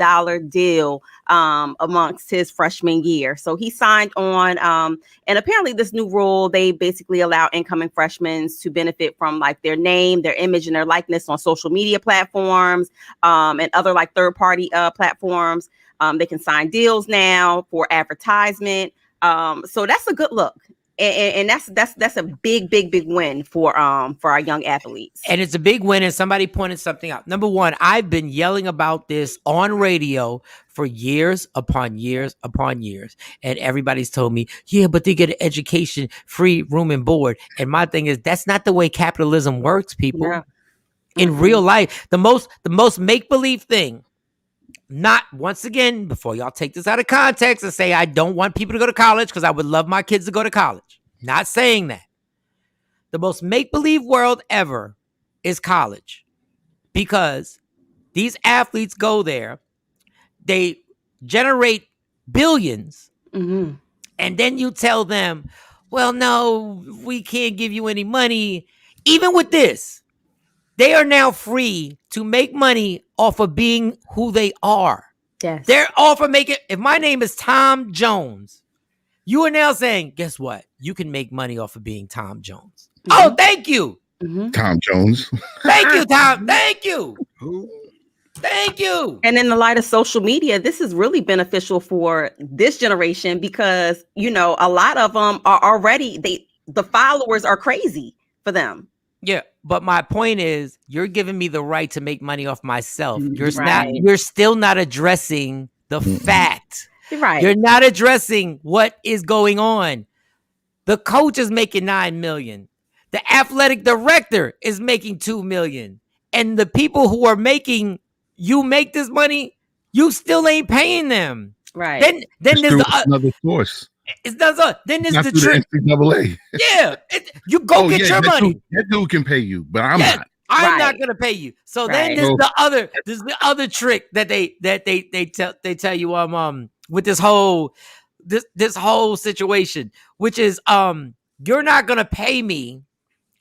deal amongst his freshman year. So he signed on, and apparently this new rule, they basically allow incoming freshmen to benefit from like their name, their image, and their likeness on social media platforms and other like third-party platforms. They can sign deals now for advertisement. So that's a good look. And that's a big win for our young athletes.
And it's a big win. And somebody pointed something out. Number one, I've been yelling about this on radio for years upon years upon years. And everybody's told me, yeah, but they get an education, free room and board. And my thing is, that's not the way capitalism works, people. Yeah. In real life, the most make-believe thing, not, once again, before y'all take this out of context and say I don't want people to go to college, because I would love my kids to go to college. Not saying that. The most make-believe world ever is college, because these athletes go there, they generate billions, and then you tell them, well, no, we can't give you any money. Even with this, they are now free to make money off of being who they are.
Yes.
They're all for making, if my name is Tom Jones, you are now saying, guess what? You can make money off of being Tom Jones. Oh, thank you.
Tom Jones.
Thank you, Tom. Thank you. Thank you.
And in the light of social media, this is really beneficial for this generation, because, a lot of them are already, the followers are crazy for them.
Yeah, but my point is, you're giving me the right to make money off myself. You're still not addressing the fact.
Right.
You're not addressing what is going on. The coach is making $9 million. The athletic director is making $2 million. And the people who are making you make this money, you still ain't paying them.
Right.
Then there's
another source.
It's not, then there's the
trick.
NCAA. Yeah, you go get your money.
That dude can pay you, but I'm not.
I'm not gonna pay you. So then there's the other trick that they tell you with this whole situation, which is you're not gonna pay me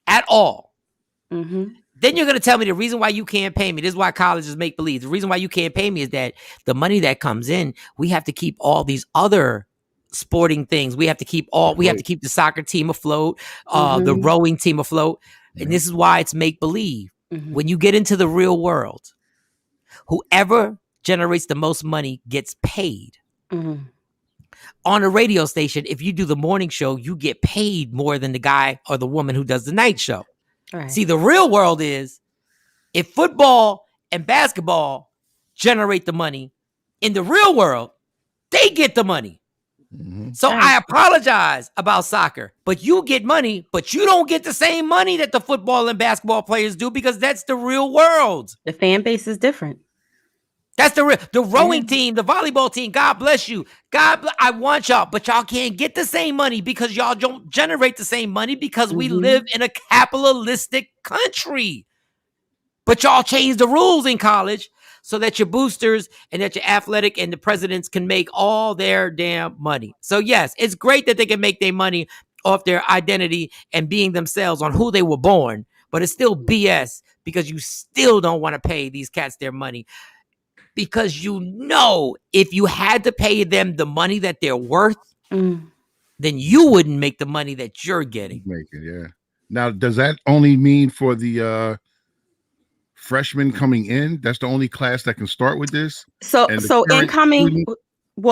at all. Then you're gonna tell me the reason why you can't pay me. This is why colleges make believe. The reason why you can't pay me is that the money that comes in, we have to keep all these other sporting things. We have to keep the soccer team afloat, the rowing team afloat. And this is why it's make believe. When you get into the real world, whoever generates the most money gets paid. On a radio station, if you do the morning show, you get paid more than the guy or the woman who does the night show. Right. See, the real world is, if football and basketball generate the money, in the real world, they get the money. So I apologize about soccer, but you get money, but you don't get the same money that the football and basketball players do, because that's the real world.
The fan base is different.
That's the rowing team, the volleyball team. God bless you. I want y'all, but y'all can't get the same money because y'all don't generate the same money, because we live in a capitalistic country. But y'all changed the rules in college so that your boosters and that your athletic and the presidents can make all their damn money. So yes, it's great that they can make their money off their identity and being themselves on who they were born. but it's still BS because you still don't want to pay these cats their money. Because if you had to pay them the money that they're worth, then you wouldn't make the money that you're getting.
Yeah. Now, does that only mean for the freshmen coming in? That's the only class that can start with this?
So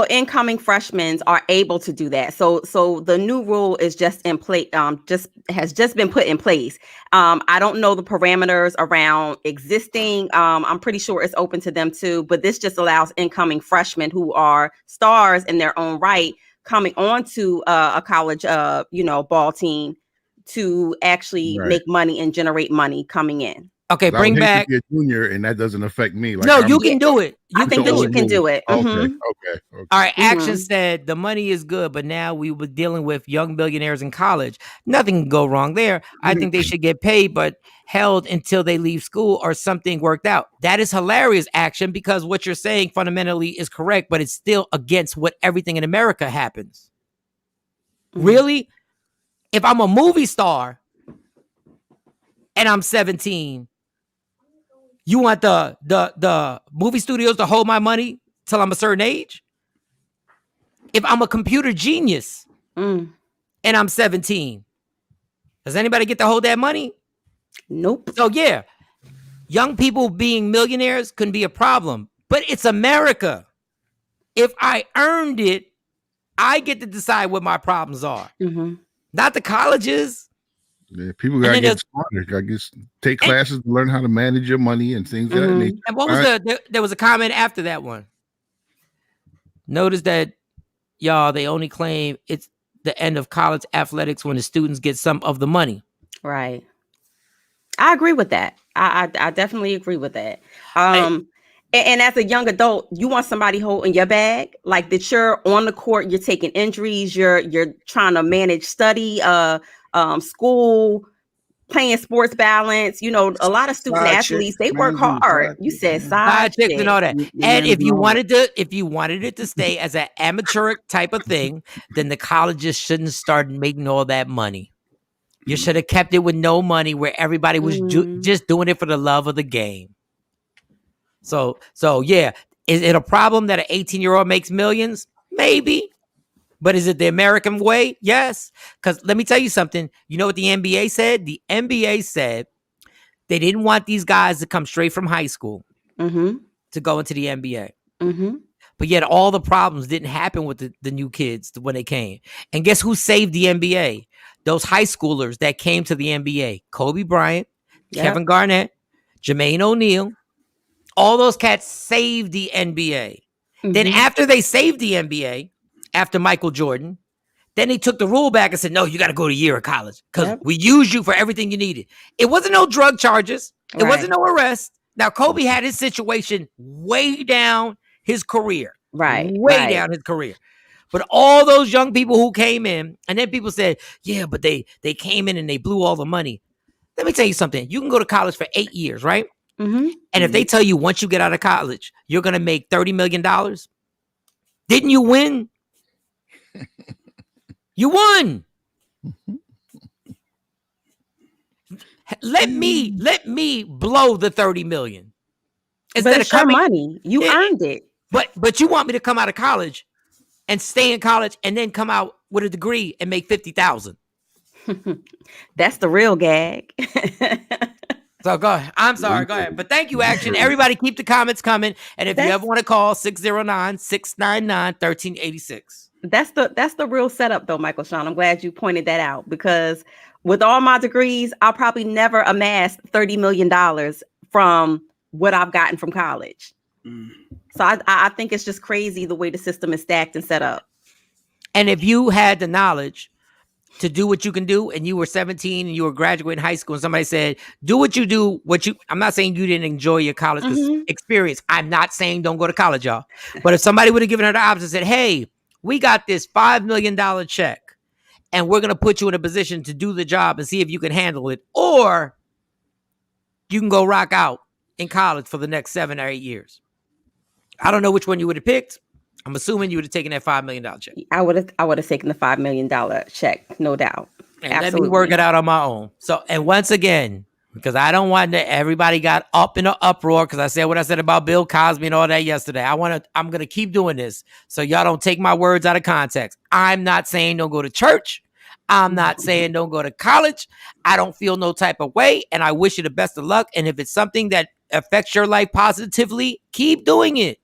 incoming freshmen are able to do that. So the new rule is just in place, has just been put in place. I don't know the parameters around existing. I'm pretty sure it's open to them too, but this just allows incoming freshmen who are stars in their own right coming onto a college ball team to actually make money and generate money coming in.
Okay, bring back
a junior, and that doesn't affect me.
Like, you can do it.
I think that you can do it.
Okay.
All right. Action said the money is good, but now we were dealing with young billionaires in college. Nothing can go wrong there. I think they should get paid, but held until they leave school or something worked out. That is hilarious, Action, because what you're saying fundamentally is correct, but it's still against what everything in America happens. Really? If I'm a movie star and I'm 17, you want the movie studios to hold my money till I'm a certain age? If I'm a computer genius and I'm 17, does anybody get to hold that money?
Nope.
So yeah, young people being millionaires can be a problem, but it's America. If I earned it, I get to decide what my problems are, not the colleges.
Yeah, people gotta get smarter. I guess take classes to learn how to manage your money and things of that nature.
And what was there was a comment after that one. Notice that, y'all, they only claim it's the end of college athletics when the students get some of the money.
Right. I agree with that. I definitely agree with that. And as a young adult, you want somebody holding your bag, like that you're on the court, you're taking injuries, you're trying to manage study, school, playing sports balance. A lot of student athletes, they work hard. You said side chicks
and all that. And if you wanted it to stay as an amateur type of thing, then the colleges shouldn't start making all that money. You should have kept it with no money, where everybody was just doing it for the love of the game. So yeah, is it a problem that an 18-year-old makes millions? Maybe. But is it the American way? Yes. Because let me tell you something. You know what the NBA said? The NBA said they didn't want these guys to come straight from high school to go into the NBA. But yet all the problems didn't happen with the new kids when they came. And guess who saved the NBA? Those high schoolers that came to the NBA. Kobe Bryant, Kevin Garnett, Jermaine O'Neal. All those cats saved the NBA. Then after they saved the NBA, after Michael Jordan, then they took the rule back and said, no, you got to go to a year of college because we used you for everything you needed. It wasn't no drug charges. It wasn't no arrest. Now, Kobe had his situation way down his career. Way down his career. But all those young people who came in, and then people said, yeah, but they came in and they blew all the money. Let me tell you something. You can go to college for 8 years, right? And if they tell you once you get out of college, you're going to make $30 million, didn't you win? You won. Let me blow the 30 million.
But it's your money. You earned it.
But you want me to come out of college and stay in college and then come out with a degree and make 50,000.
That's the real gag.
So go ahead. I'm sorry. Go ahead. But thank you, Action. Everybody keep the comments coming. And if you ever want to call 609-699-1386.
That's the real setup though, Michael Shawn. I'm glad you pointed that out, because with all my degrees, I'll probably never amass $30 million from what I've gotten from college. So I think it's just crazy the way the system is stacked and set up.
And if you had the knowledge to do what you can do, and you were 17 and you were graduating high school, and somebody said, do what you do, I'm not saying you didn't enjoy your college experience. I'm not saying don't go to college, y'all. But if somebody would have given her the option and said, hey, we got this $5 million check and we're going to put you in a position to do the job and see if you can handle it, or you can go rock out in college for the next 7 or 8 years. I don't know which one you would have picked. I'm assuming you would have taken that $5 million check.
I would have taken the $5 million check, no doubt.
And let me work it out on my own. So, and once again, because I don't want that everybody got up in an uproar because I said what I said about Bill Cosby and all that yesterday. I'm going to keep doing this so y'all don't take my words out of context. I'm not saying don't go to church. I'm not saying don't go to college. I don't feel no type of way, and I wish you the best of luck. And if it's something that affects your life positively, keep doing it.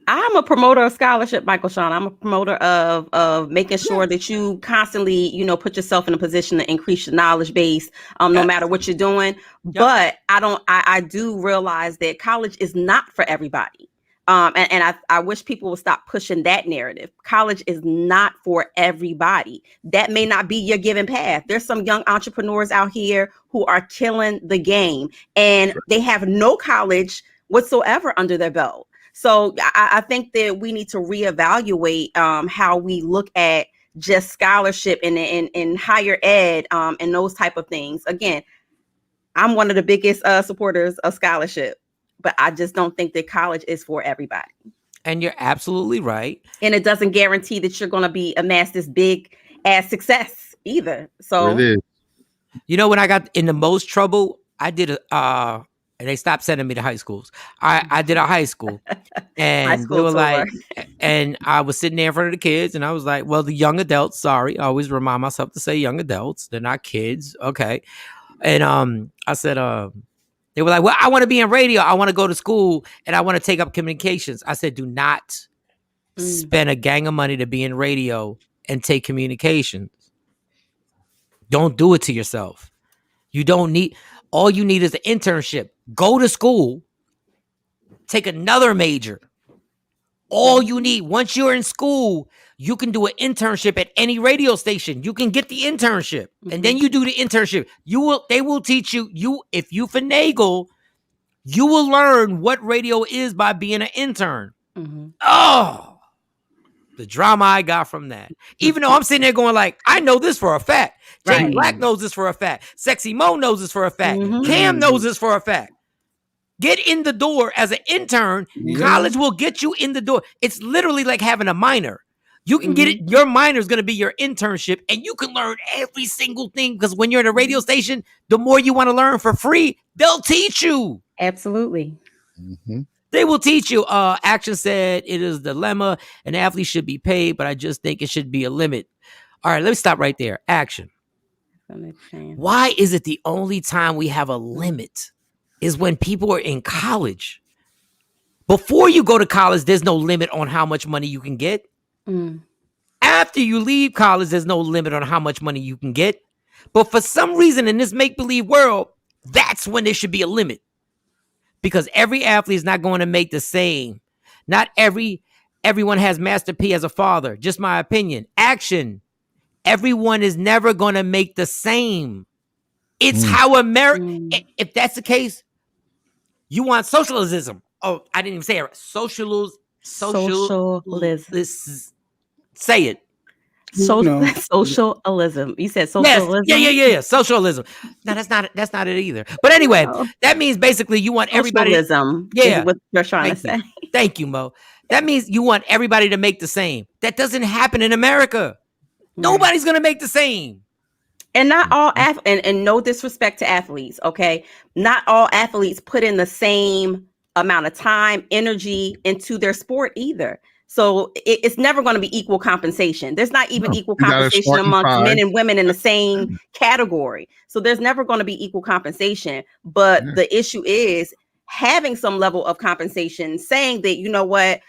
I'm a promoter of scholarship, Michael Shawn. I'm a promoter of making sure that you constantly, put yourself in a position to increase your knowledge base, no matter what you're doing. Yep. But I do realize that college is not for everybody. And I wish people would stop pushing that narrative. College is not for everybody. That may not be your given path. There's some young entrepreneurs out here who are killing the game, and they have no college whatsoever under their belt. So I think that we need to reevaluate how we look at just scholarship and higher ed and those type of things. Again, I'm one of the biggest supporters of scholarship, but I just don't think that college is for everybody.
And you're absolutely right.
And it doesn't guarantee that you're going to amass this big ass success either. So
it is.
When I got in the most trouble, I did and they stopped sending me to high schools. I did a high school, and they were like, and I was sitting there in front of the kids, and I was like, well, the young adults, sorry, I always remind myself to say young adults. They're not kids. Okay. And I said, they were like, well, I want to be in radio. I want to go to school, and I want to take up communications. I said, do not spend a gang of money to be in radio and take communications. Don't do it to yourself. You don't need, all you need is an internship. Go to school, take another major. All you need, once you're in school, you can do an internship at any radio station. You can get the internship, and then you do the internship. They will teach you, if you finagle, you will learn what radio is by being an intern. Oh, the drama I got from that. Even though I'm sitting there going like, I know this for a fact. Jay Black knows this for a fact. Sexy Mo knows this for a fact. Cam knows this for a fact. Get in the door as an intern. College will get you in the door. It's literally like having a minor. You can get it. Your minor is going to be your internship, and you can learn every single thing, because when you're in a radio station, the more you want to learn for free, they'll teach you.
Absolutely.
They will teach you. Action said it is a dilemma. An athlete should be paid, but I just think it should be a limit. All right, let me stop right there. Action. Why is it the only time we have a limit is when people are in college? Before you go to college, there's no limit on how much money you can get. After you leave college, there's no limit on how much money you can get. But for some reason in this make-believe world, that's when there should be a limit. Because every athlete is not going to make the same. Not everyone has Master P as a father. Just my opinion. Action. Everyone is never going to make the same. It's how America. If that's the case, you want socialism. Oh, I didn't even say it. Socialism. Say it.
Socialism. You said socialism.
Yes. Yeah. Socialism. No, that's not it either. But anyway, that means basically you want everybody.
Socialism. Is what you're trying to say.
Thank you, Mo. That means you want everybody to make the same. That doesn't happen in America. Nobody's gonna make the same.
And not all and no disrespect to athletes, okay? Not all athletes put in the same amount of time, energy into their sport either. So it's never going to be equal compensation. There's not even equal compensation amongst men and women in the same category. So there's never going to be equal compensation. But the issue is having some level of compensation, saying that, you know what,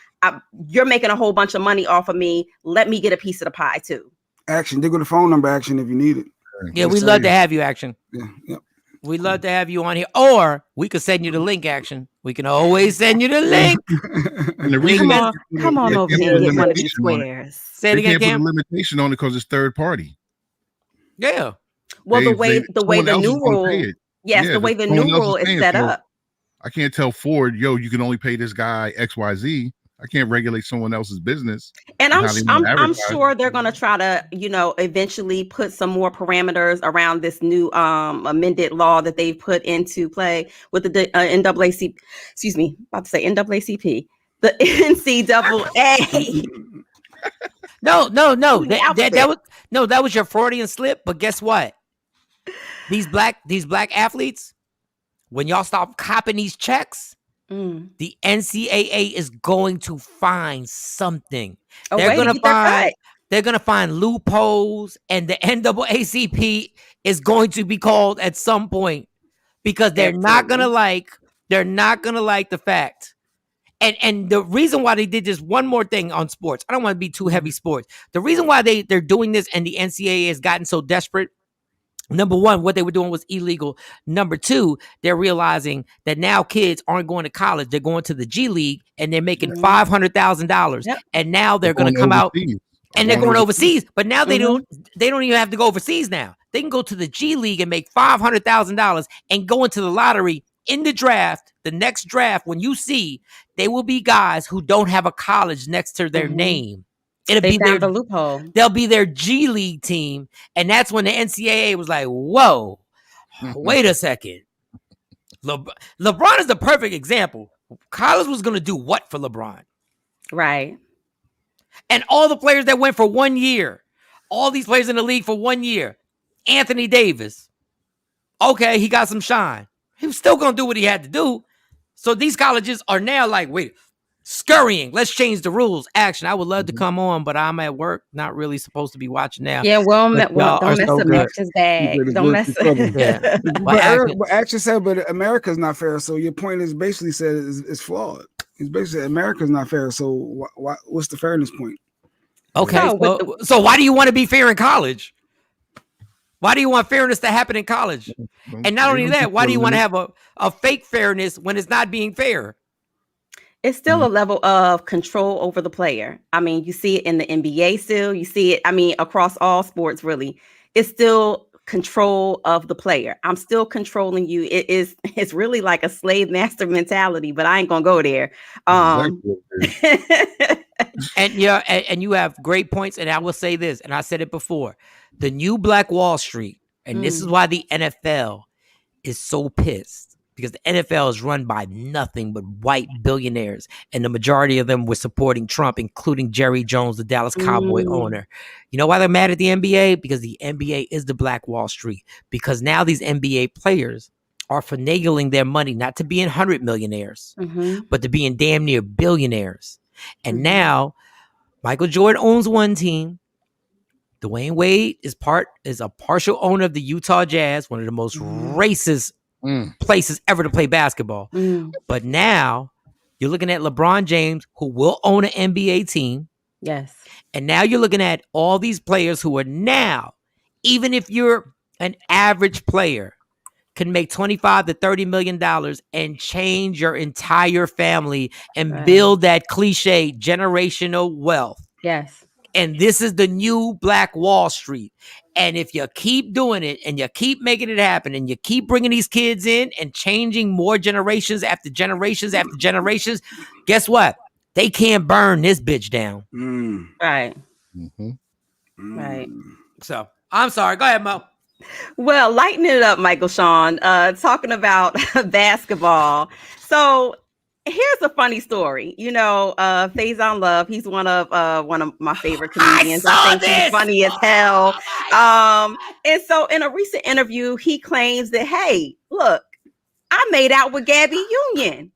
you're making a whole bunch of money off of me. Let me get a piece of the pie too.
Action. Dig with the phone number, Action, if you need it.
Yeah, we'd love to have you, Action.
Yeah.
We'd love to have you on here, or we could send you the link, Action. We can always send you the link.
And the reason
come on over here and get one of these squares.
Say it again, Cam.
Put a limitation on it because it's third party.
Yeah.
Well, the way the new rule, the way the new rule is set up.
I can't tell Ford, you can only pay this guy XYZ. I can't regulate someone else's business.
And I'm sure they're going to try to, eventually put some more parameters around this new amended law that they've put into play with the NAACP. Excuse me, about to say NAACP, the NCAA.
No. That was your Freudian slip. But guess what? These black athletes, when y'all stop copping these checks, the NCAA is going to find something. They're gonna find loopholes, and the NAACP is going to be called at some point because they're not gonna like the fact. And the reason why they did this, one more thing on sports. I don't want to be too heavy sports. The reason why they're doing this and the NCAA has gotten so desperate. Number one, what they were doing was illegal. Number two, they're realizing that now kids aren't going to college; they're going to the G League, and they're making $500,000. And now they're going to come out, and they're going overseas. But now they don't even have to go overseas. Now they can go to the G League and make $500,000 and go into the lottery in the draft. The next draft, when you see, they will be guys who don't have a college next to their name. It'll be the loophole. They'll be their G League team, and that's when the NCAA was like, "Whoa, wait a second." LeBron is the perfect example. College was going to do what for LeBron,
right?
And all the players that went for 1 year, all these players in the league for 1 year. Anthony Davis, okay, he got some shine. He was still going to do what he had to do. So these colleges are now like, wait. Scurrying. Let's change the rules. Action. I would love to come on, but I'm at work. Not really supposed to be watching now.
Yeah, don't mess up Max's bag. Don't mess up.
But Action said, but America's not fair. So your point is basically said it's flawed. It's basically America's not fair. So what's the fairness point?
Okay. So why do you want to be fair in college? Why do you want fairness to happen in college? And not only that, why do you want to have a fake fairness when it's not being fair?
It's still a level of control over the player. I mean, you see it in the NBA still. You see it, I mean, across all sports, really. It's still control of the player. I'm still controlling you. It's really like a slave master mentality, but I ain't gonna go there.
And you have great points. And I will say this, and I said it before: the new Black Wall Street, and this is why the NFL is so pissed. Because the NFL is run by nothing but white billionaires. And the majority of them were supporting Trump, including Jerry Jones, the Dallas Cowboy owner. You know why they're mad at the NBA? Because the NBA is the Black Wall Street. Because now these NBA players are finagling their money, not to being 100 millionaires, but to being damn near billionaires. And now Michael Jordan owns one team. Dwayne Wade is a partial owner of the Utah Jazz, one of the most racist places ever to play basketball. But now you're looking at LeBron James, who will own an NBA team.
Yes.
And now you're looking at all these players who are now, even if you're an average player, can make $25 to $30 million and change your entire family and build that cliche generational wealth.
Yes.
And this is the new Black Wall Street. And if you keep doing it and you keep making it happen and you keep bringing these kids in and changing more generations after generations after generations, guess what? They can't burn this bitch down.
Right. Right.
So I'm sorry. Go ahead, Mo.
Well, lighten it up, Michael Shawn. Talking about basketball. So here's a funny story. You know, Faison Love, he's one of my favorite comedians. I think he's funny as hell. And so in a recent interview, he claims that, hey, look, I made out with Gabby Union.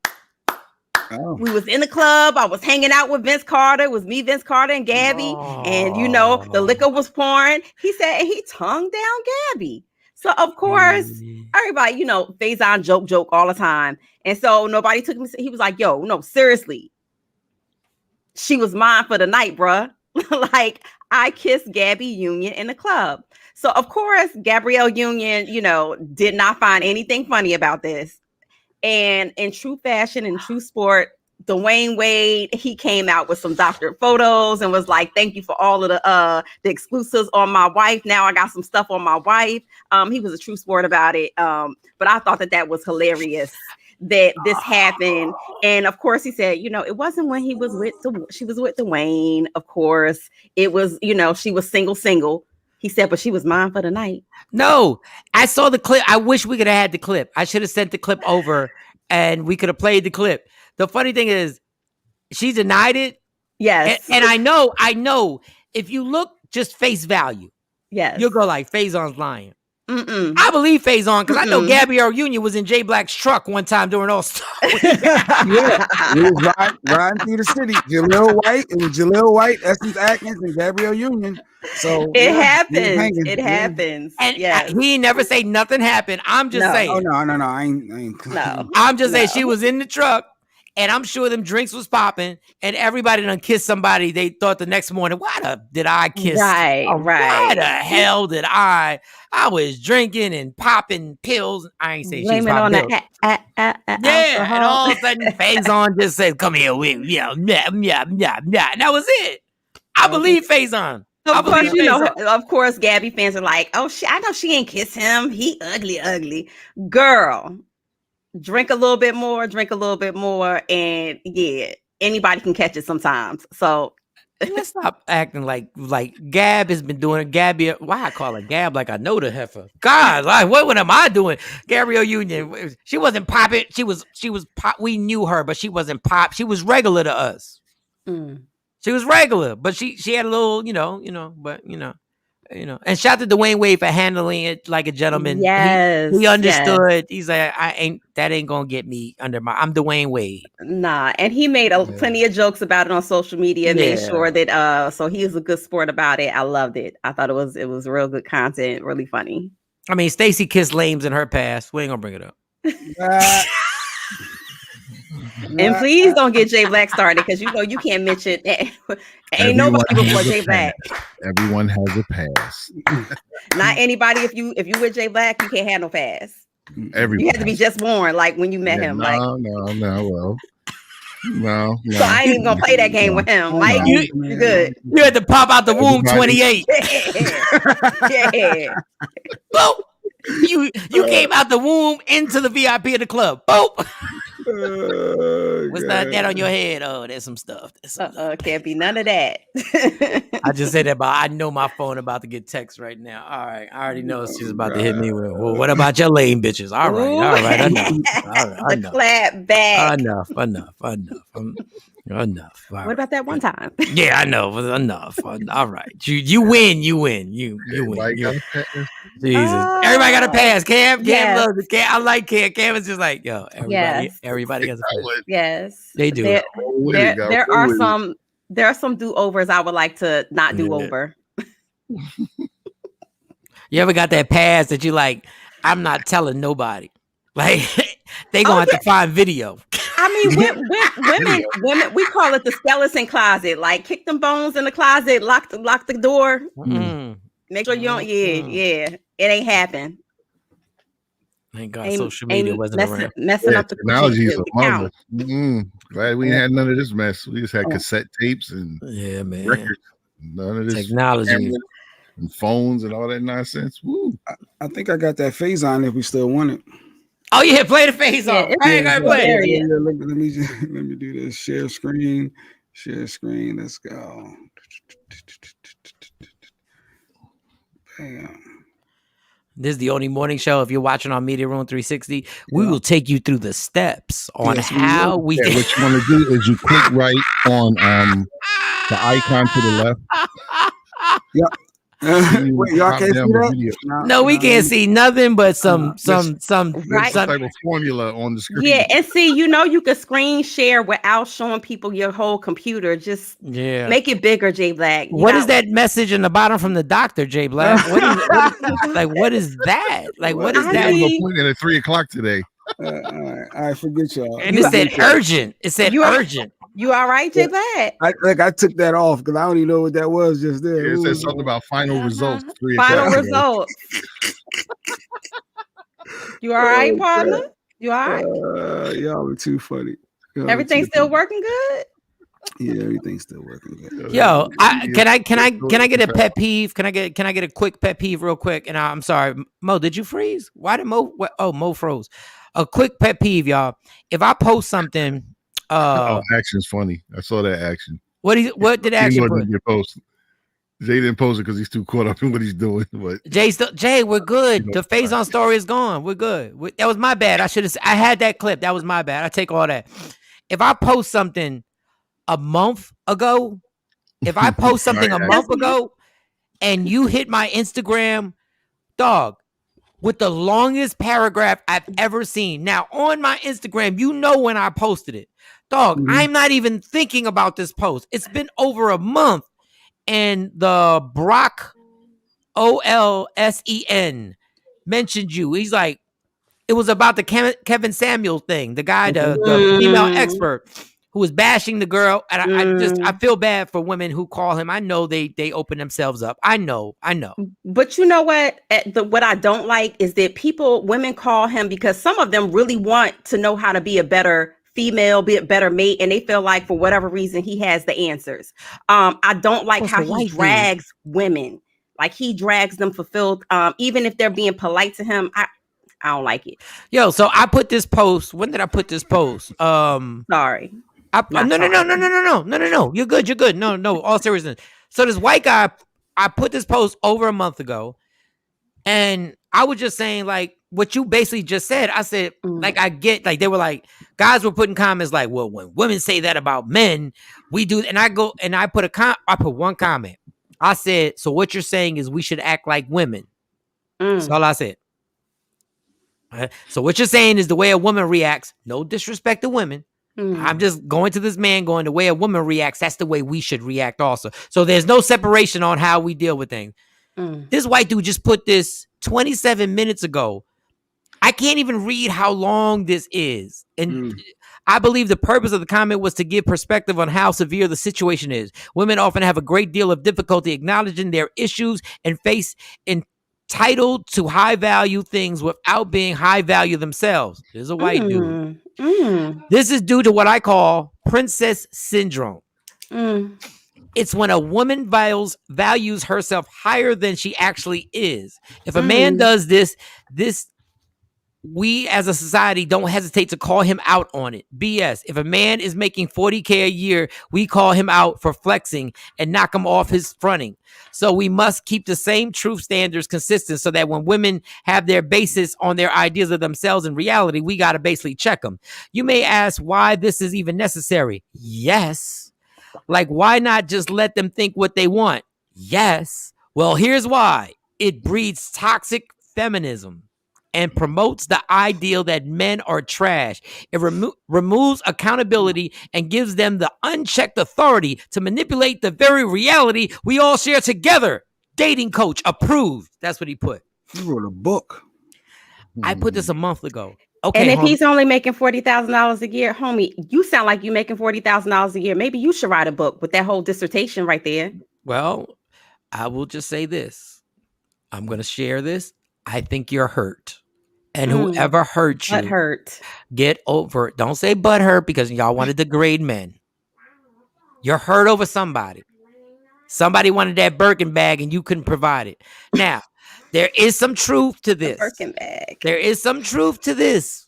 We was in the club. I was hanging out with Vince Carter. It was me, Vince Carter, and Gabby. And, you know, the liquor was pouring. He said, and he tongued down Gabby. So, of course, everybody, you know, Faison joke all the time. And so nobody took me. He was like, yo, no, seriously. She was mine for the night, bruh. Like, I kissed Gabby Union in the club. So, of course, Gabrielle Union, you know, did not find anything funny about this. And in true fashion, in true sport, Dwayne Wade, he came out with some doctored photos and was like, thank you for all of the exclusives on my wife. Now I got some stuff on my wife. He was a true sport about it. But I thought that was hilarious that this happened. And of course he said, you know, it wasn't when she was with Dwayne. Of course it was, you know, she was single. He said, but she was mine for the night.
No, I saw the clip. I wish we could have had the clip. I should have sent the clip over and we could have played the clip. The funny thing is, she denied it.
Yes.
And I know, if you look just face value,
yes,
you'll go like, Faison's lying. I believe Faison because I know Gabrielle Union was in Jay Black's truck one time during All Star.
Yeah, we was riding through the city. Jaleel White, Essence Atkins, and Gabrielle Union. So
it happens. It happens.
And
yes.
he never say nothing happened. I'm just saying.
Oh, no. I ain't.
No.
I'm just saying she was in the truck. And I'm sure them drinks was popping, and everybody done kissed somebody. They thought the next morning, did I kiss?
Right.
Why the hell did I? I was drinking and popping pills. I ain't saying she was popping pills. Yeah, and all of a sudden, Faison just said, "Come here, yeah, and that was it. I believe Faison.
Of course, Gabby fans are like, "Oh, I know she ain't kiss him. He ugly, girl." Drink a little bit more, and yeah, anybody can catch it sometimes. So
let's stop acting like Gab has been doing it. Gabby, why I call her Gab like I know the heifer? God, like what am I doing? Gabrielle Union, she wasn't popping. She was pop. We knew her, but she wasn't pop. She was regular to us. She was regular, but she had a little, and shout out to Dwayne Wade for handling it like a gentleman.
Yes,
he understood. Yes. He's like, that ain't gonna get me under I'm Dwayne Wade.
Nah, and he made plenty of jokes about it on social media. Made sure that so he was a good sport about it. I loved it. I thought it was real good content, really funny.
I mean, Stacey kissed lames in her past. We ain't gonna bring it up.
And please don't get Jay Black started because you can't mention ain't nobody before Jay Black.
Everyone has a pass.
Not anybody. If you with Jay Black, you can't have no pass.
Everyone.
You have to be just born like when you met him.
No.
So I ain't even gonna play that game with him. Mike, you good.
You had to pop out the womb 28.
Yeah.
Boop. You came out the womb into the VIP of the club. Boop. What's that on your head? Oh, there's some stuff.
Can't be none of that.
I just said that, but I know my phone about to get text right now. All right, I already know she's about to hit me with. Well, what about your lame bitches? All right, enough.
The clap back.
Enough.
What about that one time?
Yeah, I know. Enough. All right, you win. You win. Jesus, everybody got a pass. Cam loves it. I like Cam. Cam is just like, yo, everybody has a pass.
Yes,
they do.
There are some do-overs I would like to not do over.
You ever got that pass that you like? I'm not telling nobody. Like they gonna have to find video.
I mean, women, we call it the skeleton closet. Like, kick them bones in the closet, lock the door. Make sure you don't. Yeah. It ain't happen.
Thank God social media wasn't around.
Messing up the
technology is among us. Glad we ain't had none of this mess. We just had cassette tapes and records. None of this
technology
and phones and all that nonsense. Woo.
I think I got that phase on if we still want it.
Oh yeah, play the phase off. I ain't gonna play.
Let me do this. Share screen. Let's go. Bam.
This is the only morning show. If you're watching on Media Room 360, we will take you through the steps on how we.
What you want to do is you click right on the icon to the left.
Yep. Wait, y'all can't see that?
No, we can't see nothing but some
type of formula on the screen.
Yeah, and see, you could screen share without showing people your whole computer. Just make it bigger, Jay Black.
What is that message in the bottom from the doctor, Jay Black? What is that? Like, what is that?
Appointment at 3:00 today.
All right, forget y'all.
And it said urgent. It said urgent.
You all right, Jay Black?
I took that off because I don't even know what that was just there.
It said something about final results.
Final results. You all right, partner? You all right?
Y'all are too funny.
Everything's still working good?
Yeah, everything's still working good.
Yo, can I get a pet peeve? Can I get a quick pet peeve real quick? And I'm sorry, Mo, did you freeze? Why did Mo? Mo froze. A quick pet peeve, y'all. If I post something.
Action's funny. I saw that action.
What did action
post? Jay didn't post it because he's too caught up in what he's doing. But
Jay, we're good. The phase on story is gone. We're good. That was my bad. I had that clip. That was my bad. I take all that. If I post something a month ago, and you hit my Instagram, dog, with the longest paragraph I've ever seen. Now, on my Instagram, you know when I posted it. Dog, I'm not even thinking about this post. It's been over a month. And the Brock Olsen mentioned you. He's like, it was about the Kevin Samuel thing, the guy, the female expert who was bashing the girl. And I feel bad for women who call him. I know they open themselves up. I know.
But you know what? What I don't like is that women call him because some of them really want to know how to be a better female, be a better mate, and they feel like for whatever reason he has the answers. I don't like how he drags women. Like he drags them for filth. Even if they're being polite to him, I don't like it.
Yo, so I put this post. When did I put this post?
Sorry.
No. You're good. No. All seriousness. So this white guy, I put this post over a month ago, and I was just saying like what you basically just said. I said like I get like they were like guys were putting comments like, well, when women say that about men, we do. And I go and I put one comment. I said, so what you're saying is we should act like women. That's all I said. So what you're saying is the way a woman reacts, no disrespect to women. I'm just going to this man going the way a woman reacts. That's the way we should react also. So there's no separation on how we deal with things. This white dude just put this 27 minutes ago. I can't even read how long this is. And I believe the purpose of the comment was to give perspective on how severe the situation is. Women often have a great deal of difficulty acknowledging their issues and face entitled to high value things without being high value themselves. There's a white dude. This is due to what I call princess syndrome. It's when a woman values herself higher than she actually is. If a man does this, we as a society don't hesitate to call him out on it. BS. If a man is making $40K a year, we call him out for flexing and knock him off his fronting. So we must keep the same truth standards consistent so that when women have their basis on their ideas of themselves in reality, we got to basically check them. You may ask why this is even necessary. Yes. Like, why not just let them think what they want? Yes. Well, here's why. It breeds toxic feminism and promotes the ideal that men are trash. It removes accountability and gives them the unchecked authority to manipulate the very reality we all share together. Dating coach approved. That's what he put.
He wrote a book.
I put this a month ago. Okay,
and if he's only making $40,000 a year, homie, you sound like you making $40,000 a year. Maybe you should write a book with that whole dissertation right there.
Well, I will just say this. I'm going to share this. I think you're hurt. And whoever hurt you, get over it. Don't say butt hurt because y'all want to degrade men. You're hurt over somebody. Somebody wanted that Birkin bag and you couldn't provide it. Now, there is some truth to this.
Birkin bag.
There is some truth to this.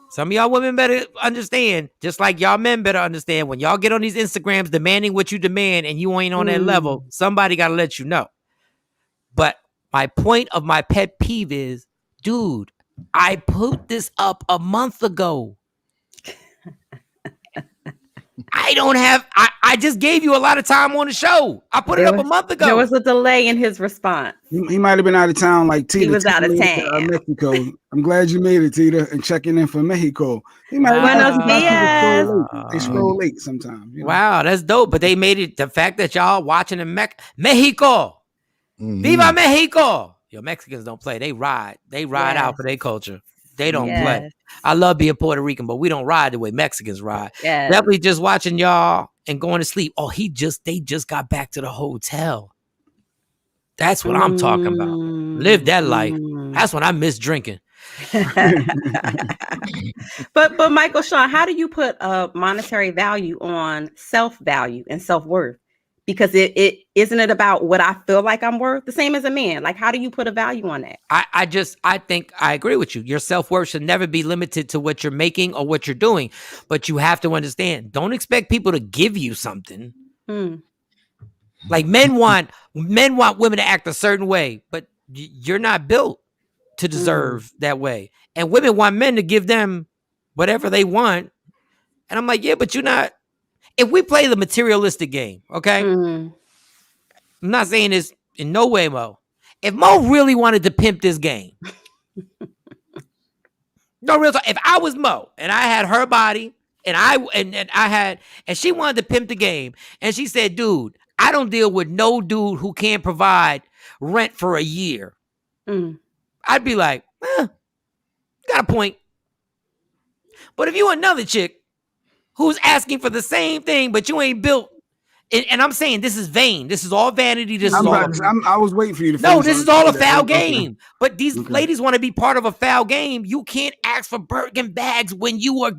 Some of y'all women better understand, just like y'all men better understand, when y'all get on these Instagrams demanding what you demand and you ain't on that level, somebody got to let you know. But my point of my pet peeve is, dude, I put this up a month ago. I just gave you a lot of time on the show. I put it up a month ago.
There was a delay in his response.
He might have been out of town like Tita.
He was out of town.
Mexico. I'm glad you made it, Tita, and checking in from Mexico. He might have They scroll late sometimes. You know?
Wow, that's dope. But they made it, the fact that y'all watching in Mexico. Viva Mexico. Yo, Mexicans don't play. They ride. They ride out for their culture. They don't play. I love being Puerto Rican, but we don't ride the way Mexicans ride. Definitely just watching y'all and going to sleep. Oh, they just got back to the hotel. That's what I'm talking about. Live that life. That's when I miss drinking.
But Michael, Shawn, how do you put a monetary value on self-value and self-worth? Because it isn't it about what I feel like I'm worth? The same as a man. Like, how do you put a value on that?
I think I agree with you. Your self-worth should never be limited to what you're making or what you're doing. But you have to understand, don't expect people to give you something. Like men want women to act a certain way, but you're not built to deserve that way. And women want men to give them whatever they want. And I'm like, yeah, but you're not. If we play the materialistic game, okay? I'm not saying this in no way, Mo. if Mo really wanted to pimp this game, no real talk. If I was Mo and I had her body and she wanted to pimp the game, and she said, "Dude, I don't deal with no dude who can't provide rent for a year." I'd be like, got a point. But if you another chick who's asking for the same thing, but you ain't built, and I'm saying this is vain. This is all vanity.
I was waiting for you to
No,
finish.
this is all a foul game. But these ladies want to be part of a foul game. You can't ask for Birkin bags when you are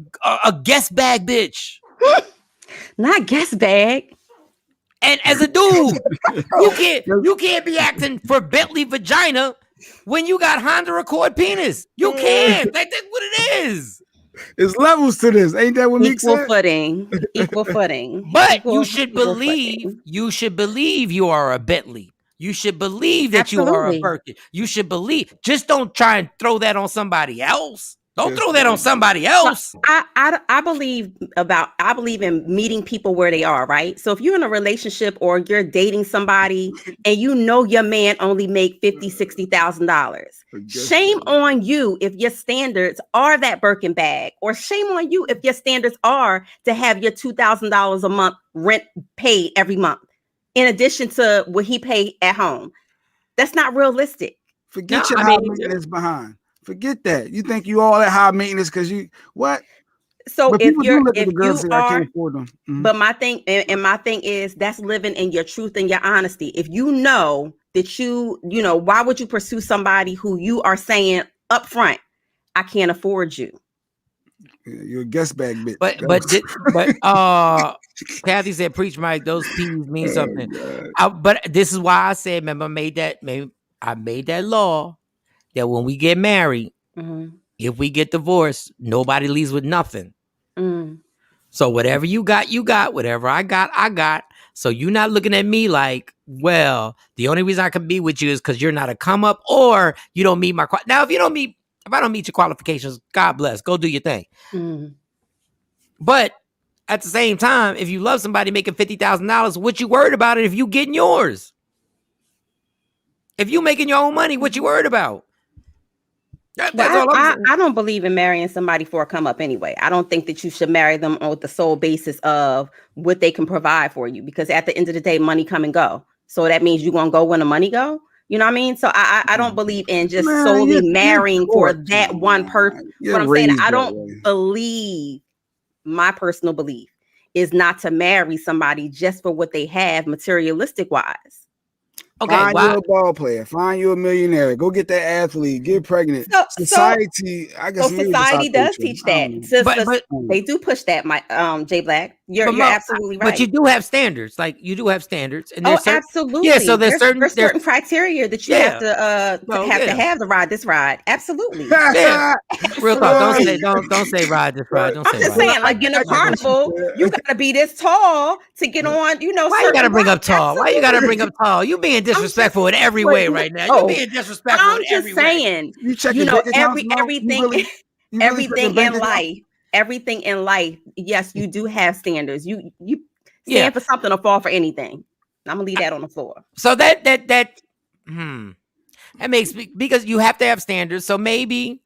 a guest bag bitch.
Not guest bag.
And as a dude, you can't be acting for Bentley vagina when you got Honda Accord penis. You can't. That's what it is.
There's levels to this. Ain't that what Meek said?
Equal footing.
But you should believe you are a Bentley. You should believe that you are a Birkin. You should believe. Just don't try and throw that on somebody else. Don't throw that on somebody else.
I believe in meeting people where they are, right? So if you're in a relationship or you're dating somebody and you know your man only make $50,000-$60,000, shame on you if your standards are that Birkin bag, or shame on you if your standards are to have your $2,000 a month rent paid every month, in addition to what he paid at home. That's not realistic.
Forget your high maintenance behind. Forget that. You think you all that high maintenance because you what?
So
but
if
you
I
can't afford them. Mm-hmm.
But my thing is that's living in your truth and your honesty. If you know that you know, why would you pursue somebody who you are saying up front, I can't afford you?
Yeah, you're a guest bag bitch.
But Kathy said, "Preach, Mike. Those P's mean something." But this is why I said, remember, I made that law that when we get married, if we get divorced, nobody leaves with nothing. So whatever you got, you got. Whatever I got, I got. So you're not looking at me like, well, the only reason I can be with you is because you're not a come up, or you don't meet my now. If I don't meet your qualifications, God bless. Go do your thing. But at the same time, if you love somebody making $50,000, what you worried about it if you getting yours? If you making your own money, what you worried about?
I don't believe in marrying somebody for a come up anyway. I don't think that you should marry them on the sole basis of what they can provide for you, because at the end of the day, money come and go. So that means you're going to go when the money go. You know what I mean? So I don't believe in just solely marrying for that one person. What I'm saying, I don't believe, my personal belief is not to marry somebody just for what they have materialistic wise.
Okay, find you a ball player, find you a millionaire, go get that athlete, get pregnant. Society
does teach that. But they do push that, Jay Black. You're absolutely right.
But you do have standards. Like you do have standards. And
absolutely.
Yeah, so there's
certain criteria that you have to have to ride this ride. Absolutely.
Real talk. Don't say ride this ride. Don't say.
I'm just saying, like in a carnival, you gotta be this tall to get on. You know,
why you gotta bring up tall? Why you gotta bring up tall? You being disrespectful in every way right now. You're being disrespectful.
I'm just saying. You know, everything in life. Yes, you do have standards. You stand for something or fall for anything. I'm gonna leave that on the floor.
So that makes me, because you have to have standards. So maybe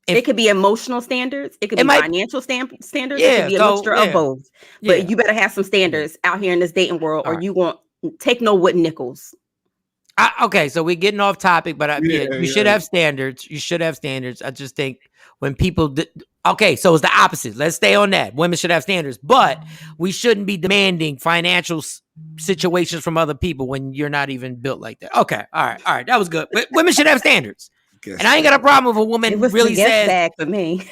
it could be emotional standards. It could be financial standards. It could be a mixture of both. But you better have some standards out here in this dating world, or you won't take no wooden nickels.
Okay, so we're getting off topic, but you should have standards. You should have standards. I just think when people okay, so it's the opposite. Let's stay on that. Women should have standards, but we shouldn't be demanding financial situations from other people when you're not even built like that. Okay, all right, that was good. But women should have standards. And I ain't got a problem if a woman really says
back for me.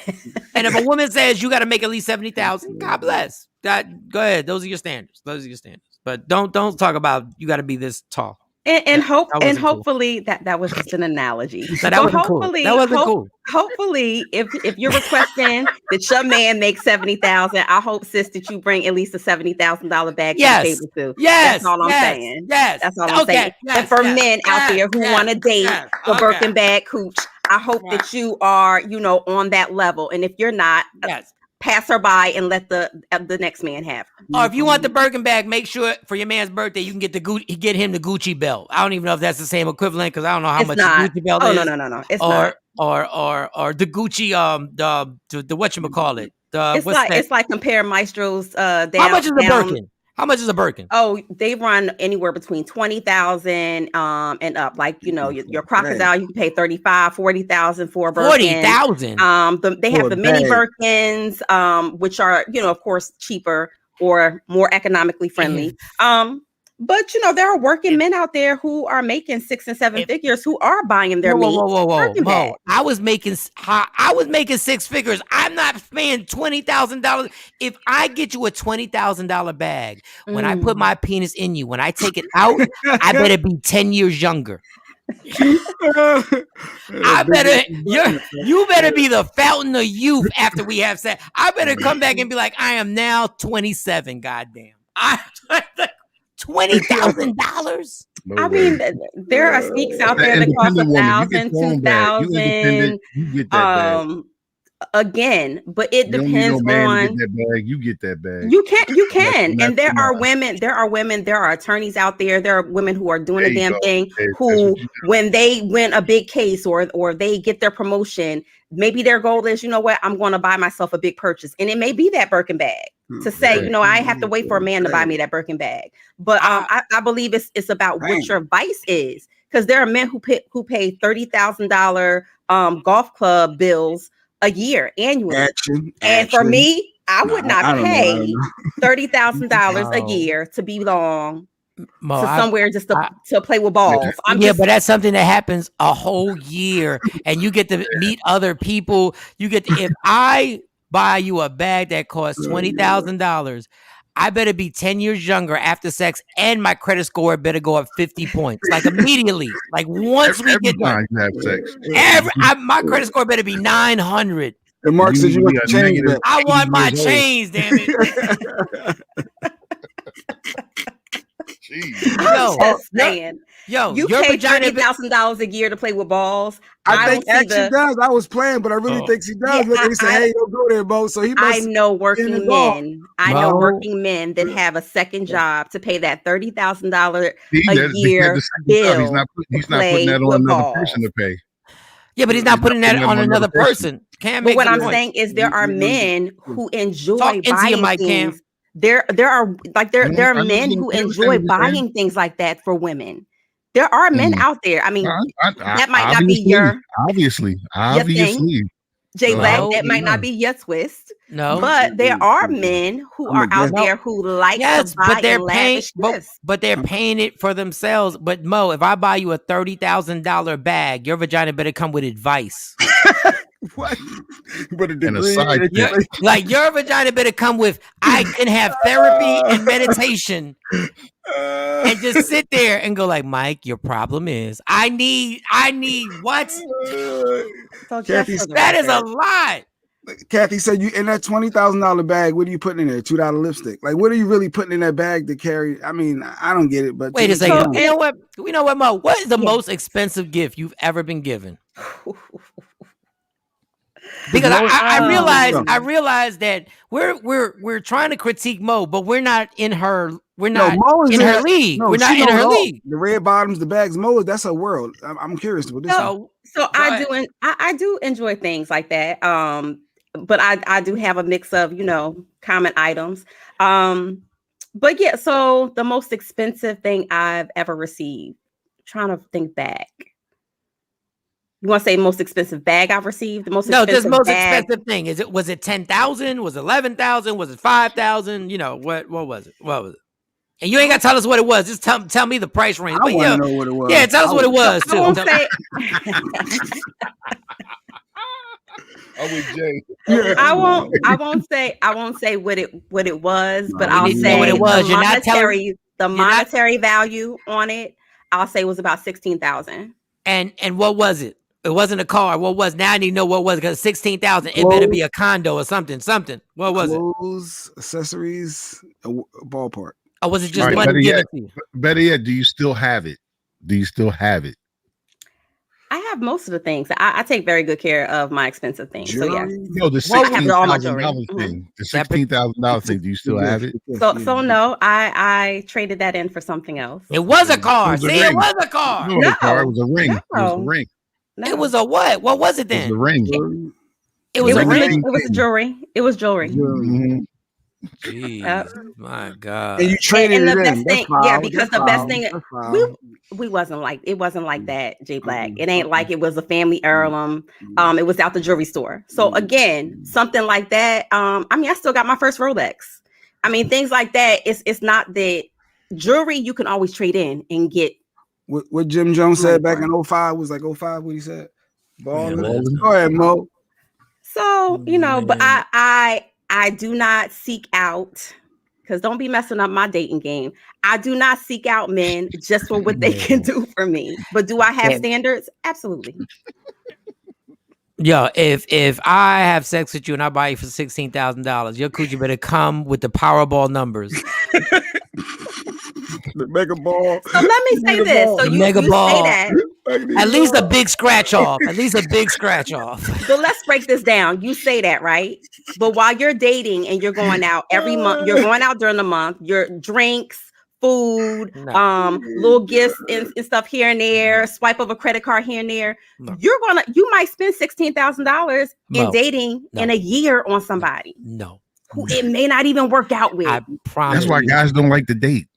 And if a woman says you got to make at least 70,000, God bless. Go ahead. Those are your standards. But don't talk about you got to be this tall.
And hopefully that was just an analogy.
That wasn't cool.
Hopefully, if you're requesting that your man make 70,000, I hope, sis, that you bring at least a $70,000 bag to the table too. That's all I'm saying. That's all I'm saying. And for men out there who want to date for Birkin bag cooch, I hope that you are, on that level. And if you're not, pass her by and let the next man have her.
Or if you want the Birkin bag, make sure for your man's birthday you can get get him the Gucci belt. I don't even know if that's the same equivalent because I don't know how much the Gucci belt is.
No. It's not.
Or the Gucci the whatchamacallit.
It's like compare Maestro's down.
How much is a Birkin? How much is a Birkin?
Oh, they run anywhere between 20,000 and up. Like, you know, your crocodile, you can pay 35, 40,000 for a Birkin.
40,000.
They have the mini Birkins, which are, you know, of course, cheaper or more economically friendly. But you know, there are working men out there who are making 6 and 7 figures who are buying their meat.
Whoa. I was making 6 figures. I'm not paying $20,000. If I get you a $20,000 bag, when I put my penis in you, when I take it out, I better be 10 years younger. You better be the fountain of youth after we have sex. I better come back and be like, I am now 27. Goddamn. $20,000.
I mean, there are sneaks out there that cost $1,000, $2,000. Again, but it depends on.
Get that bag. You get that bag.
You can, and there are women. There are attorneys out there. There are women who are doing the damn thing. Who, when they win a big case or they get their promotion, maybe their goal is, you know what, I'm going to buy myself a big purchase, and it may be that Birkin bag. To say, you know, I have to wait for a man to buy me that Birkin bag. But I believe it's about what your vice is, because there are men who pay $30,000 golf club bills a year annually. And for me, I would not pay $30,000 a year to belong to somewhere just to play with balls.
But that's something that happens a whole year, and you get to meet other people. If I buy you a bag that costs $20,000, I better be 10 years younger after sex, and my credit score better go up 50 points, like immediately. Like once we get done,
have sex.
My credit score better be 900.
And Mark says you want to change that.
I want my chains, damn it.
You pay $30,000 a year to play with balls.
I think actually does. I was playing, but I really think he does. Look, he said, "Hey, don't go there, Bo." So he must.
I know working men. I know working men that have a second job to pay that $30,000 a year bill.
He's not putting that on another person to pay.
Yeah, but he's not putting that on another person.
But what I'm saying is, there are men who enjoy buying things. There are men who enjoy buying things like that for women. There are men out there. I mean, that might not be your
obviously.
Jay Black, that might not be your twist.
No,
but there are men who are out there who like to buy
but they're paying it for themselves. But Mo, if I buy you a $30,000 bag, your vagina better come with advice.
What? But
like your vagina better come with, I can have therapy and meditation, and just sit there and go like, Mike, your problem is I need what? That is a lot.
Kathy said, "You in that $20,000 bag? What are you putting in there? $2 lipstick? Like, what are you really putting in that bag to carry? I mean, I don't get it." But
wait a second. You know what? Mo? What is the most expensive gift you've ever been given? Because I realized that we're trying to critique Mo, but we're not in her. We're not in her league. We're not in her league.
The red bottoms, the bags, Mo, that's her world. I'm curious what this.
So I do enjoy things like that. But I do have a mix of, you know, common items. But yeah, so the most expensive thing I've ever received. I'm trying to think back. You want to say most expensive bag I've received? The most
expensive thing. Was it 10,000? Was it 11,000? Was it 5,000? You know, what was it? What was it? And you ain't got to tell us what it was. Just tell me the price range.
I want to know what it was.
Yeah, tell us what it was too.
I won't say what it was, but I'll say
what it was.
The monetary value on it, I'll say was about 16,000.
And what was it? It wasn't a car. What was? Now I need to know what was, because 16,000. It better be a condo or something. What was it?
Clothes, accessories, a ballpark.
Or was it just money given to you?
Better yet, do you still have it?
I have most of the things. I take very good care of my expensive things. So yeah.
No, the
I have all my
$16,000
jewelry.
thing. The $16,000 thing. Do you still have it?
So no, I traded that in for something else.
It was a car.
It was a
See, it
ring.
was a car.
No, the car. It was a ring. It was a
No.
ring.
It was a what? What was it
It was
then?
a ring.
It was a ring.
It was a jewelry. It was jewelry.
Mhm.
Jeez, my God.
And you traded
the
it
best
in.
thing,
That's
yeah,
foul.
because
That's
the best
foul.
thing
That's foul.
we wasn't like that, J Black. It ain't like it was a family heirloom. It was out the jewelry store. So again, something like that. I mean, I still got my first Rolex. I mean, things like that. It's not that jewelry you can always trade in and get.
What Jim Jones said back in 05 was like 05. What he said? Balling. Go ahead, Mo.
So but I do not seek out, because don't be messing up my dating game. I do not seek out men just for what they can do for me. But do I have standards? Absolutely.
Yo, if I have sex with you and I buy you for $16,000, your coochie better come with the Powerball numbers.
The mega ball.
So let me say this. So you say that.
At least a big scratch off. At least a big scratch off.
So let's break this down. You say that, right? But while you're dating and you're going out every month, you're going out during the month, your drinks, food, little gifts and stuff here and there, swipe of a credit card here and there. You might spend $16,000 in dating in a year on somebody.
No.
Who it may not even work out with.
I promise.
That's why guys don't like to date.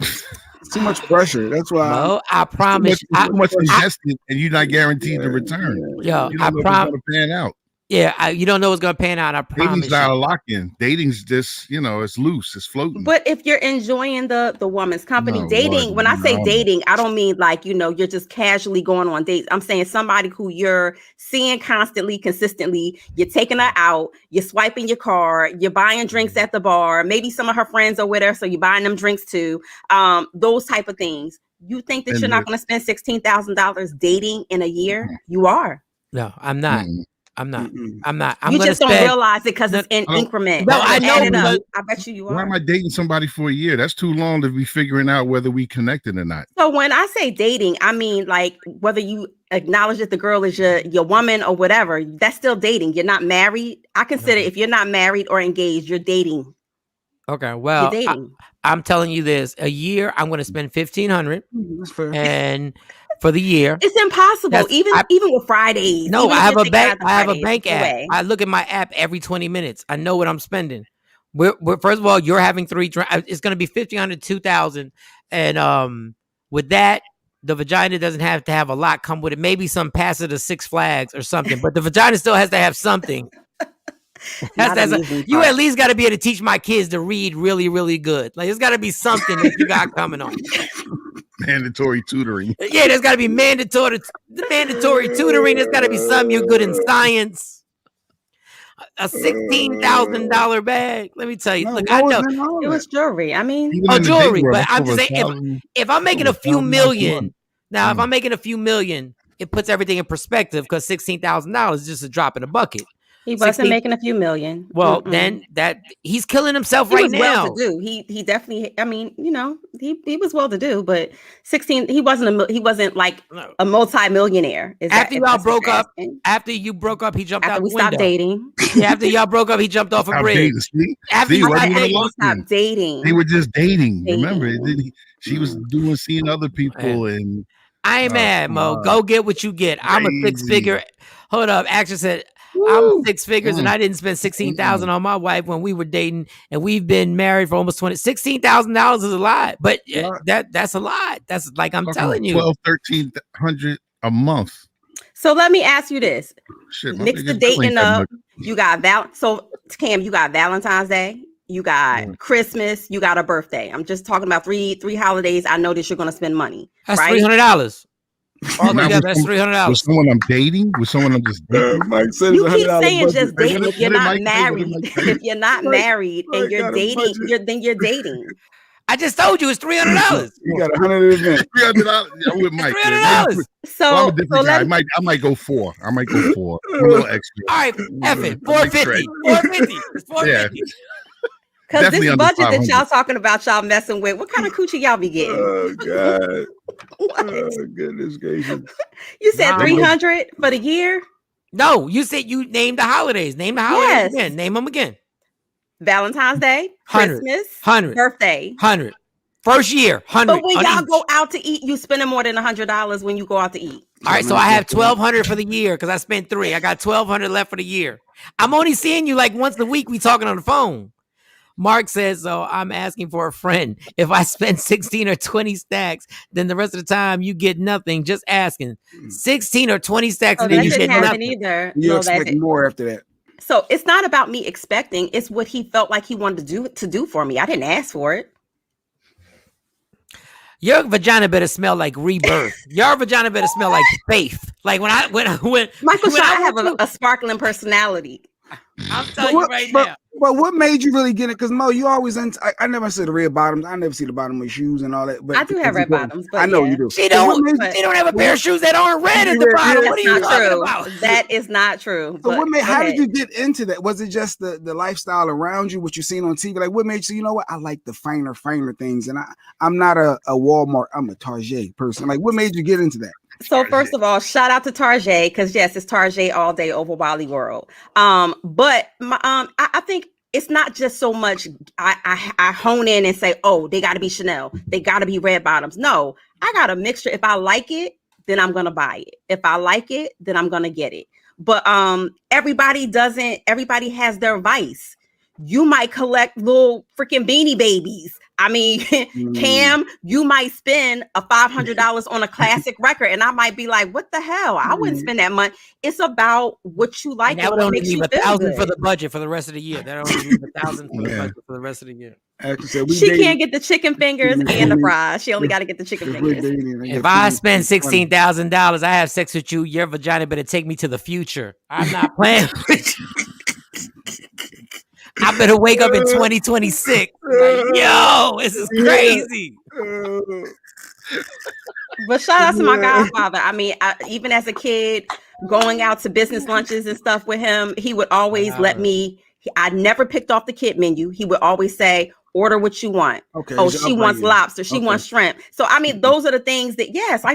It's too much pressure. That's why.
No, I promise.
Too much invested, and you're not guaranteed the return.
Yo,
you don't know if it's gonna pan out.
Yeah, you don't know what's gonna pan out. I promise.
Dating's not a lock-in. Dating's just, it's loose. It's floating.
But if you're enjoying the woman's company, dating, when I say dating, I don't mean like, you're just casually going on dates. I'm saying somebody who you're seeing constantly, consistently. You're taking her out, you're swiping your card, you're buying drinks at the bar. Maybe some of her friends are with her, so you're buying them drinks too. Those type of things. You think that you're not going to spend $16,000 dating in a year? You are.
No, I'm not. I'm not. I'm
you just don't realize it because it's in increments.
No, I know.
I bet you are.
Why am I dating somebody for a year? That's too long to be figuring out whether we connected or not.
So when I say dating, I mean like whether you acknowledge that the girl is your woman or whatever, that's still dating. You're not married. I consider if you're not married or engaged, you're dating.
Okay, well, I'm telling you this: a year, I'm going to spend $1,500, and for the year,
it's impossible. Even with Fridays.
No, I have a bank. I have a bank app. I look at my app every 20 minutes. I know what I'm spending. We're first of all, you're having 3 drinks. It's going to be $1,500, $2,000, and with that, the vagina doesn't have to have a lot come with it. Maybe some pass it to Six Flags or something, but the vagina still has to have something. You at least got to be able to teach my kids to read really, really good. Like, it's got to be something that you got coming on.
Mandatory tutoring.
Yeah, there's got to be mandatory tutoring. There's got to be something you're good in science. A $16,000 bag. Let me tell you. Look, I know
it was jewelry. I mean,
jewelry. But I'm just saying, if I'm making a few million, now if I'm making a few million, it puts everything in perspective because $16,000 is just a drop in a bucket.
He wasn't making a few million.
Well, then that he's killing himself right now.
Well to do. He definitely. I mean, he was well to do, but 16. He wasn't like a multi-millionaire.
After you broke up, he jumped out the window.
Stopped dating.
Yeah, after y'all broke up, he jumped off a bridge.
After you stopped dating,
they were just dating. Remember, she was seeing other people, and
I ain't mad, Mo. Go get what you get. I'm a 6-figure. Hold up, Action said. I'm 6 figures and I didn't spend $16,000 on my wife when we were dating, and we've been married for almost 20. $16,000 is a lot, but that's a lot. That's like I'm telling you,
$1,200-$1,300 a month.
So let me ask you this: mix the dating up. You got Cam, you got Valentine's Day, you got Christmas, you got a birthday. I'm just talking about three holidays. I know that you're going to spend money.
That's
right?
$300. Altogether, that's $300.
With someone I'm dating, with someone I'm just dating.
You keep saying just dating. If you're not married, if you're not married and you're dating, then you're dating.
I just told you it's $300.
You got $100 event.
$300. I'm with Mike.
$300.
I'm a different guy. I might go 4. I might go 4. A little extra.
All right, F it. $450. $450. It's $450.
Because this budget that y'all talking about, y'all messing with, what kind of coochie y'all be getting?
Oh God! Oh goodness gracious!
You said 300 for the year?
No, you said you named the holidays. Name the holidays again. Name them again.
Valentine's Day, Christmas,
100,
birthday,
100. First year, 100.
But when y'all go out to eat, you spending more than $100 when you go out to eat.
All right, so I have $1,200 for the year because I spent 3. I got $1,200 left for the year. I'm only seeing you like once a week. We talking on the phone. Mark says, so I'm asking for a friend. If I spend 16 or 20 stacks, then the rest of the time you get nothing. Just asking. 16 or 20 stacks, and then you get nothing.
Either.
You expect more after that.
So it's not about me expecting. It's what he felt like he wanted to do for me. I didn't ask for it.
Your vagina better smell like rebirth. Your vagina better smell like faith. Like when
Michael Shawn, I have a sparkling personality.
I'm telling you right now.
But what made you really get it? Because Mo, you always I never see the red bottoms. I never see the bottom of your shoes and all that. But
I do have red bottoms. But
I know you do.
She don't have a pair of shoes that aren't red at the bottom. What are you talking about?
That is not true.
So how did you get into that? Was it just the lifestyle around you, what you seen on TV? Like what made you know what? I like the finer things. And I'm not a Walmart, I'm a Target person. Like what made you get into that?
So first of all, shout out to Target, because yes, it's Target all day over Wally World. But I think it's not just so much I hone in and say, oh, they got to be Chanel, they got to be red bottoms. No, I got a mixture. If I like it, then I'm gonna buy it. If I like it, then I'm gonna get it. But everybody has their vice. You might collect little freaking Beanie Babies. I mean, Cam, you might spend $500 on a classic record, and I might be like, "What the hell? I wouldn't spend that money." It's about what you like.
And that would only leave $1,000 for the budget for the rest of the year. That only leave $1,000 for the budget for the rest of the year.
She can't get the chicken fingers and the fries. She only got to get the chicken fingers.
If I spend $16,000, I have sex with you, your vagina better take me to the future. I'm not playing with you. I better wake up in 2026. Like, yo, this is crazy.
But shout out to my godfather. I mean, even as a kid, going out to business lunches and stuff with him, he would always let me. I never picked off the kid menu. He would always say, order what you want. Okay. Oh, she wants lobster. She wants shrimp. So, I mean, those are the things that,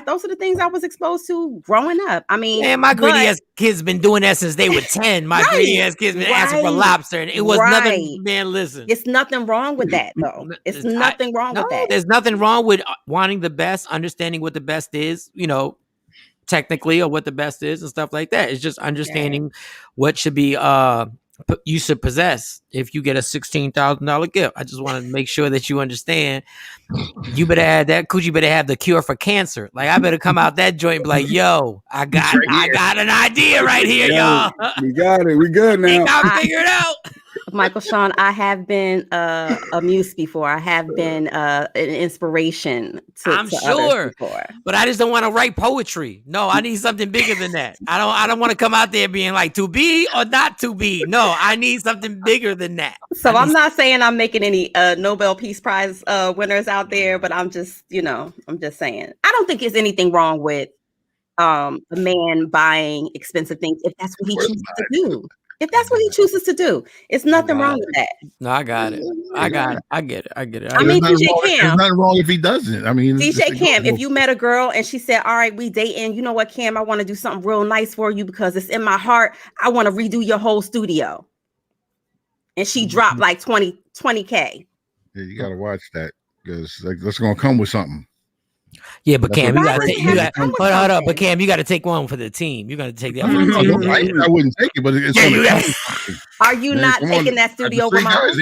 those are the things I was exposed to growing up. I mean,
man, my greedy ass kids been doing that since they were 10. My greedy ass kids been asking for lobster, and it was nothing. Man, listen,
it's nothing wrong with that, though. It's nothing wrong with that.
There's nothing wrong with wanting the best, understanding what the best is, technically, or what the best is and stuff like that. It's just understanding what should be, you should possess if you get a $16,000 gift. I just want to make sure that you understand. You better have that coochie. Better have the cure for cancer. Like I better come out that joint and be like, "Yo, I got an idea right here, y'all.
We got it. We good now.
I figured out."
Michael Shawn, I have been a muse before. I have been an inspiration to
I'm sure, but I just don't want to write poetry. No, I need something bigger than that. I don't want to come out there being like to be or not to be. No, I need something bigger than that.
So I'm not saying I'm making any Nobel Peace Prize winners out there, but I'm just saying I don't think there's anything wrong with a man buying expensive things if that's what he chooses to do. If that's what he chooses to do, it's nothing wrong with that.
No, I got it. I get it.
I mean, DJ Cam.
There's nothing wrong if he doesn't. I mean,
DJ Cam, if you met a girl and she said, "All right, we dating. You know what, Cam? I want to do something real nice for you because it's in my heart. I want to redo your whole studio." And she dropped like 20K.
Yeah, you got to watch that because that's going to come with something.
Yeah, but Cam, hold up. But Cam, you got to take one for the team. You're going to take that for the team.
I wouldn't take it, but it's
Are you not taking that studio over my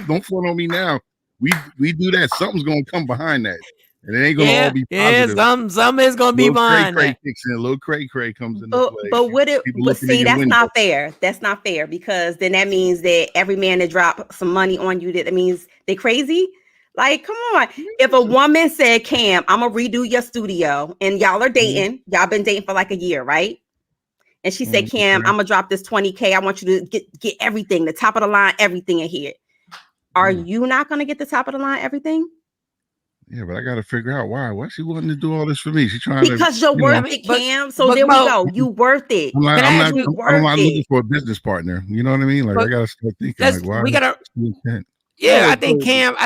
Don't front on me now. We do that. Something's going to come behind that. And it ain't going to all be positive.
Yeah, some is going to be behind that.
Little cray comes into play.
But see, that's not fair. That's not fair because then that means that every man that drop some money on you, that means they crazy. Like, come on. If a woman said, "Cam, I'm going to redo your studio," and y'all are dating, y'all been dating for like a year, right? And she said, "Cam, I'm going to drop this 20K. I want you to get everything, the top of the line, everything in here." Are you not going to get the top of the line, everything?
Yeah, but I got to figure out why. Why she wanting to do all this for me? She's trying
because you're worth it, Cam. So there we go. You worth it.
I'm not looking for a business partner. You know what I mean? Like I got to start thinking. Like, why?
Yeah, I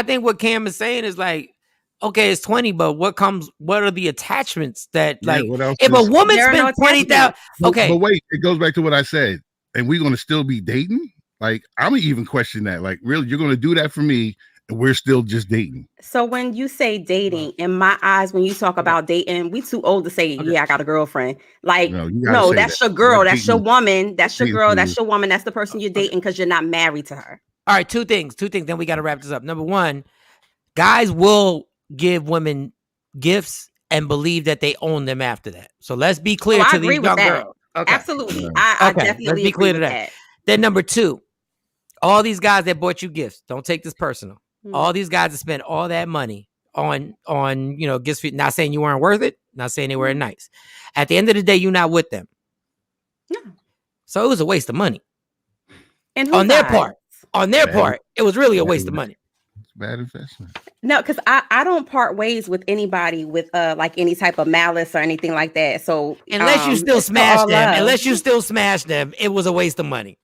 think what Cam is saying is like, okay, it's 20, but what are the attachments that like if a woman spends 20,000, okay.
But wait, it goes back to what I said. And we're gonna still be dating? Like, I'm gonna even question that. Like, really, you're gonna do that for me, and we're still just dating.
So when you say dating, in my eyes, when you talk about dating, we too old to say, yeah, I got a girlfriend. Like, no, that's your girl, that's your woman, that's your girl, that's your woman, that's the person you're dating because you're not married to her.
All right, two things. Then we got to wrap this up. Number one, guys will give women gifts and believe that they own them after that. So let's be clear to these young girls.
Okay. Absolutely. I definitely
let's be clear to that. Then number two, all these guys that bought you gifts, don't take this personal. All these guys that spent all that money on gifts, not saying you weren't worth it, not saying they weren't nice. At the end of the day, you're not with them. No. So it was a waste of money.
And
on their part, it was really a waste of money.
It's bad investment.
No, because I don't part ways with anybody with like any type of malice or anything like that. So
unless you still smash them, it was a waste of money.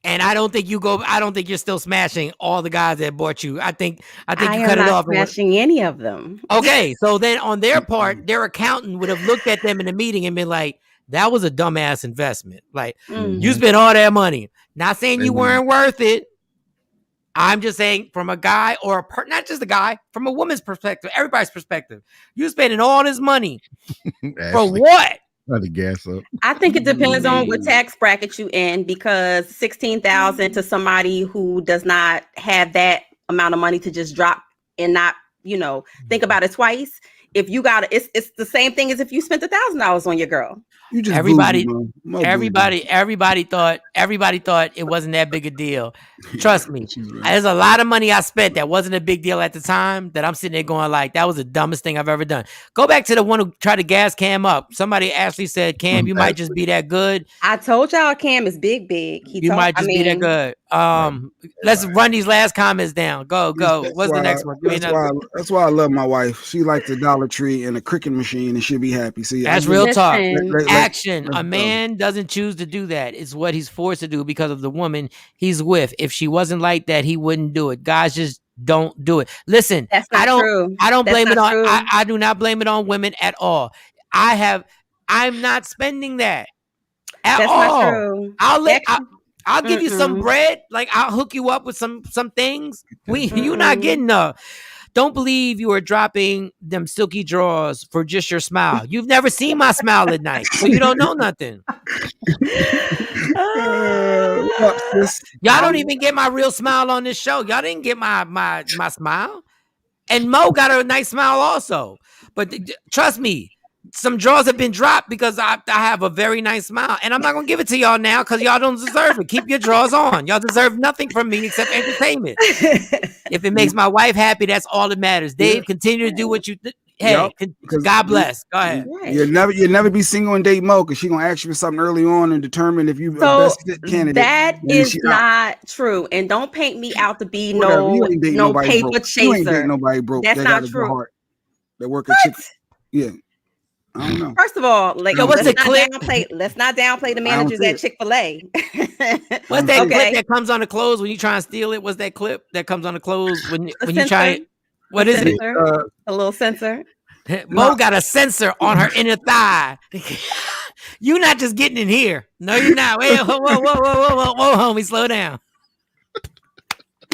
And I don't think you're still smashing all the guys that bought you. I think you cut it off.
Smashing any of them.
Okay, so then on their part, their accountant would have looked at them in the meeting and been like, "That was a dumbass investment. Like you spent all that money. Not saying you weren't worth it. I'm just saying from a guy or not just a guy, from a woman's perspective, everybody's perspective. You spending all this money for what?"
Not to gas up.
I think it depends on what tax bracket you in, because $16,000 to somebody who does not have that amount of money to just drop and not, think about it twice. If you got it, it's the same thing as if you spent $1,000 on your girl.
You just
everybody thought it wasn't that big a deal. Trust me, there's a lot of money I spent that wasn't a big deal at the time that I'm sitting there going like, that was the dumbest thing I've ever done. Go back to the one who tried to gas Cam up. Somebody actually said, Cam, you might just be that good.
I told y'all Cam is big.
You might just be that good. Let's run these last comments down. Go. What's the next one?
That's why I love my wife. She likes the Dollar Tree and a cricket machine, and she'll be happy. See,
that's real talk. Action. A man doesn't choose to do that. It's what he's forced to do because of the woman he's with. If she wasn't like that, he wouldn't do it. Guys just don't do it. Listen, I don't blame it on. I do not blame it on women at all. I'm not spending that at all. That's not true. I'll give you some bread. Like I'll hook you up with some things. You're not getting Don't believe you are dropping them silky drawers for just your smile. You've never seen my smile at night, so you don't know nothing. Y'all don't even get my real smile on this show. Y'all didn't get my smile. And Mo got a nice smile also. But trust me, some drawers have been dropped because I have a very nice smile. And I'm not going to give it to y'all now because y'all don't deserve it. Keep your drawers on. Y'all deserve nothing from me except entertainment. If it makes my wife happy, that's all that matters. Dave, continue to do what you God bless. Go ahead.
You'll never be single and date Mo because she's going to ask you for something early on and determine if you're the best candidate.
That is not true. And don't paint me out to be no paper chaser.
You ain't dating nobody broke.
That's not true.
That work at Chick. Yeah. I don't know.
First of all, let's not downplay the managers at Chick-fil-A.
What's that clip that comes on the clothes when you try and steal it? What's that clip that comes on the clothes when you try? What is it?
A little sensor.
Mo got a sensor on her inner thigh. You're not just getting in here. No, you're not. Wait, whoa, homie, slow down.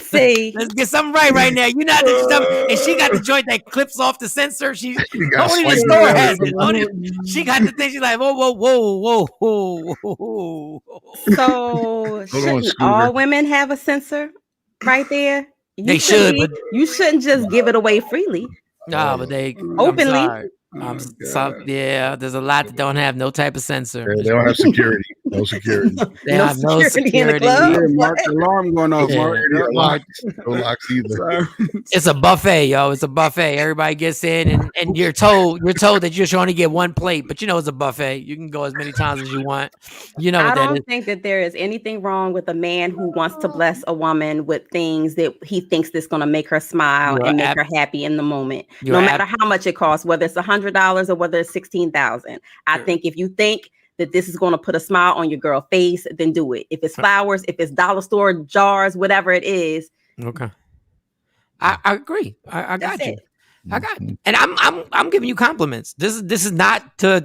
See,
let's get something right now. You're not and she got the joint that clips off the sensor. Only the store has it. She got the thing. She's like, whoa.
So shouldn't all women have a sensor right there?
They should, but
you shouldn't just give it away freely.
No, but they
openly.
There's a lot that don't have no type of sensor.
They don't have security. No security.
They have no security.
In the club. Mark, the alarm going off. Mark.
No locks either.
It's a buffet, yo. It's a buffet. Everybody gets in, and you're told that you should only get one plate, but it's a buffet. You can go as many times as you want. You know what that is.
I don't think that there is anything wrong with a man who wants to bless a woman with things that he thinks that's going to make her smile and make her happy in the moment, no matter how much it costs, whether it's $100 or whether it's $16,000. I think if you think that this is going to put a smile on your girl face, then do it. If it's flowers, if it's dollar store jars, whatever it is,
Okay. I agree. I got
That's
you.
it.
I got you. And I'm giving you compliments. This is not to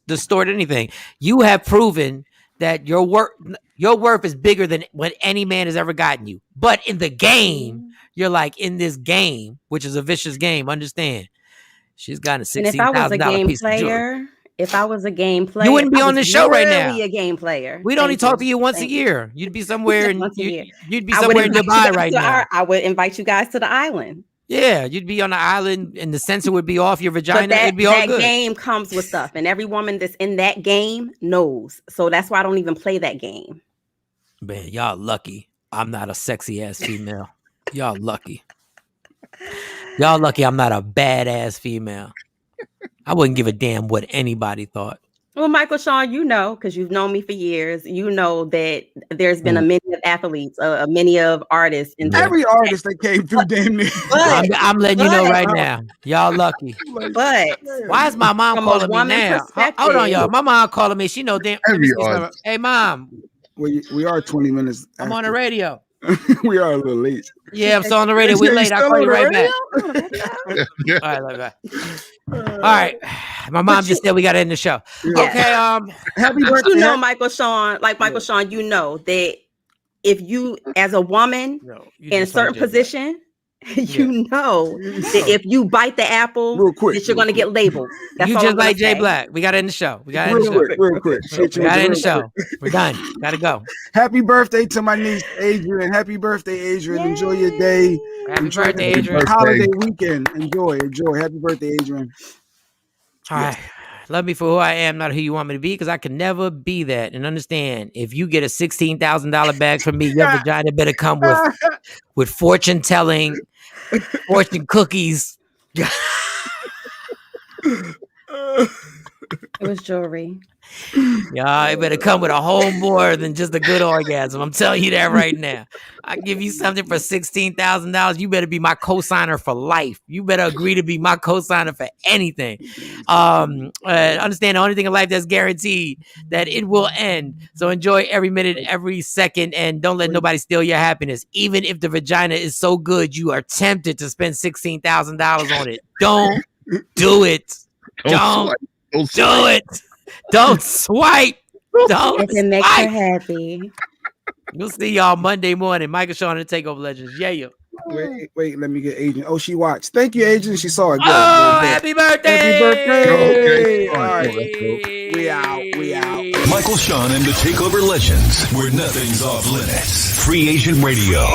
distort anything. You have proven that your worth is bigger than what any man has ever gotten you. But in the game, you're like in this game, which is a vicious game. Understand? She's got a
And if I was a
$16,000
game
piece of jewelry.
player, you
wouldn't be
I
on
was
this show right now.
really a game player.
We'd only
Thank
talk to you once a
Thank
year. You'd be somewhere in
Once a year.
you'd be
I would
somewhere in
invite you
Dubai
guys
right
to
now.
I would invite you guys to the island.
Yeah, you'd be on the island and the sensor would be off your vagina.
But
It'd be all
that
good.
game comes with stuff, and every woman that's in that game knows. So that's why I don't even play that game.
Man, y'all lucky. I'm not a sexy ass female. Y'all lucky. Y'all lucky I'm not a badass female. I wouldn't give a damn what anybody thought.
Well, Michael Shawn, you know, because you've known me for years, you know that there's been a many of athletes, many of artists.
Every artist that came through damn near.
I'm letting you know right now. Y'all lucky.
But
why is my mom calling me now? Hold on, y'all. My mom calling me. She know damn. Hey, mom.
We are 20 minutes.
I'm on the radio.
We are a little late.
Yeah, I'm still on the radio. We're late. I'll call you right back. All right, all right. My mom just said we got to end the show.
Yes.
Okay.
Happy birthday.
You know, Michael Shawn, Shawn, you know that if you, as a woman in a certain position, you know that if you bite the apple, that you're going to get labeled. That's
you
all
just
I'm gonna
like Jay
say.
Black. We got to end the show. We got to
Real
end the show.
quick, real quick.
We got to end the show. We're done. Got to go.
Happy birthday to my niece, Adrian. Happy birthday, Adrian.
Yay.
Enjoy your day.
Happy
Enjoy
birthday,
the
Adrian.
holiday weekend. Enjoy. Happy birthday, Adrian.
All right. Love me for who I am, not who you want me to be, because I can never be that. And understand, if you get a $16,000 bag from me, your vagina better come with fortune telling, fortune cookies.
It was jewelry.
Yeah, it better come with a whole more than just a good orgasm. I'm telling you that right now. I give you something for $16,000. You better be my co-signer for life. You better agree to be my co-signer for anything. Understand the only thing in life that's guaranteed that it will end. So enjoy every minute, every second, and don't let nobody steal your happiness. Even if the vagina is so good, you are tempted to spend $16,000 on it. Don't do it. Don't do it. Don't swipe. Don't
If it makes her happy.
We'll see y'all Monday morning. Michael Shawn and the TakeOver Legends. Yeah.
Wait, let me get Adrian. Oh, she watched. Thank you, Adrian. She saw it. Good.
Happy birthday.
Happy birthday.
Okay.
All right. We out.
Michael Shawn and the TakeOver Legends, where nothing's off limits. Free Agent Radio.